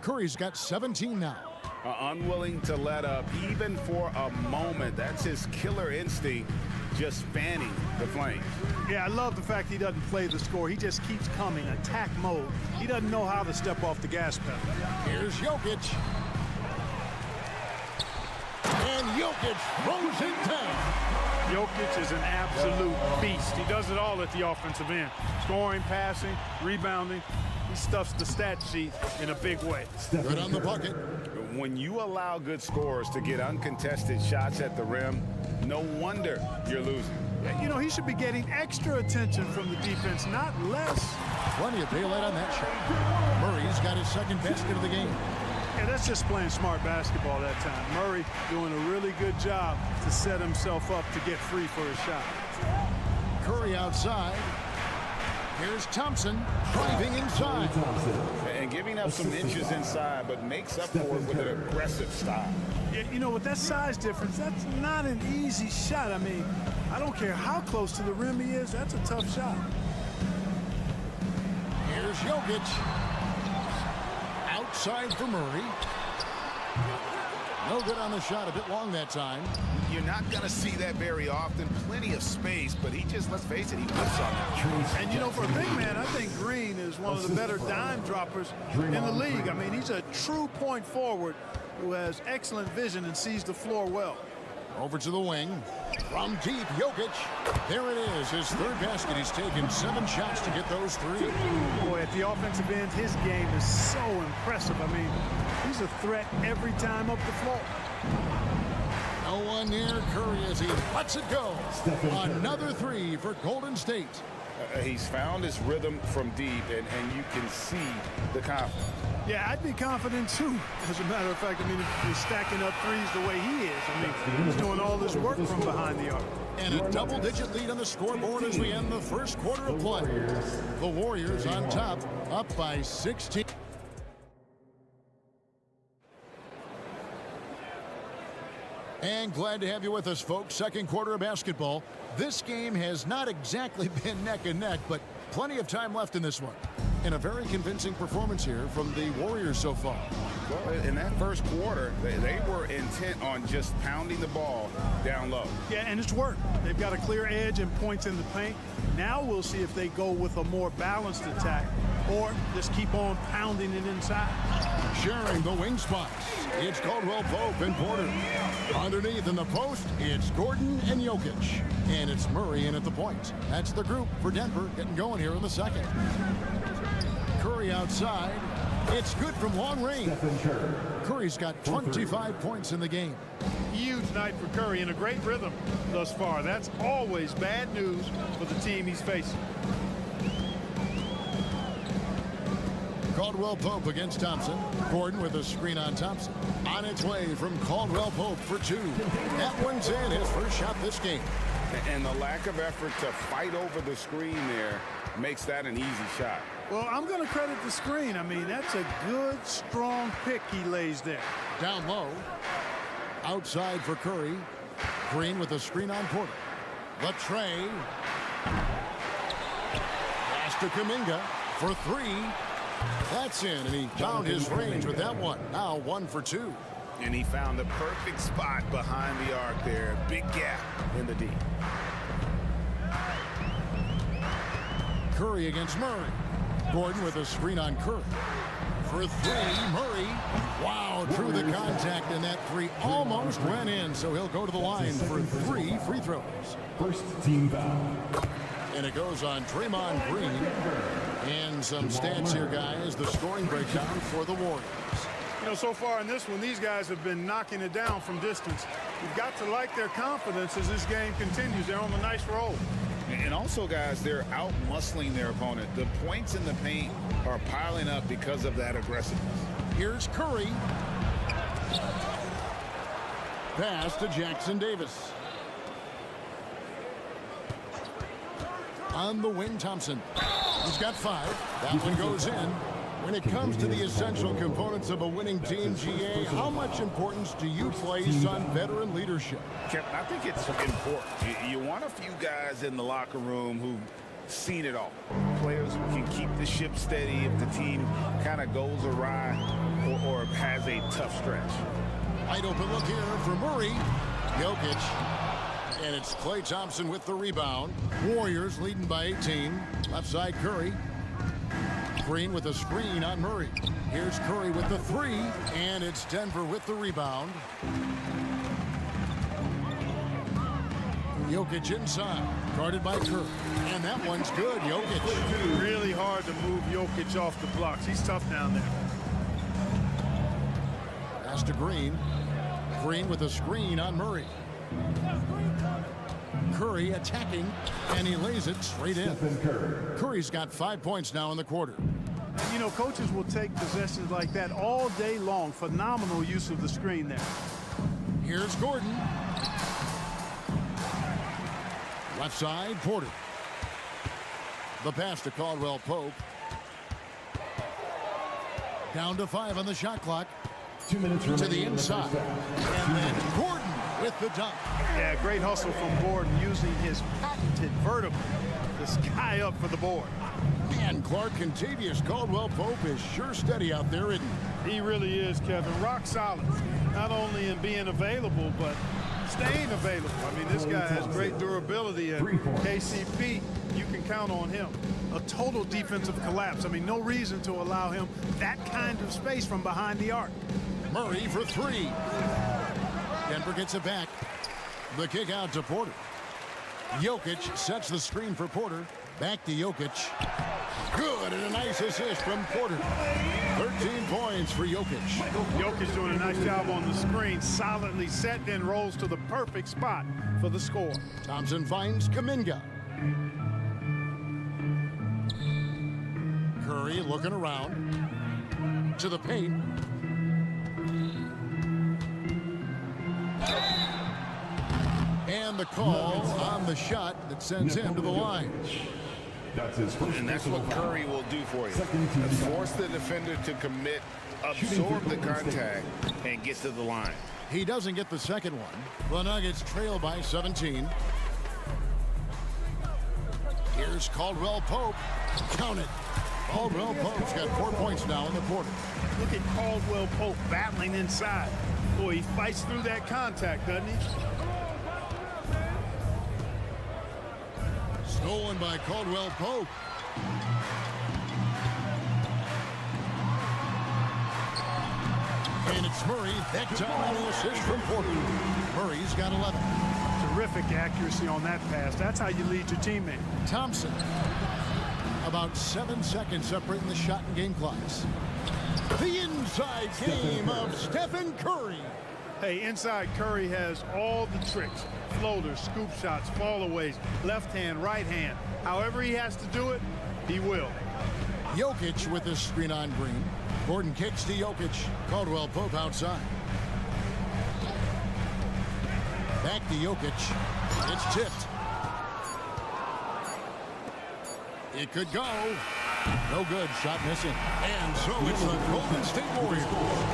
Curry's got 17 now. Unwilling to let up even for a moment. That's his killer instinct, just fanning the flames. Yeah, I love the fact he doesn't play the score. He just keeps coming, attack mode. He doesn't know how to step off the gas pedal. Here's Jokic. And Jokic throws it down. Jokic is an absolute beast. He does it all at the offensive end. Scoring, passing, rebounding. He stuffs the stat sheet in a big way. Good on the bucket. When you allow good scorers to get uncontested shots at the rim, no wonder you're losing. You know, he should be getting extra attention from the defense, not less. Plenty of daylight on that shot. Murray's got his second basket of the game. Yeah, that's just playing smart basketball that time. Murray doing a really good job to set himself up to get free for his shot. Curry outside. Here's Thompson driving inside. And giving up some inches inside, but makes up for it with an aggressive style. Yeah, you know, with that size difference, that's not an easy shot. I mean, I don't care how close to the rim he is, that's a tough shot. Here's Jokic. Outside for Murray. No good on the shot, a bit long that time. You're not going to see that very often. Plenty of space, but he just, let's face it, he whips on that. And, you know, for a big man, I think Green is one of the better dime droppers in the league. I mean, he's a true point forward who has excellent vision and sees the floor well. Over to the wing. From deep, Jokic. There it is, his third basket. He's taken 7 shots to get those 3. Boy, at the offensive end, his game is so impressive. I mean, he's a threat every time up the floor. No one near Curry as he lets it go. Another 3 for Golden State. He's found his rhythm from deep, and you can see the confidence. Yeah, I'd be confident too. As a matter of fact, I mean, if he's stacking up threes the way he is, I mean, he's doing all this work from behind the arc. And a double-digit lead on the scoreboard as we end the first quarter of play. The Warriors on top, up by 16. And glad to have you with us, folks. Second quarter of basketball. This game has not exactly been neck and neck, but plenty of time left in this one. And a very convincing performance here from the Warriors so far. Well, in that first quarter, they were intent on just pounding the ball down low. Yeah, and it's worked. They've got a clear edge and points in the paint. Now we'll see if they go with a more balanced attack or just keep on pounding it inside. Sharing the wing spots, it's Caldwell Pope and Porter. Underneath in the post, it's Gordon and Jokic. And it's Murray in at the point. That's the group for Denver getting going here in the second. Curry outside. It's good from long range. Curry's got 25 points in the game. Huge night for Curry and a great rhythm thus far. That's always bad news for the team he's facing. Caldwell Pope against Thompson. Gordon with a screen on Thompson. On its way from Caldwell Pope for 2. That one's in, his first shot this game. And the lack of effort to fight over the screen there makes that an easy shot. Well, I'm going to credit the screen. I mean, that's a good, strong pick he lays there. Down low. Outside for Curry. Green with a screen on Porter. The tray. Pass to Kuminga for 3. That's in, and he found his range with that one. Now 1 for 2. And he found the perfect spot behind the arc there. Big gap in the D. Curry against Murray. Gordon with a screen on Curry. For 3, Murray. Wow, drew the contact, and that 3 almost went in, so he'll go to the line for 3 free throws. First team foul. And it goes on Draymond Green. And some stats here, guys. The scoring breakdown for the Warriors. You know, so far in this one, these guys have been knocking it down from distance. You've got to like their confidence as this game continues. They're on a nice roll. And also, guys, they're out-muscling their opponent. The points in the paint are piling up because of that aggressiveness. Here's Curry. Pass to Jackson Davis. On the wing, Thompson. He's got 5. That one goes in. When it comes to the essential components of a winning team, GA, how much importance do you place on veteran leadership? Kevin, I think it's important. You want a few guys in the locker room who've seen it all. Players who can keep the ship steady if the team kind of goes awry or has a tough stretch. Wide open look here for Murray. Jokic. And it's Klay Thompson with the rebound. Warriors leading by 18. Left side Curry. Green with a screen on Murray. Here's Curry with the 3. And it's Denver with the rebound. Jokic inside. Guarded by Curry. And that one's good. Jokic. Really hard to move Jokic off the blocks. He's tough down there. Pass to Green. Green with a screen on Murray. Curry attacking, and he lays it straight in. Curry's got 5 points now in the quarter. You know, coaches will take possessions like that all day long. Phenomenal use of the screen there. Here's Gordon. Left side, Porter. The pass to Caldwell Pope. Down to 5 on the shot clock. 2 minutes to the remaining in the inside. first half. And then Gordon with the dunk. Yeah, great hustle from Gordon using his patented vertical to sky up for the board. Man, Clark, Contavious Caldwell-Pope is sure steady out there, isn't he? He really is, Kevin. Rock solid. Not only in being available, but staying available. I mean, this guy has great durability, and KCP, you can count on him. A total defensive collapse. I mean, no reason to allow him that kind of space from behind the arc. Murray for 3. Denver gets it back. The kick out to Porter. Jokic sets the screen for Porter. Back to Jokic. Good, and a nice assist from Porter. 13 points for Jokic. Jokic doing a nice job on the screen. Solidly set, then rolls to the perfect spot for the score. Thompson finds Kuminga. Curry looking around. To the paint. And the call on the shot that sends him to the line. That's his first. And that's what Curry will do for you. Force the defender to commit, absorb the contact, and get to the line. He doesn't get the second one. The Nuggets trail by 17. Here's Caldwell Pope. Count it. Caldwell Pope's got 4 points now in the quarter. Look at Caldwell Pope battling inside. Boy, he fights through that contact, doesn't he? Stolen by Caldwell Pope. And it's Murray. That time on the assist from Porter. Murray's got 11. Terrific accuracy on that pass. That's how you lead your teammate. Thompson. About 7 seconds separating the shot and game clocks. The inside game of Stephen Curry. Hey, inside Curry has all the tricks. Floaters, scoop shots, fallaways, left hand, right hand. However he has to do it, he will. Jokic with his screen on Green. Gordon kicks to Jokic. Caldwell Pope outside. Back to Jokic. It's tipped. It could go. No good. Shot missing. And so it's the Golden State Warriors.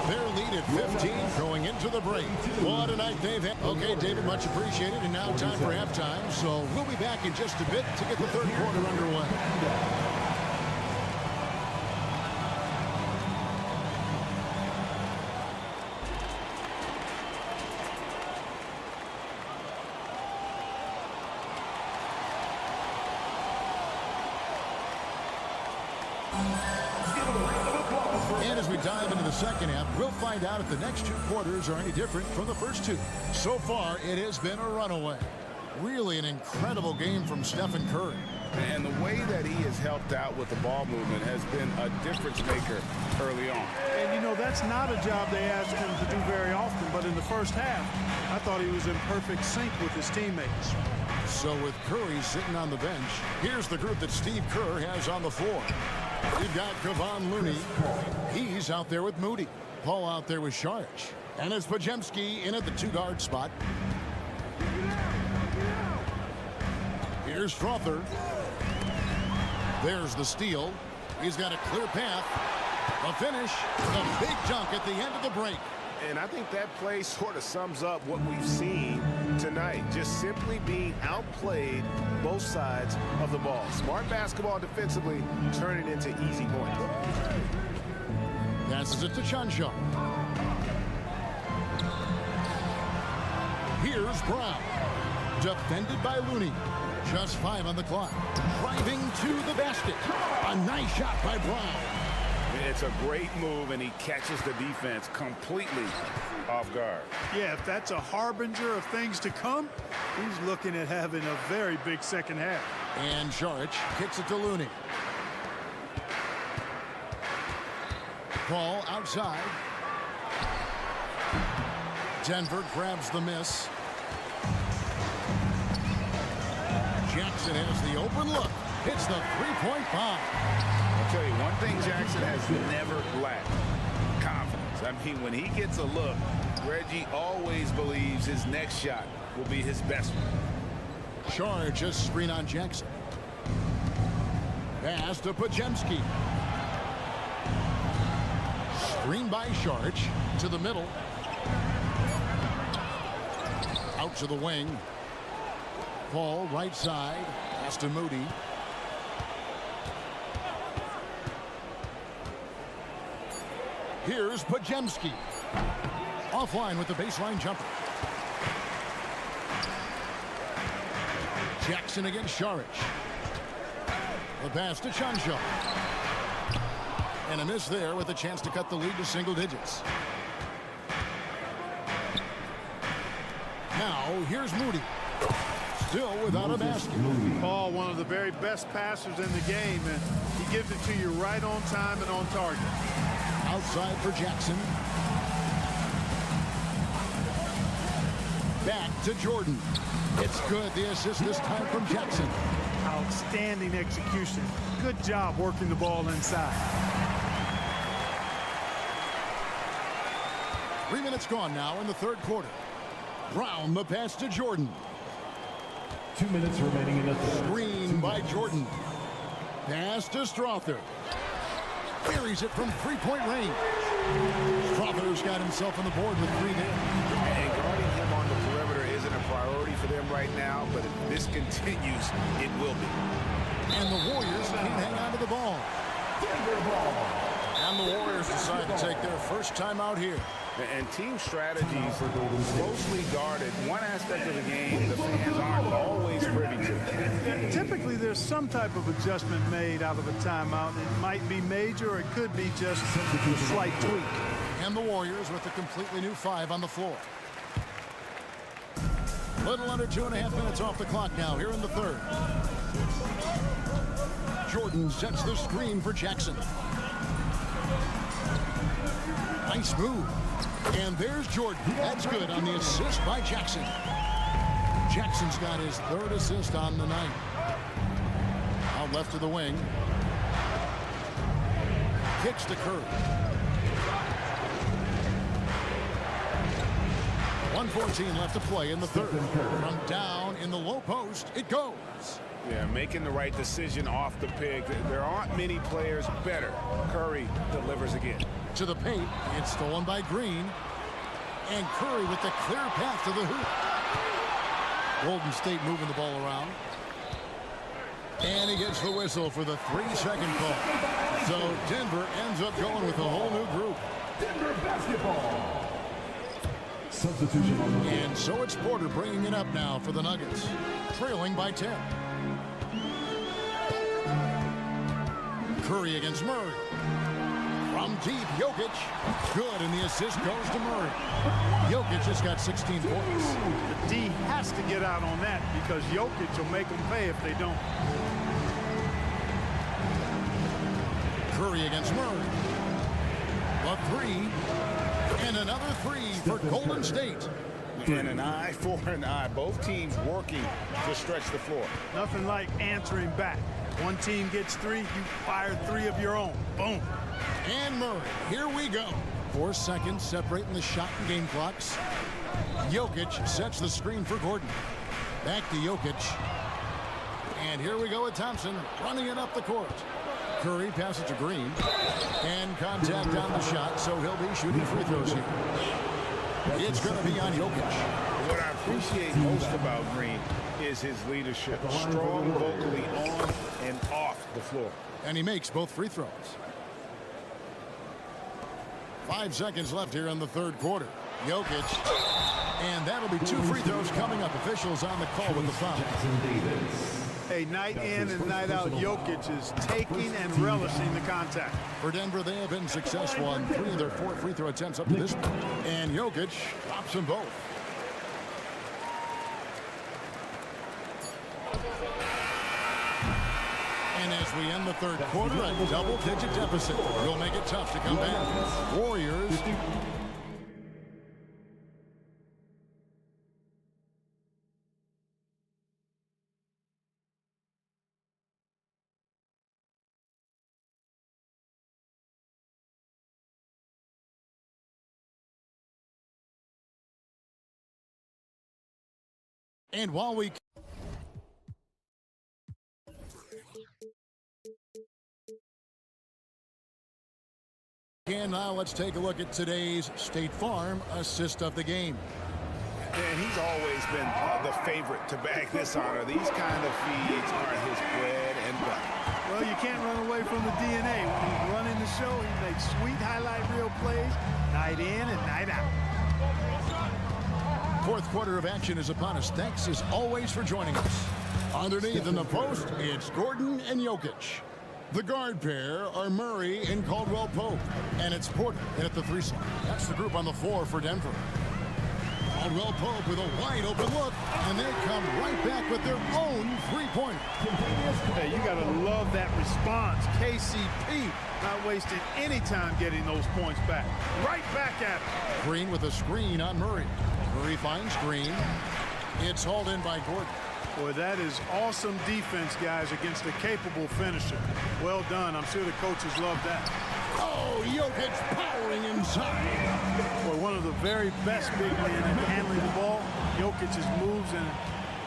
Their lead at 15 going into the break. What a night they've had. Okay, David, much appreciated. And now time for halftime. So we'll be back in just a bit to get the third quarter underway. And as we dive into the second half, we'll find out if the next 2 quarters are any different from the first 2. So far, it has been a runaway. Really an incredible game from Stephen Curry. And the way that he has helped out with the ball movement has been a difference maker early on. And, you know, that's not a job they ask him to do very often. But in the first half, I thought he was in perfect sync with his teammates. So with Curry sitting on the bench, here's the group that Steve Kerr has on the floor. We've got Kevon Looney. He's out there with Moody. Paul out there with Saric. And it's Podziemski in at the 2-guard spot. Here's Strother. There's the steal. He's got a clear path. A finish. A big dunk at the end of the break. And I think that play sort of sums up what we've seen tonight. Just simply being outplayed both sides of the ball. Smart basketball defensively, turning into easy points. Passes it to Chanshaw. Here's Brown. Defended by Looney. Just 5 on the clock. Driving to the basket. A nice shot by Brown. It's a great move, and he catches the defense completely off guard. Yeah, if that's a harbinger of things to come, he's looking at having a very big second half. And Saric kicks it to Looney. Paul outside. Denver grabs the miss. Jackson has the open look. Hits the 3-point bomb. I'll tell you, one thing Jackson has never lacked: confidence. I mean, when he gets a look, Reggie always believes his next shot will be his best one. Charge a screen on Jackson. Pass to Pajemski. Screen by Sharch to the middle. Out to the wing. Paul right side. Pass to Moody. Here's Pajemski. Offline with the baseline jumper. Jackson against Sharich. The pass to Chancho. And a miss there with a chance to cut the lead to single digits. Now here's Moody. Still without a basket. Paul, one of the very best passers in the game, and he gives it to you right on time and on target. Outside for Jackson. Back to Jordan. It's good. The assist this time from Jackson. Outstanding execution. Good job working the ball inside. 3 minutes gone now in the third quarter. Brown the pass to Jordan. 2 minutes remaining in the third. Screen by Jordan. Pass to Strother. Buries it from three-point range. Strother's got himself on the board with 3 there. And guarding him on the perimeter isn't a priority for them right now, but if this continues, it will be. And the Warriors can't hang on to the ball. And the Warriors decide to take their first time out here. And team strategies closely guarded. One aspect of the game the fans aren't always privy to. Typically, there's some type of adjustment made out of a timeout. It might be major, or it could be just a slight tweak. And the Warriors with a completely new 5 on the floor. Little under 2.5 minutes off the clock now here in the third. Jordan sets the screen for Jackson. Nice move. And there's Jordan. That's good on the assist by Jackson. Jackson's got his 3rd assist on the night. Out left to the wing. Kicks to Curry. 1:14 left to play in the third. From down in the low post, it goes. Yeah, making the right decision off the pick. There aren't many players better. Curry delivers again. To the paint, it's stolen by Green. And Curry with the clear path to the hoop. Golden State moving the ball around. And he gets the whistle for the 3-second call. So Denver ends up going with a whole new group. Denver basketball. Substitution on the And so it's Porter bringing it up now for the Nuggets. Trailing by 10. Curry against Murray. From deep, Jokic. Good, and the assist goes to Murray. Jokic has got 16 points. The D has to get out on that because Jokic will make them pay if they don't. Curry against Murray. A 3. And another 3 for Golden State. And an eye for an eye. Both teams working to stretch the floor. Nothing like answering back. One team gets 3, you fire 3 of your own. Boom. And Murray, here we go. 4 seconds separating the shot and game clocks. Jokic sets the screen for Gordon. Back to Jokic. And here we go with Thompson running it up the court. Curry passes to Green. And contact on the shot, so he'll be shooting free throws here. It's going to be on Jokic. What I appreciate most about Green is his leadership. Strong vocally on and off the floor. And he makes both free throws. 5 seconds left here in the third quarter. Jokic. And that'll be 2 free throws coming up. Officials on the call with the foul. Hey, night in and night out, Jokic is taking and relishing the contact. For Denver, they have been successful on 3 of their 4 free throw attempts up to this point. And Jokic drops them both. And as we end the third quarter, a double-digit deficit will make it tough to come back. Warriors And while we can now, let's take a look at today's State Farm assist of the game. And he's always been the favorite to bag this honor. These kind of feeds are his bread and butter. Well, you can't run away from the DNA. When he's running the show, he makes sweet highlight reel plays night in and night out. Fourth quarter of action is upon us. Thanks as always for joining us. Underneath in the post, it's Gordon and Jokic. The guard pair are Murray and Caldwell Pope. And it's Porter in at the 3 slot. That's the group on the floor for Denver. Caldwell Pope with a wide open look, and they come right back with their own three-pointer. Hey, you got to love that response. KCP not wasting any time getting those points back. Right back at him. Green with a screen on Murray. Murray finds Green. It's hauled in by Gordon. Boy, that is awesome defense, guys, against a capable finisher. Well done. I'm sure the coaches love that. Oh, Jokic powering inside. Boy, one of the very best big men at handling the ball. Jokic's moves and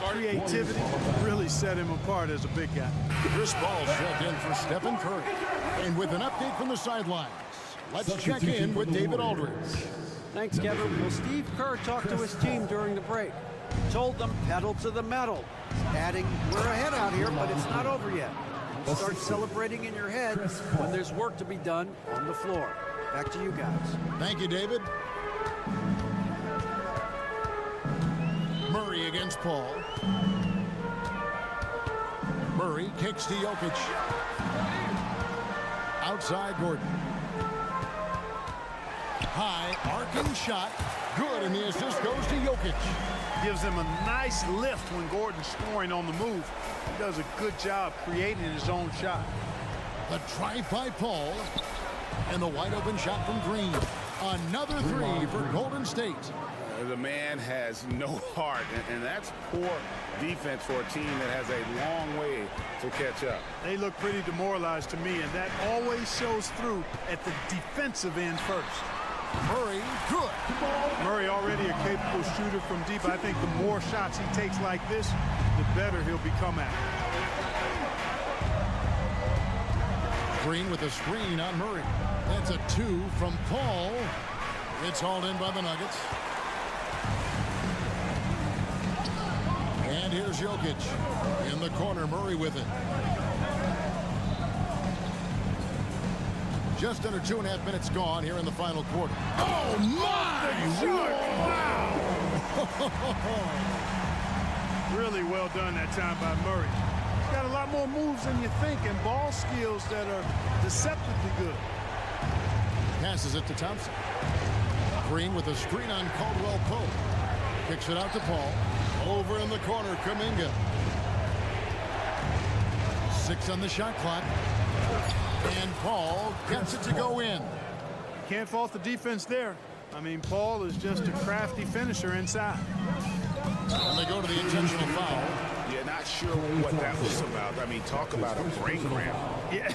creativity really set him apart as a big guy. This ball checked in for Stephen Curry. And with an update from the sidelines, let's check in with David Aldridge. Thanks, Kevin. Well, Steve Kerr talked to his team during the break. Told them pedal to the metal. Adding, we're ahead out here, but it's not over yet. We'll start celebrating in your head when there's work to be done on the floor. Back to you guys. Thank you, David. Murray against Paul. Murray kicks to Jokic. Outside Gordon. High arcing shot. Good, and the assist goes to Jokic. Gives him a nice lift when Gordon's scoring on the move. He does a good job creating his own shot. The drive by Paul. And the wide open shot from Green. Another three for Golden State. The man has no heart, and that's poor defense for a team that has a long way to catch up. They look pretty demoralized to me, and that always shows through at the defensive end first. Murray, good. Murray already a capable shooter from deep. I think the more shots he takes like this, the better he'll become at it. Green with a screen on Murray. That's a 2 from Paul. It's hauled in by the Nuggets. And here's Jokic in the corner. Murray with it. Just under 2.5 minutes gone here in the final quarter. Oh, my! Wow! Really well done that time by Murray. He's got a lot more moves than you think and ball skills that are deceptively good. Passes it to Thompson. Green with a screen on Caldwell Pope. Kicks it out to Paul. Over in the corner, Kuminga. 6 on the shot clock. And Paul gets it to go in. Can't fault the defense there. I mean, Paul is just a crafty finisher inside. And they go to the intentional foul. Yeah, not sure what that was about. I mean, talk about a brain cramp. Yeah,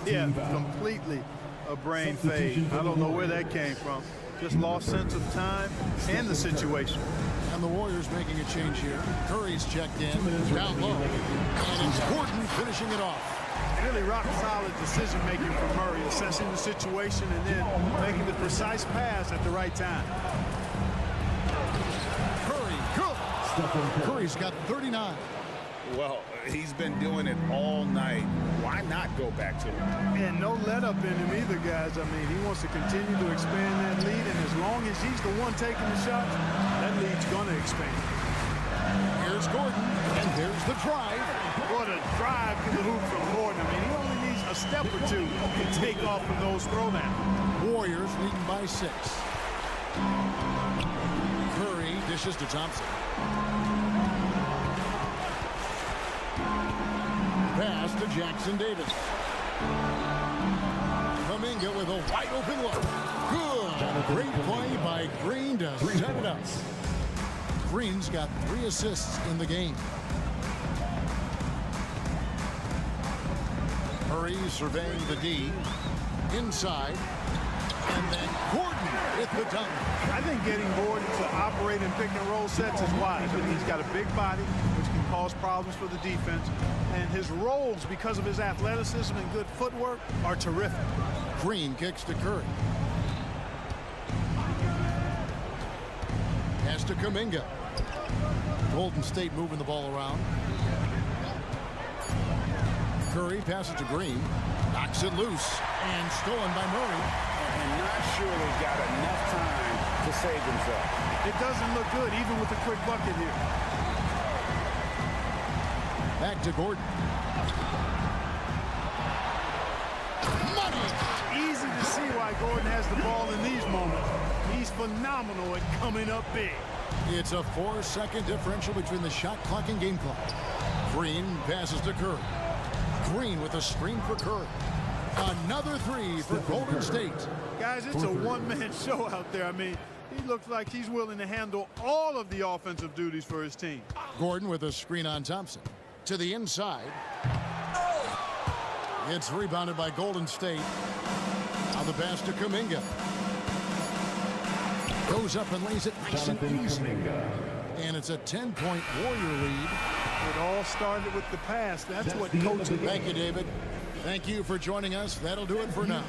yeah, completely a brain fade. I don't know where that came from. Just lost sense of time and the situation. And the Warriors making a change here. Curry's checked in, down low. And it's Gordon finishing it off. Really rock-solid decision-making from Murray, assessing the situation and then making the precise pass at the right time. Curry, good. Curry's got 39. Well, he's been doing it all night. Why not go back to him? And no let-up in him either, guys. I mean, he wants to continue to expand that lead, and as long as he's the one taking the shots, that lead's going to expand. Here's Gordon, and there's the drive. What a drive to the hoop from Gordon. I mean, he only needs a step or two to take off from those throwdowns. Warriors leading by 6. Curry dishes to Thompson. Pass to Jackson Davis. Kuminga with a wide open look. Good. Great play by Green to set it up. Green's got 3 assists in the game. Murray surveying the D. Inside. And then Gordon with the dunk. I think getting Gordon to operate in pick and roll sets is wise. I mean, he's got a big body, which can cause problems for the defense. And his rolls, because of his athleticism and good footwork, are terrific. Green kicks to Curry. Pass to Kuminga. Golden State moving the ball around. Curry passes to Green. Knocks it loose. And stolen by Murray. And not sure they got enough time to save themselves. It doesn't look good, even with a quick bucket here. Back to Gordon. Money! Easy to see why Gordon has the ball in these moments. He's phenomenal at coming up big. It's a 4-second differential between the shot clock and game clock. Green passes to Curry. Green with a screen for Curry. Another three for Golden State. Guys, it's a one-man show out there. I mean, he looks like he's willing to handle all of the offensive duties for his team. Gordon with a screen on Thompson. To the inside. It's rebounded by Golden State. Now the pass to Kuminga. Goes up and lays it nice and easy. And it's a 10-point Warrior lead. It all started with the pass. That's what coaching. Thank you, David. Thank you for joining us. That'll do it for now.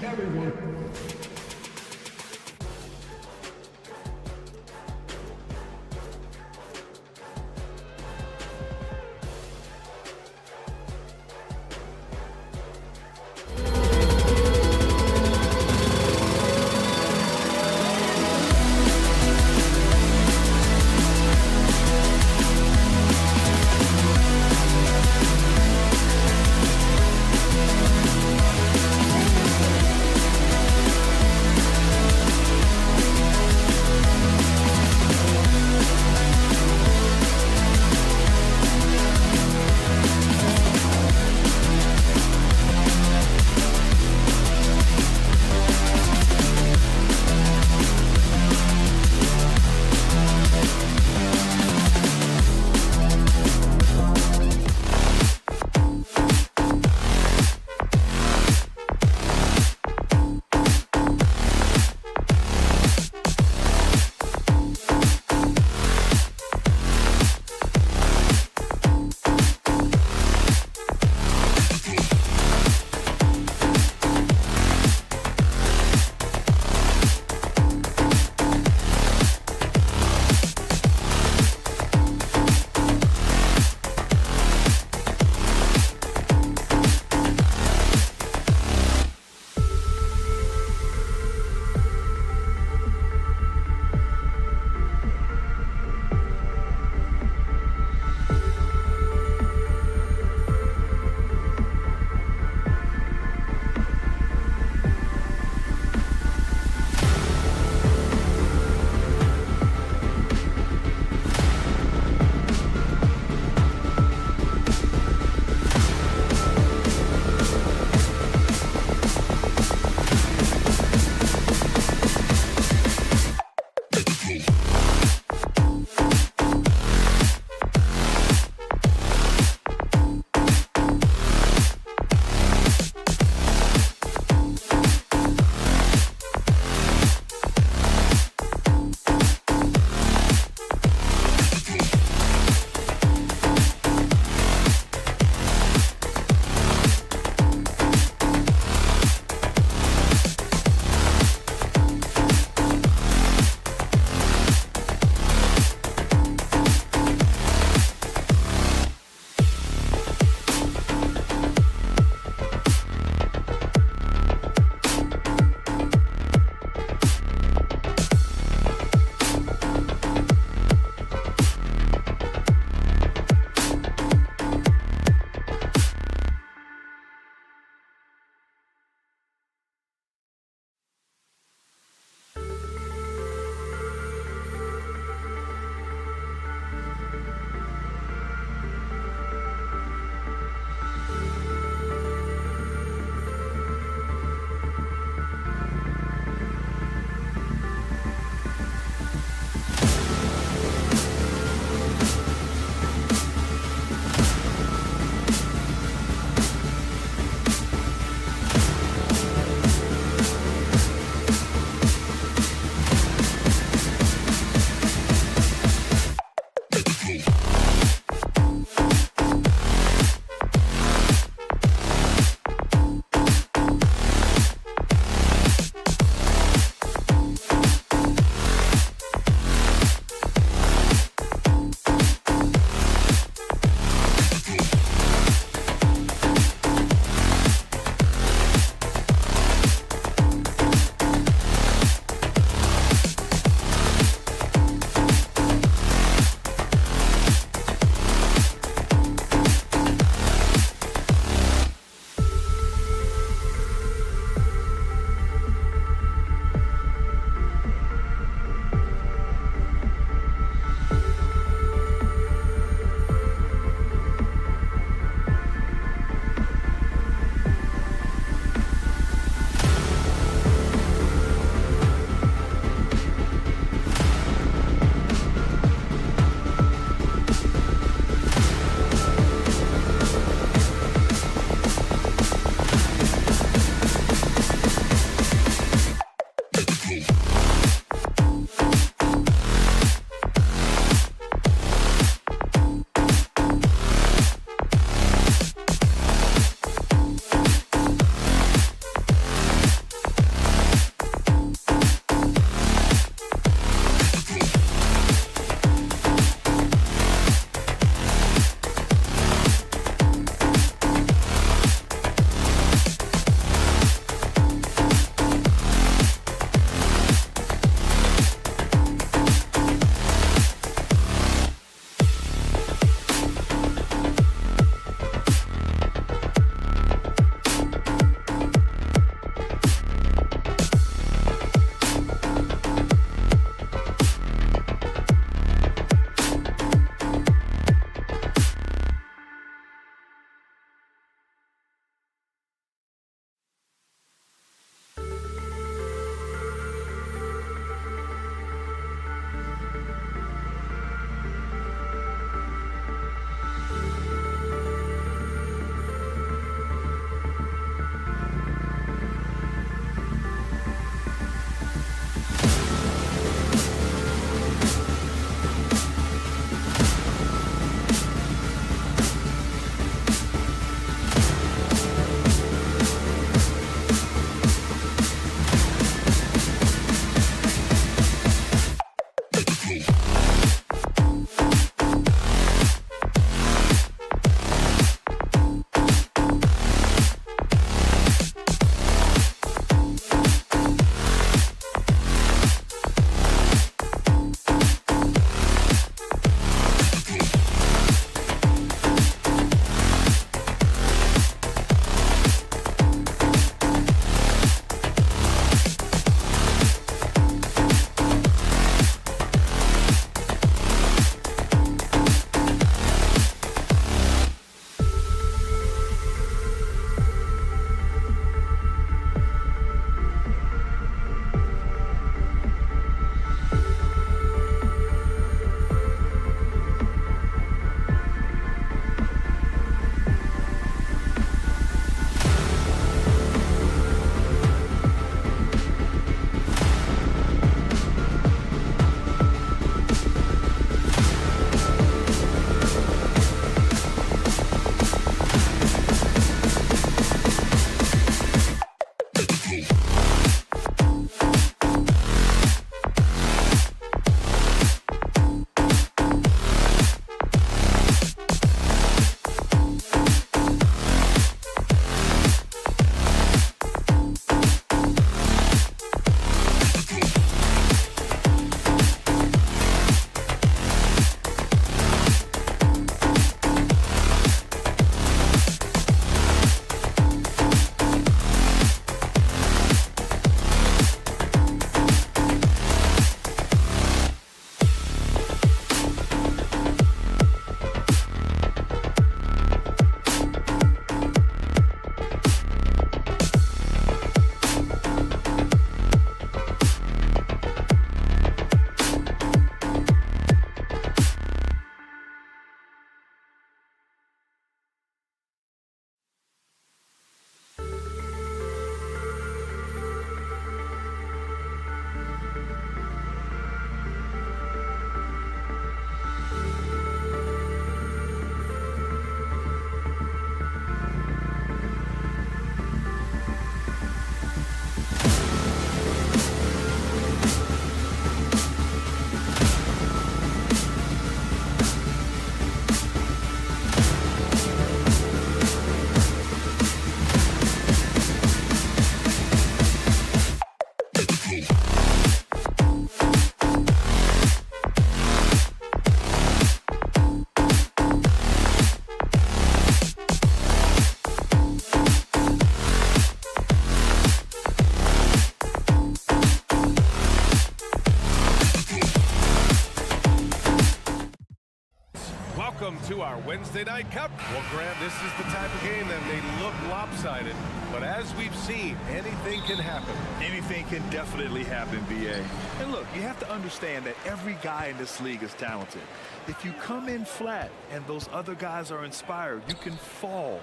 to our Wednesday night cup. Well, Grant, this is the type of game that may look lopsided, but as we've seen, anything can happen. Anything can definitely happen, BA. And look, you have to understand that every guy in this league is talented. If you come in flat and those other guys are inspired, you can fall.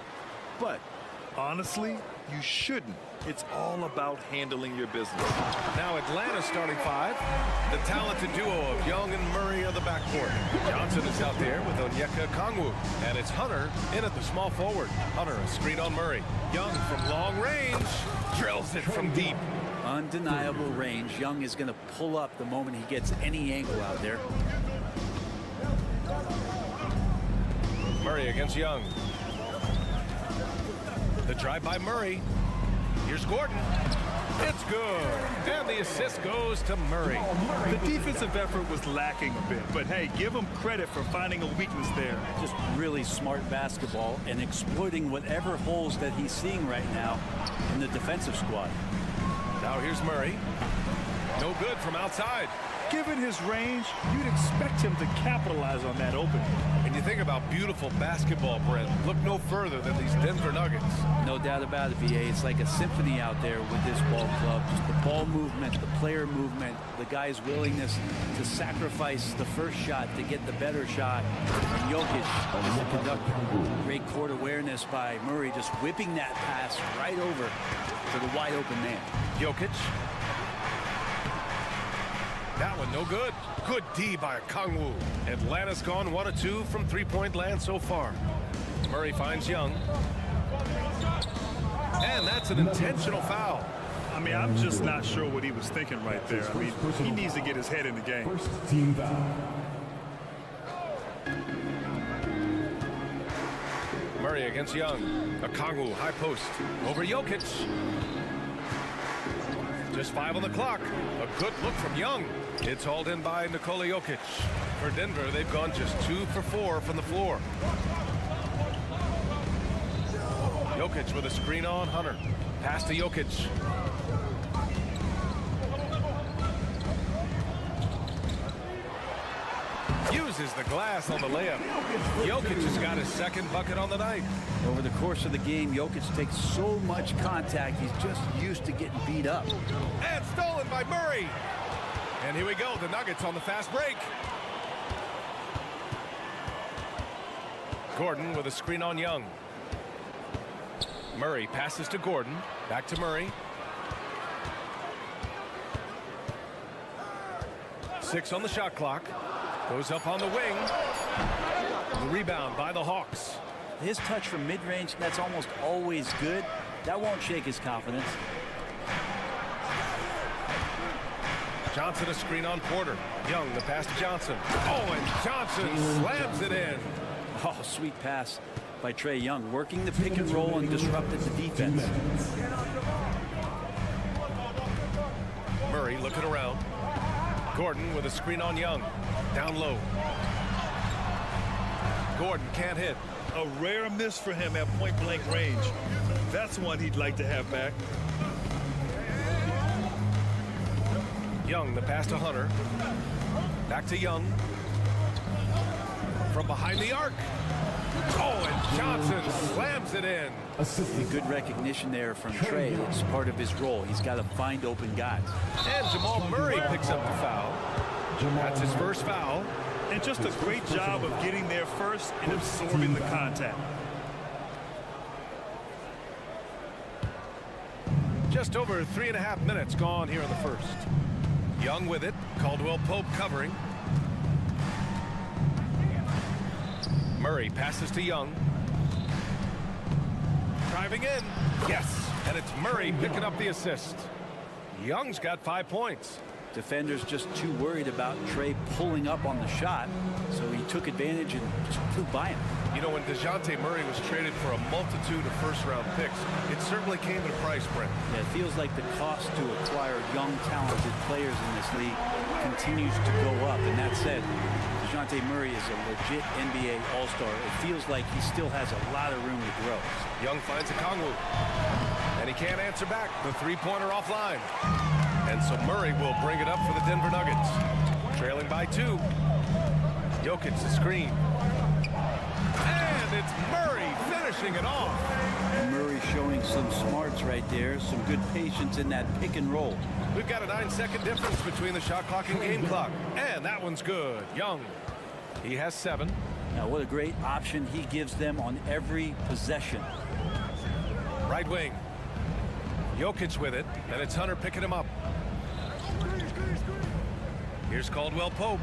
But honestly, you shouldn't. It's all about handling your business. Now Atlanta's starting five. The talented duo of Young and Murray of the backcourt. Johnson is out there with Onyeka Okongwu. And it's Hunter in at the small forward. Hunter, a screen on Murray. Young from long range. Drills it from deep. Undeniable range. Young is going to pull up the moment he gets any angle out there. Murray against Young. The drive by Murray. Here's Gordon. It's good. And the assist goes to Murray. The defensive effort was lacking a bit, but hey, give him credit for finding a weakness there. Just really smart basketball and exploiting whatever holes that he's seeing right now in the defensive squad. Now here's Murray. No good from outside. Given his range, you'd expect him to capitalize on that opening. And you think about beautiful basketball, Brent. Look no further than these Denver Nuggets. No doubt about it, BA. It's like a symphony out there with this ball club. Just the ball movement, the player movement, the guy's willingness to sacrifice the first shot to get the better shot. And Jokic is the conductor. Great court awareness by Murray, just whipping that pass right over to the wide open man. Jokic. That one no good. Good D by Okongwu. Atlanta's gone 1 of 2 from three-point land so far. Murray finds Young. And that's an intentional foul. I mean, I'm just not sure what he was thinking right there. I mean, he needs to get his head in the game. First team foul. Murray against Young. Okongwu, high post. Over Jokic. Just 5 on the clock. A good look from Young. It's hauled in by Nikola Jokic. For Denver, they've gone just 2 for 4 from the floor. Jokic with a screen on Hunter. Pass to Jokic. Uses the glass on the layup. Jokic has got his second bucket on the night. Over the course of the game, Jokic takes so much contact, he's just used to getting beat up. And stolen by Murray. And here we go, the Nuggets on the fast break. Gordon with a screen on Young. Murray passes to Gordon. Back to Murray. 6 on the shot clock. Goes up on the wing. The rebound by the Hawks. His touch from mid-range, that's almost always good. That won't shake his confidence. Johnson a screen on Porter. Young the pass to Johnson. Oh, and Johnson slams it in. Oh, sweet pass by Trae Young, working the pick and roll and disrupted the defense. Murray looking around. Gordon with a screen on Young. Down low. Gordon can't hit. A rare miss for him at point-blank range. That's one he'd like to have back. Young the pass to Hunter. Back to Young. From behind the arc. Oh, and Johnson slams it in. Good recognition there from Trae. It's part of his role. He's got to find open guys. And Jamal Murray picks up the foul. That's his first foul. And just a great job of getting there first and absorbing the contact. Just over 3.5 minutes gone here in the first. Young with it. Caldwell Pope covering. Murray passes to Young. Driving in. Yes. And it's Murray picking up the assist. Young's got 5 points. Defenders just too worried about Trae pulling up on the shot, so he took advantage and just flew by him. You know, when DeJounte Murray was traded for a multitude of first-round picks, it certainly came at a price, Brent. Yeah, it feels like the cost to acquire young, talented players in this league continues to go up. And that said, DeJounte Murray is a legit NBA All-Star. It feels like he still has a lot of room to grow. Young finds Okongwu, and he can't answer back. The three-pointer offline. And so Murray will bring it up for the Denver Nuggets. Trailing by 2. Jokic the screen. finishing it off. And Murray showing some smarts right there, some good patience in that pick and roll. We've got a 9-second difference between the shot clock and game clock. And that one's good. Young, he has 7. Now, what a great option he gives them on every possession. Right wing. Jokic with it, and it's Hunter picking him up. Here's Caldwell Pope.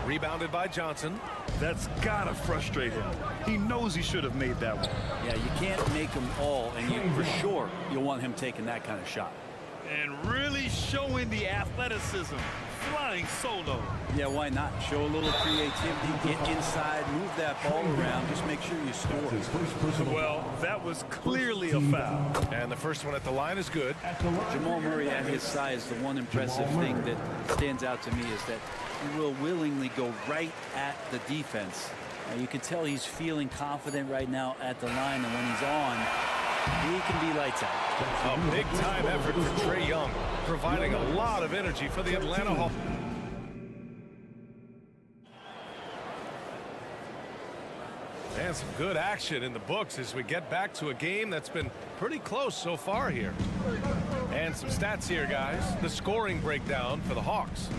Rebounded by Johnson. That's gotta frustrate him. He knows he should have made that one. Yeah, you can't make them all, and for sure you'll want him taking that kind of shot. And really showing the athleticism. Flying solo. Yeah, why not? Show a little creativity, get inside, move that ball around, just make sure you score. Well, that was clearly a foul. And the first one at the line is good. Jamal Murray at his size, the one impressive thing that stands out to me is that he will willingly go right at the defense. Now, you can tell he's feeling confident right now at the line, and when he's on, he can be lights out. A big-time effort for Trae Young, providing a lot of energy for the Atlanta Hawks. And some good action in the books as we get back to a game that's been pretty close so far here. And some stats here, guys. The scoring breakdown for the Hawks.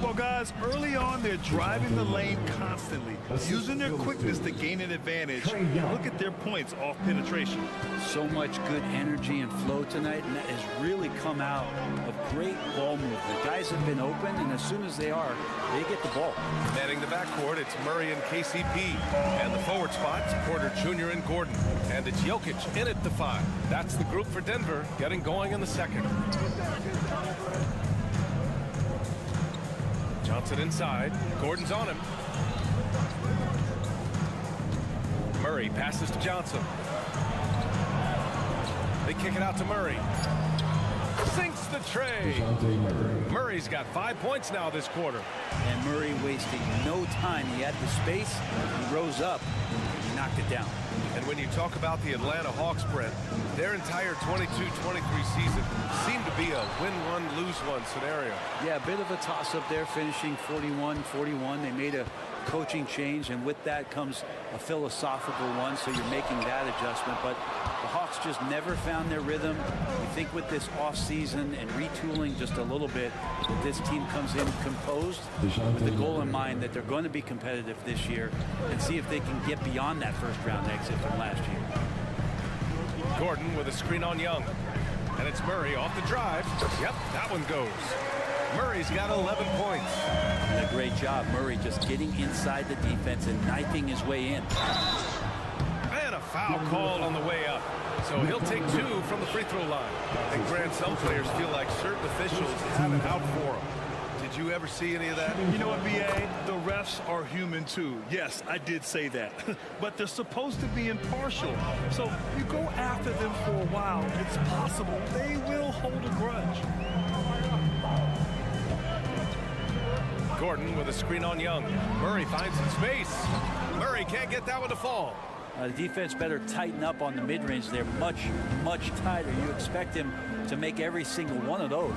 Well, guys, early on, they're driving the lane constantly, using their quickness to gain an advantage. Look at their points off penetration. So much good energy and flow tonight, and that has really come out of great ball movement. Guys have been open, and as soon as they are, they get the ball. Manning the backcourt, it's Murray and KCP. And the forward spots, Porter Jr. and Gordon. And it's Jokic in at the 5. That's the group for Denver, getting going in the second. Johnson inside. Gordon's on him. Murray passes to Johnson. They kick it out to Murray. Sinks the tray. Murray's got 5 points now this quarter. And Murray wasting no time. He had the space. He rose up. He knocked it down. And when you talk about the Atlanta Hawks, Brent, their entire 22-23 season seemed to be a win-one, lose-one scenario. Yeah, a bit of a toss-up there, finishing 41-41. They made a coaching change, and with that comes a philosophical one, so you're making that adjustment. But the Hawks just never found their rhythm. We think with this offseason and retooling just a little bit, that this team comes in composed with the goal in mind that they're going to be competitive this year and see if they can get beyond that first-round exit from last year. Gordon with a screen on Young. And it's Murray off the drive. Yep, that one goes. Murray's got 11 points. And a great job, Murray just getting inside the defense and knifing his way in. And a foul called on the way up. So he'll take 2 from the free throw line. And Grant, some players feel like certain officials have it out for them. Did you ever see any of that? You know what, B.A.? The refs are human, too. Yes, I did say that. But they're supposed to be impartial. So you go after them for a while, it's possible they will hold a grudge. Gordon with a screen on Young. Murray finds some space. Murray can't get that one to fall. The defense better tighten up on the mid-range. They're much, much tighter. You expect him to make every single one of those.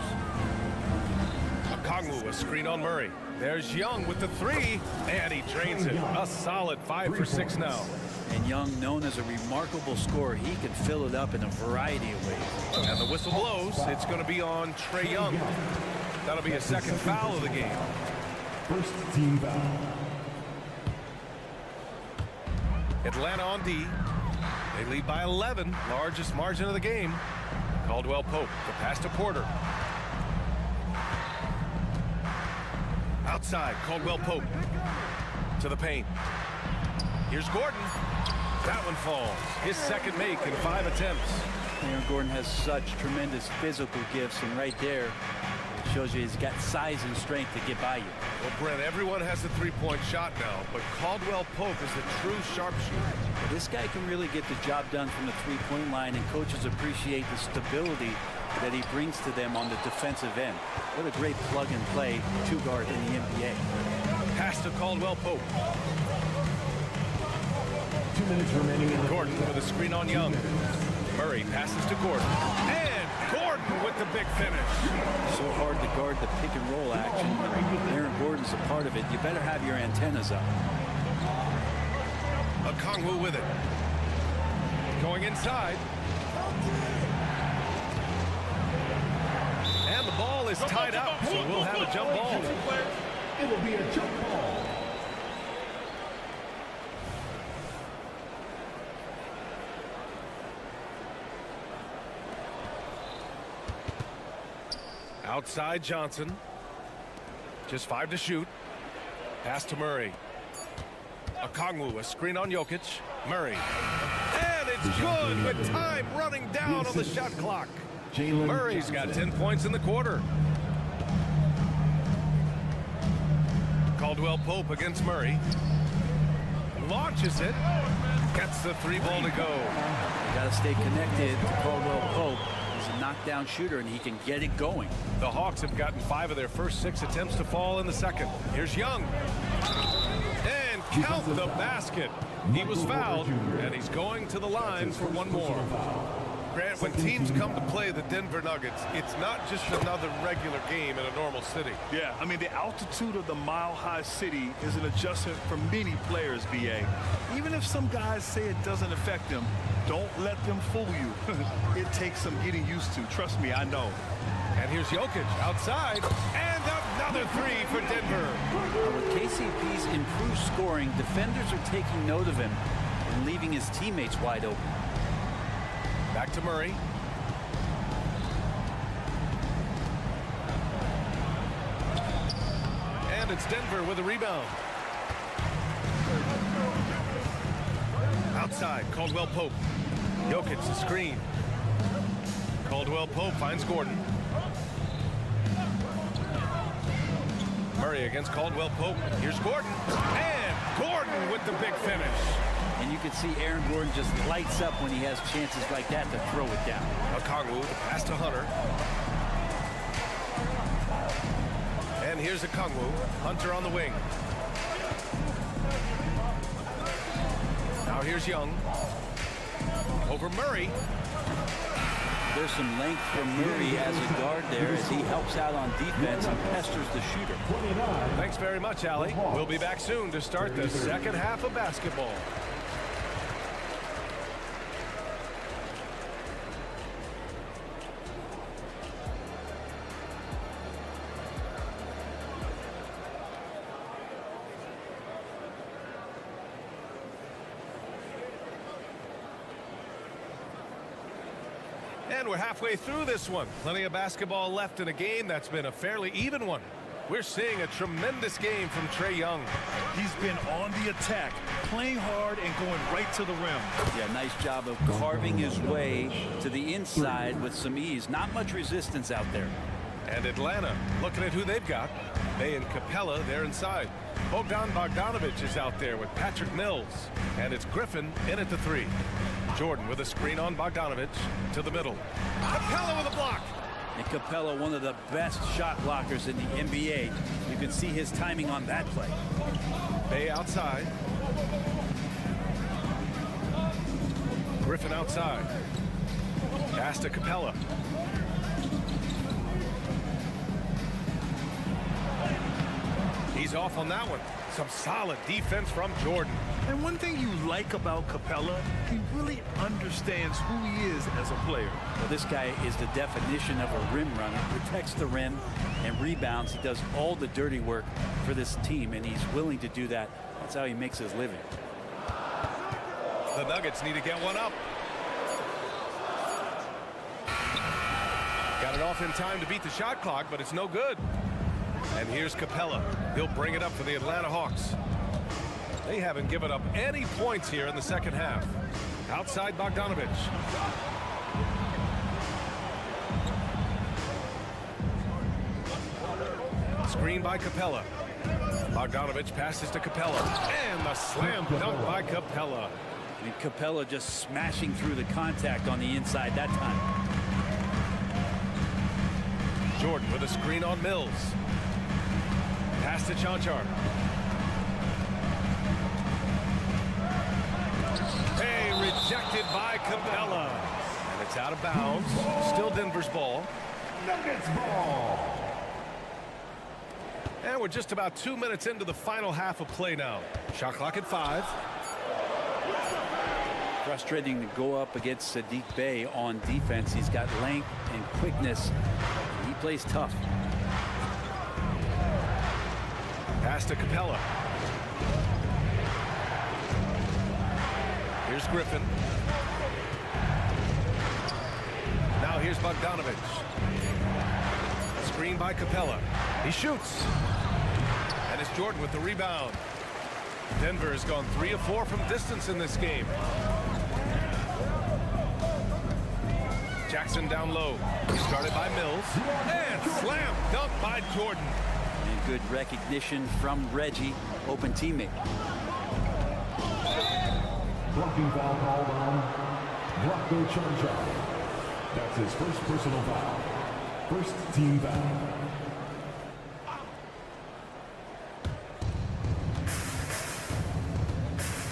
Kongwu, a screen on Murray. There's Young with the 3, and he drains it. A solid 5 for 6 now. And Young, known as a remarkable scorer, he can fill it up in a variety of ways. And the whistle blows. It's going to be on Trae Young. That'll be a second foul of the game. First team foul. Atlanta on D. They lead by 11, largest margin of the game. Caldwell Pope, the pass to Porter. Outside, Caldwell Pope to the paint. Here's Gordon. That one falls. His second make in 5 attempts. Aaron Gordon has such tremendous physical gifts, and right there it shows you he's got size and strength to get by you. Well, Brent, everyone has a three-point shot now, but Caldwell Pope is a true sharpshooter. This guy can really get the job done from the three-point line, and coaches appreciate the stability that he brings to them on the defensive end. What a great plug-and-play two-guard in the NBA. Pass to Caldwell Pope. 2 minutes remaining in the Gordon with a screen on Young. Murray passes to Gordon. And Gordon with the big finish. So hard to guard the pick-and-roll action. Aaron Gordon's a part of it. You better have your antennas up. Kongwu with it. Going inside. And the ball is tied up, so we'll have a jump ball. It'll be a jump ball. Outside Johnson. Just 5 to shoot. Pass to Murray. Okongwu, a screen on Jokic. Murray. And it's good with time running down on the shot clock. Murray's got 10 points in the quarter. Caldwell Pope against Murray. Launches it. Gets the 3-ball to go. You got to stay connected to Caldwell Pope. He's a knockdown shooter, and he can get it going. The Hawks have gotten 5 of their first 6 attempts to fall in the second. Here's Young. And count the basket. He was fouled, and he's going to the line for one more. Grant, when teams come to play the Denver Nuggets, it's not just another regular game in a normal city. Yeah, I mean, the altitude of the mile-high city is an adjustment for many players, BA. Even if some guys say it doesn't affect them, don't let them fool you. It takes some getting used to. Trust me, I know. And here's Jokic outside, and another 3 for Denver. With KCP's improved scoring, defenders are taking note of him and leaving his teammates wide open. Back to Murray. And it's Denver with a rebound. Outside, Caldwell Pope. Jokic, the screen. Caldwell Pope finds Gordon. Murray against Caldwell Pope. Here's Gordon. And Gordon with the big finish. And you can see Aaron Gordon just lights up when he has chances like that to throw it down. Okongwu, pass to Hunter. And here's Okongwu. Hunter on the wing. Now here's Young. Over Murray. There's some length from Murray as a guard there as he helps out on defense and pesters the shooter. Thanks very much, Allie. We'll be back soon to start the second half of basketball. And we're halfway through this one. Plenty of basketball left in a game that's been a fairly even one. We're seeing a tremendous game from Trae Young. He's been on the attack, playing hard and going right to the rim. Yeah, nice job of carving his way to the inside with some ease. Not much resistance out there. And Atlanta, looking at who they've got. They and Capella, they're inside. Bogdanovic is out there with Patrick Mills. And it's Griffin in at the 3. Jordan with a screen on Bogdanovic to the middle. Capella with a block. And Capella, one of the best shot blockers in the NBA. You can see his timing on that play. Bay outside. Griffin outside. Pass to Capella. He's off on that one. Some solid defense from Jordan. And one thing you like about Capella, he really understands who he is as a player. Well, this guy is the definition of a rim runner. Protects the rim and rebounds. He does all the dirty work for this team, and he's willing to do that. That's how he makes his living. The Nuggets need to get one up. Got it off in time to beat the shot clock, but it's no good. And here's Capella. He'll bring it up for the Atlanta Hawks. They haven't given up any points here in the second half. Outside Bogdanovic. Screen by Capella. Bogdanovic passes to Capella. And the slam dunk by Capella. And Capella just smashing through the contact on the inside that time. Jordan with a screen on Mills. Pass to Chanchar. Hey, rejected by Capella. And it's out of bounds. Still Denver's ball. Nuggets ball. And we're just about 2 minutes into the final half of play now. Shot clock at 5. Frustrating to go up against Sadiq Bey on defense. He's got length and quickness. He plays tough. Pass to Capella. Here's Griffin. Now here's Bogdanovic. Screen by Capella. He shoots. And it's Jordan with the rebound. Denver has gone 3 of 4 from distance in this game. Jackson down low. Started by Mills. And slam dunk by Jordan. And good recognition from Reggie, open teammate. Blocking foul called on Rocco Chancha. That's his first personal foul. First team foul.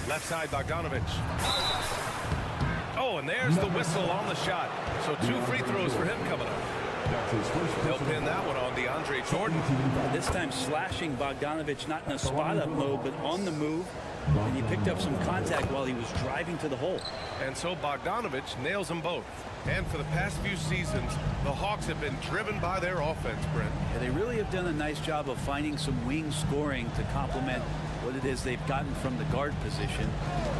Left side, Bogdanovic. Oh, and there's the whistle on the shot. So 2 free throws for him coming up. They'll pin that one on DeAndre Jordan. This time slashing Bogdanovic, not in a spot-up mode, but on the move. And he picked up some contact while he was driving to the hole. And so Bogdanovic nails them both. And for the past few seasons, the Hawks have been driven by their offense, Brent. Yeah, they really have done a nice job of finding some wing scoring to complement what it is they've gotten from the guard position.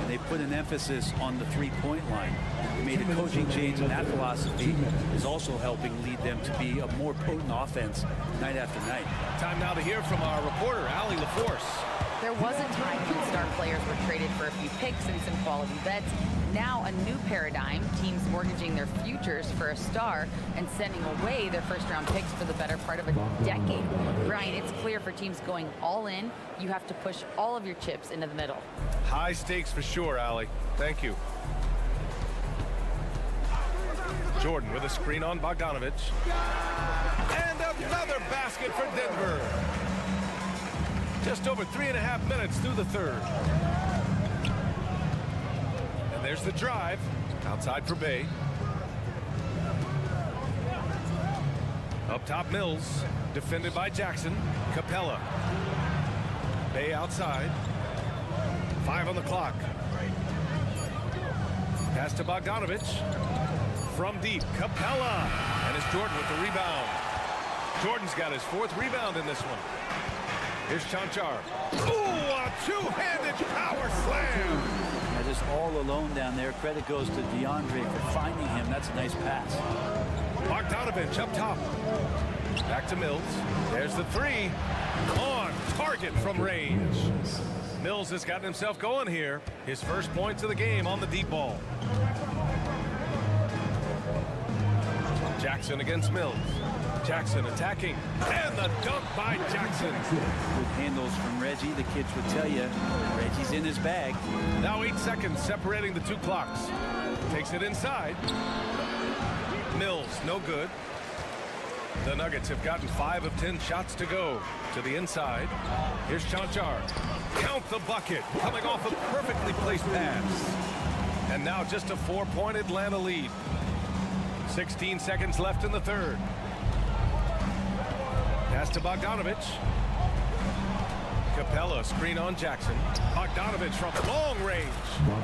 And they put an emphasis on the three-point line. They made a coaching change, and that philosophy is also helping lead them to be a more potent offense night after night. Time now to hear from our reporter, Allie LaForce. There was a time when star players were traded for a few picks and some quality vets. Now a new paradigm, teams mortgaging their futures for a star and sending away their first-round picks for the better part of a decade. Brian, it's clear for teams going all in, you have to push all of your chips into the middle. High stakes for sure, Allie. Thank you. Jordan with a screen on Bogdanovic. And another basket for Denver. Just over 3.5 minutes through the third. And there's the drive. Outside for Bey. Up top, Mills. Defended by Jackson. Capella. Bey outside. 5 on the clock. Pass to Bogdanovic. From deep, Capella. And it's Jordan with the rebound. Jordan's got his 4th rebound in this one. Here's Chanchar. Ooh, a 2-handed power slam. Now just all alone down there. Credit goes to DeAndre for finding him. That's a nice pass. Bogdanovic up top. Back to Mills. There's the 3. On target from range. Mills has gotten himself going here. His first points of the game on the deep ball. Jackson against Mills. Jackson attacking. And the dunk by Jackson. Good handles from Reggie. The kids would tell you Reggie's in his bag. Now 8 seconds separating the 2 clocks. Takes it inside. Mills, no good. The Nuggets have gotten 5 of 10 shots to go. To the inside. Here's Chanchar. Count the bucket. Coming off a perfectly placed pass. And now just a 4-point Atlanta lead. 16 seconds left in the third. Pass to Bogdanovic. Capella screen on Jackson. Bogdanovic from long range.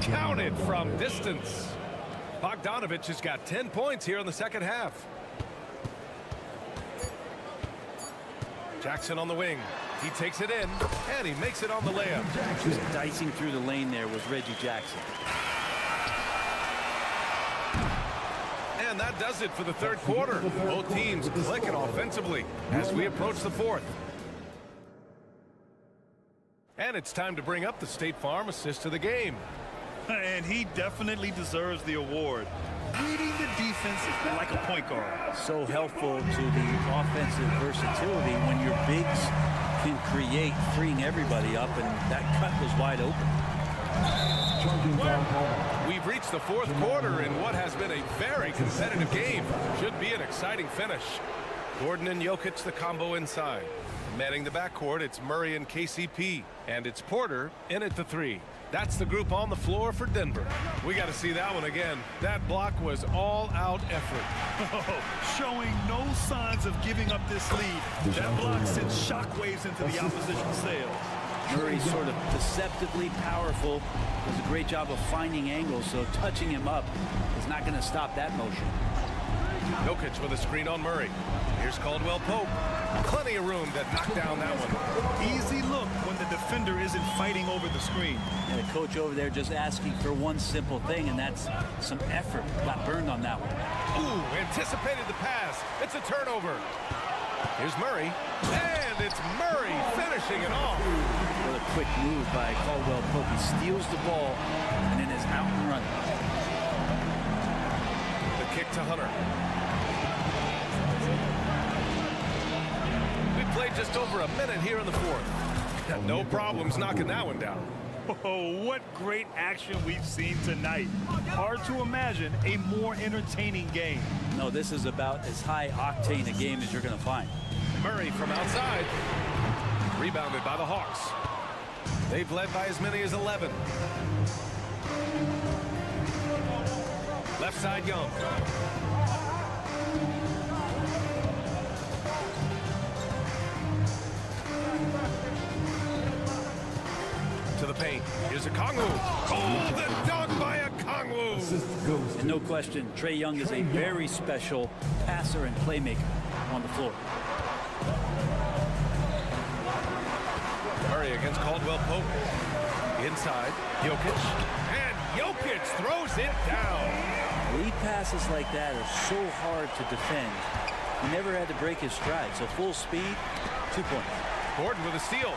Counted from distance. Bogdanovic has got 10 points here in the second half. Jackson on the wing. He takes it in, and he makes it on the layup. Just dicing through the lane there was Reggie Jackson. And that does it for the third quarter. Both teams clicking offensively as we approach the fourth. And it's time to bring up the State Farm assist of the game. And he definitely deserves the award. Reading the defense like a point guard. So helpful to the offensive versatility when your bigs can create, freeing everybody up, and that cut was wide open. Well, we've reached the fourth quarter in what has been a very competitive game. Should be an exciting finish. Gordon and Jokic, the combo inside. Manning the backcourt, it's Murray and KCP. And it's Porter in at the 3. That's the group on the floor for Denver. We got to see that one again. That block was all-out effort. Showing no signs of giving up this lead. That block sent shockwaves into the opposition sails. Murray's sort of deceptively powerful. Does a great job of finding angles, so touching him up is not going to stop that motion. Jokic with a screen on Murray. Here's Caldwell Pope. Plenty of room to knock down that one. Easy look when the defender isn't fighting over the screen. And the coach over there just asking for one simple thing, and that's some effort. Got burned on that one. Ooh, anticipated the pass. It's a turnover. Here's Murray. And it's Murray finishing it off. What a quick move by Caldwell Pope. He steals the ball and then is out and running. The kick to Hunter. We played just over a minute here in the fourth. Got no problems knocking that one down. Oh, what great action we've seen tonight. Hard to imagine a more entertaining game. No, this is about as high octane a game as you're going to find. Murray from outside. Rebounded by the Hawks. They've led by as many as 11. Left side Young. To the paint. Here's a Kongwu. Oh, the dunk by a Kongwu. And no question, Trae Young is a very special passer and playmaker on the floor. Murray against Caldwell Pope. Inside, Jokic. And Jokic throws it down. Lead passes like that are so hard to defend. He never had to break his stride, so full speed, 2 points. Gordon with a steal.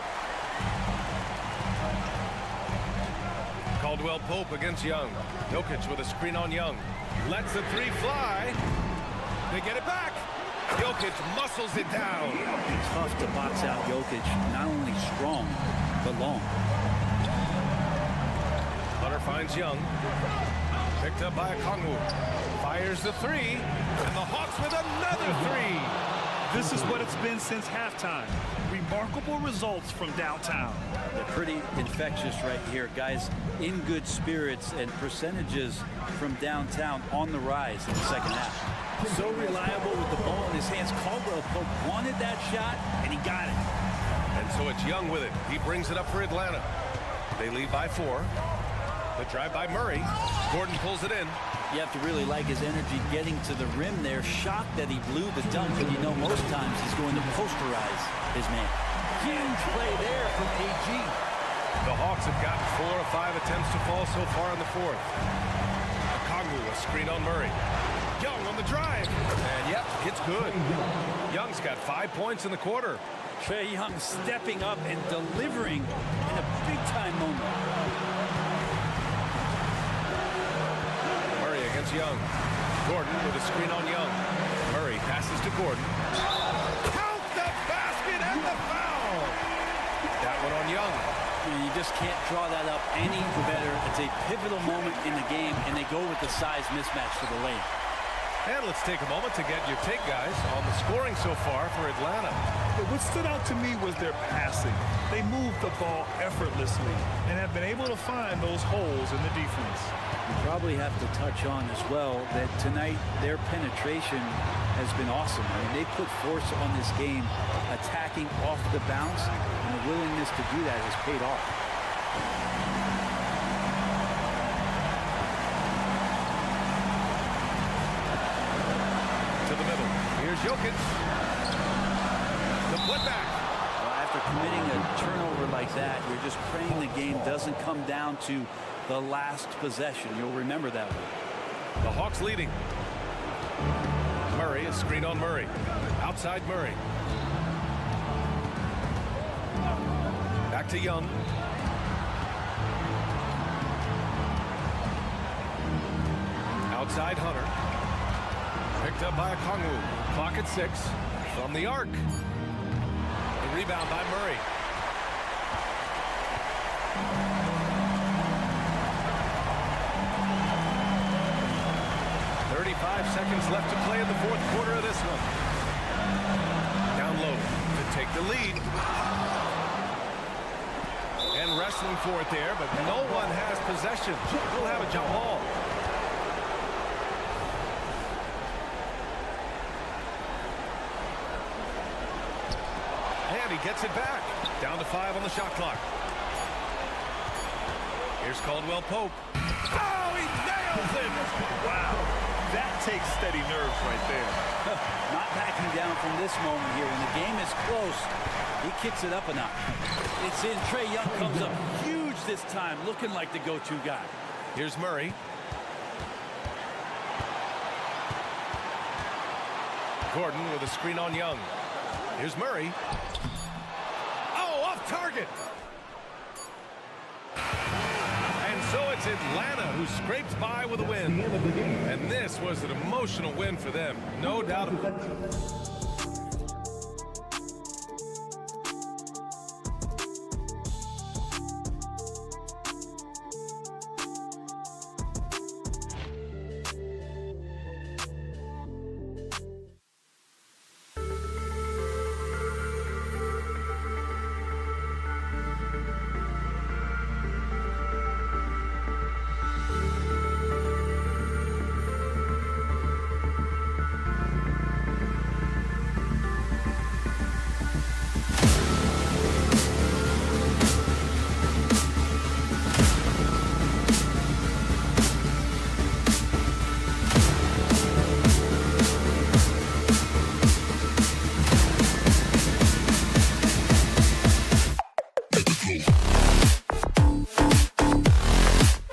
Caldwell Pope against Young. Jokic with a screen on Young. Lets the three fly. They get it back. Jokic muscles it down. Tough to box out Jokic. Not only strong, but long. Hunter finds Young. Picked up by a Kongwu. Fires the three. And the Hawks with another three. This is what it's been since halftime. Remarkable results from downtown. They're pretty infectious right here, guys. In good spirits, and percentages from downtown on the rise in the second half. So reliable with the ball in his hands. Caldwell Pope wanted that shot, and he got it. And so it's Young with it. He brings it up for Atlanta. They lead by 4. The drive by Murray. Gordon pulls it in. You have to really like his energy getting to the rim there. Shocked that he blew the dunk, but you know most times he's going to posterize his man. Huge play there from AG. The Hawks have gotten 4 or 5 attempts to fall so far in the fourth. Kongwu, a screen on Murray. Young on the drive. And yep, it's good. Young's got 5 points in the quarter. Trae Young stepping up and delivering in a big-time moment. Murray against Young. Gordon with a screen on Young. Murray passes to Gordon. Count the basket and the foul. That one on Young. You just can't draw that up any better. It's a pivotal moment in the game, and they go with the size mismatch to the lane. And let's take a moment to get your take, guys, on the scoring so far for Atlanta. What stood out to me was their passing. They moved the ball effortlessly and have been able to find those holes in the defense. You probably have to touch on as well that tonight their penetration has been awesome. I mean, they put force on this game, attacking off the bounce, and the willingness to do that has paid off. To the middle. Here's Jokic. The putback. Well, after committing a turnover like that, you're just praying the game doesn't come down to the last possession. You'll remember that one. The Hawks leading. Murray, a screen on Murray. Outside Murray. Back to Young. Outside Hunter. Picked up by a Kongwu. Clock at 6. From the arc. The rebound by Murray. Seconds left to play in the fourth quarter of this one. Down low to take the lead. And wrestling for it there, but no one has possession. We'll have a jump ball. And he gets it back. Down to 5 on the shot clock. Here's Caldwell Pope. Oh, he nails it! Wow, that takes steady nerves right there. Not backing down from this moment here. When the game is close, he kicks it up a notch. It's in. Trae Young comes up huge this time, looking like the go-to guy. Here's Murray. Gordon with a screen on Young. Here's Murray. Oh, off target. And so it's Atlanta who scrapes by with a win. And this was an emotional win for them, no doubt about it.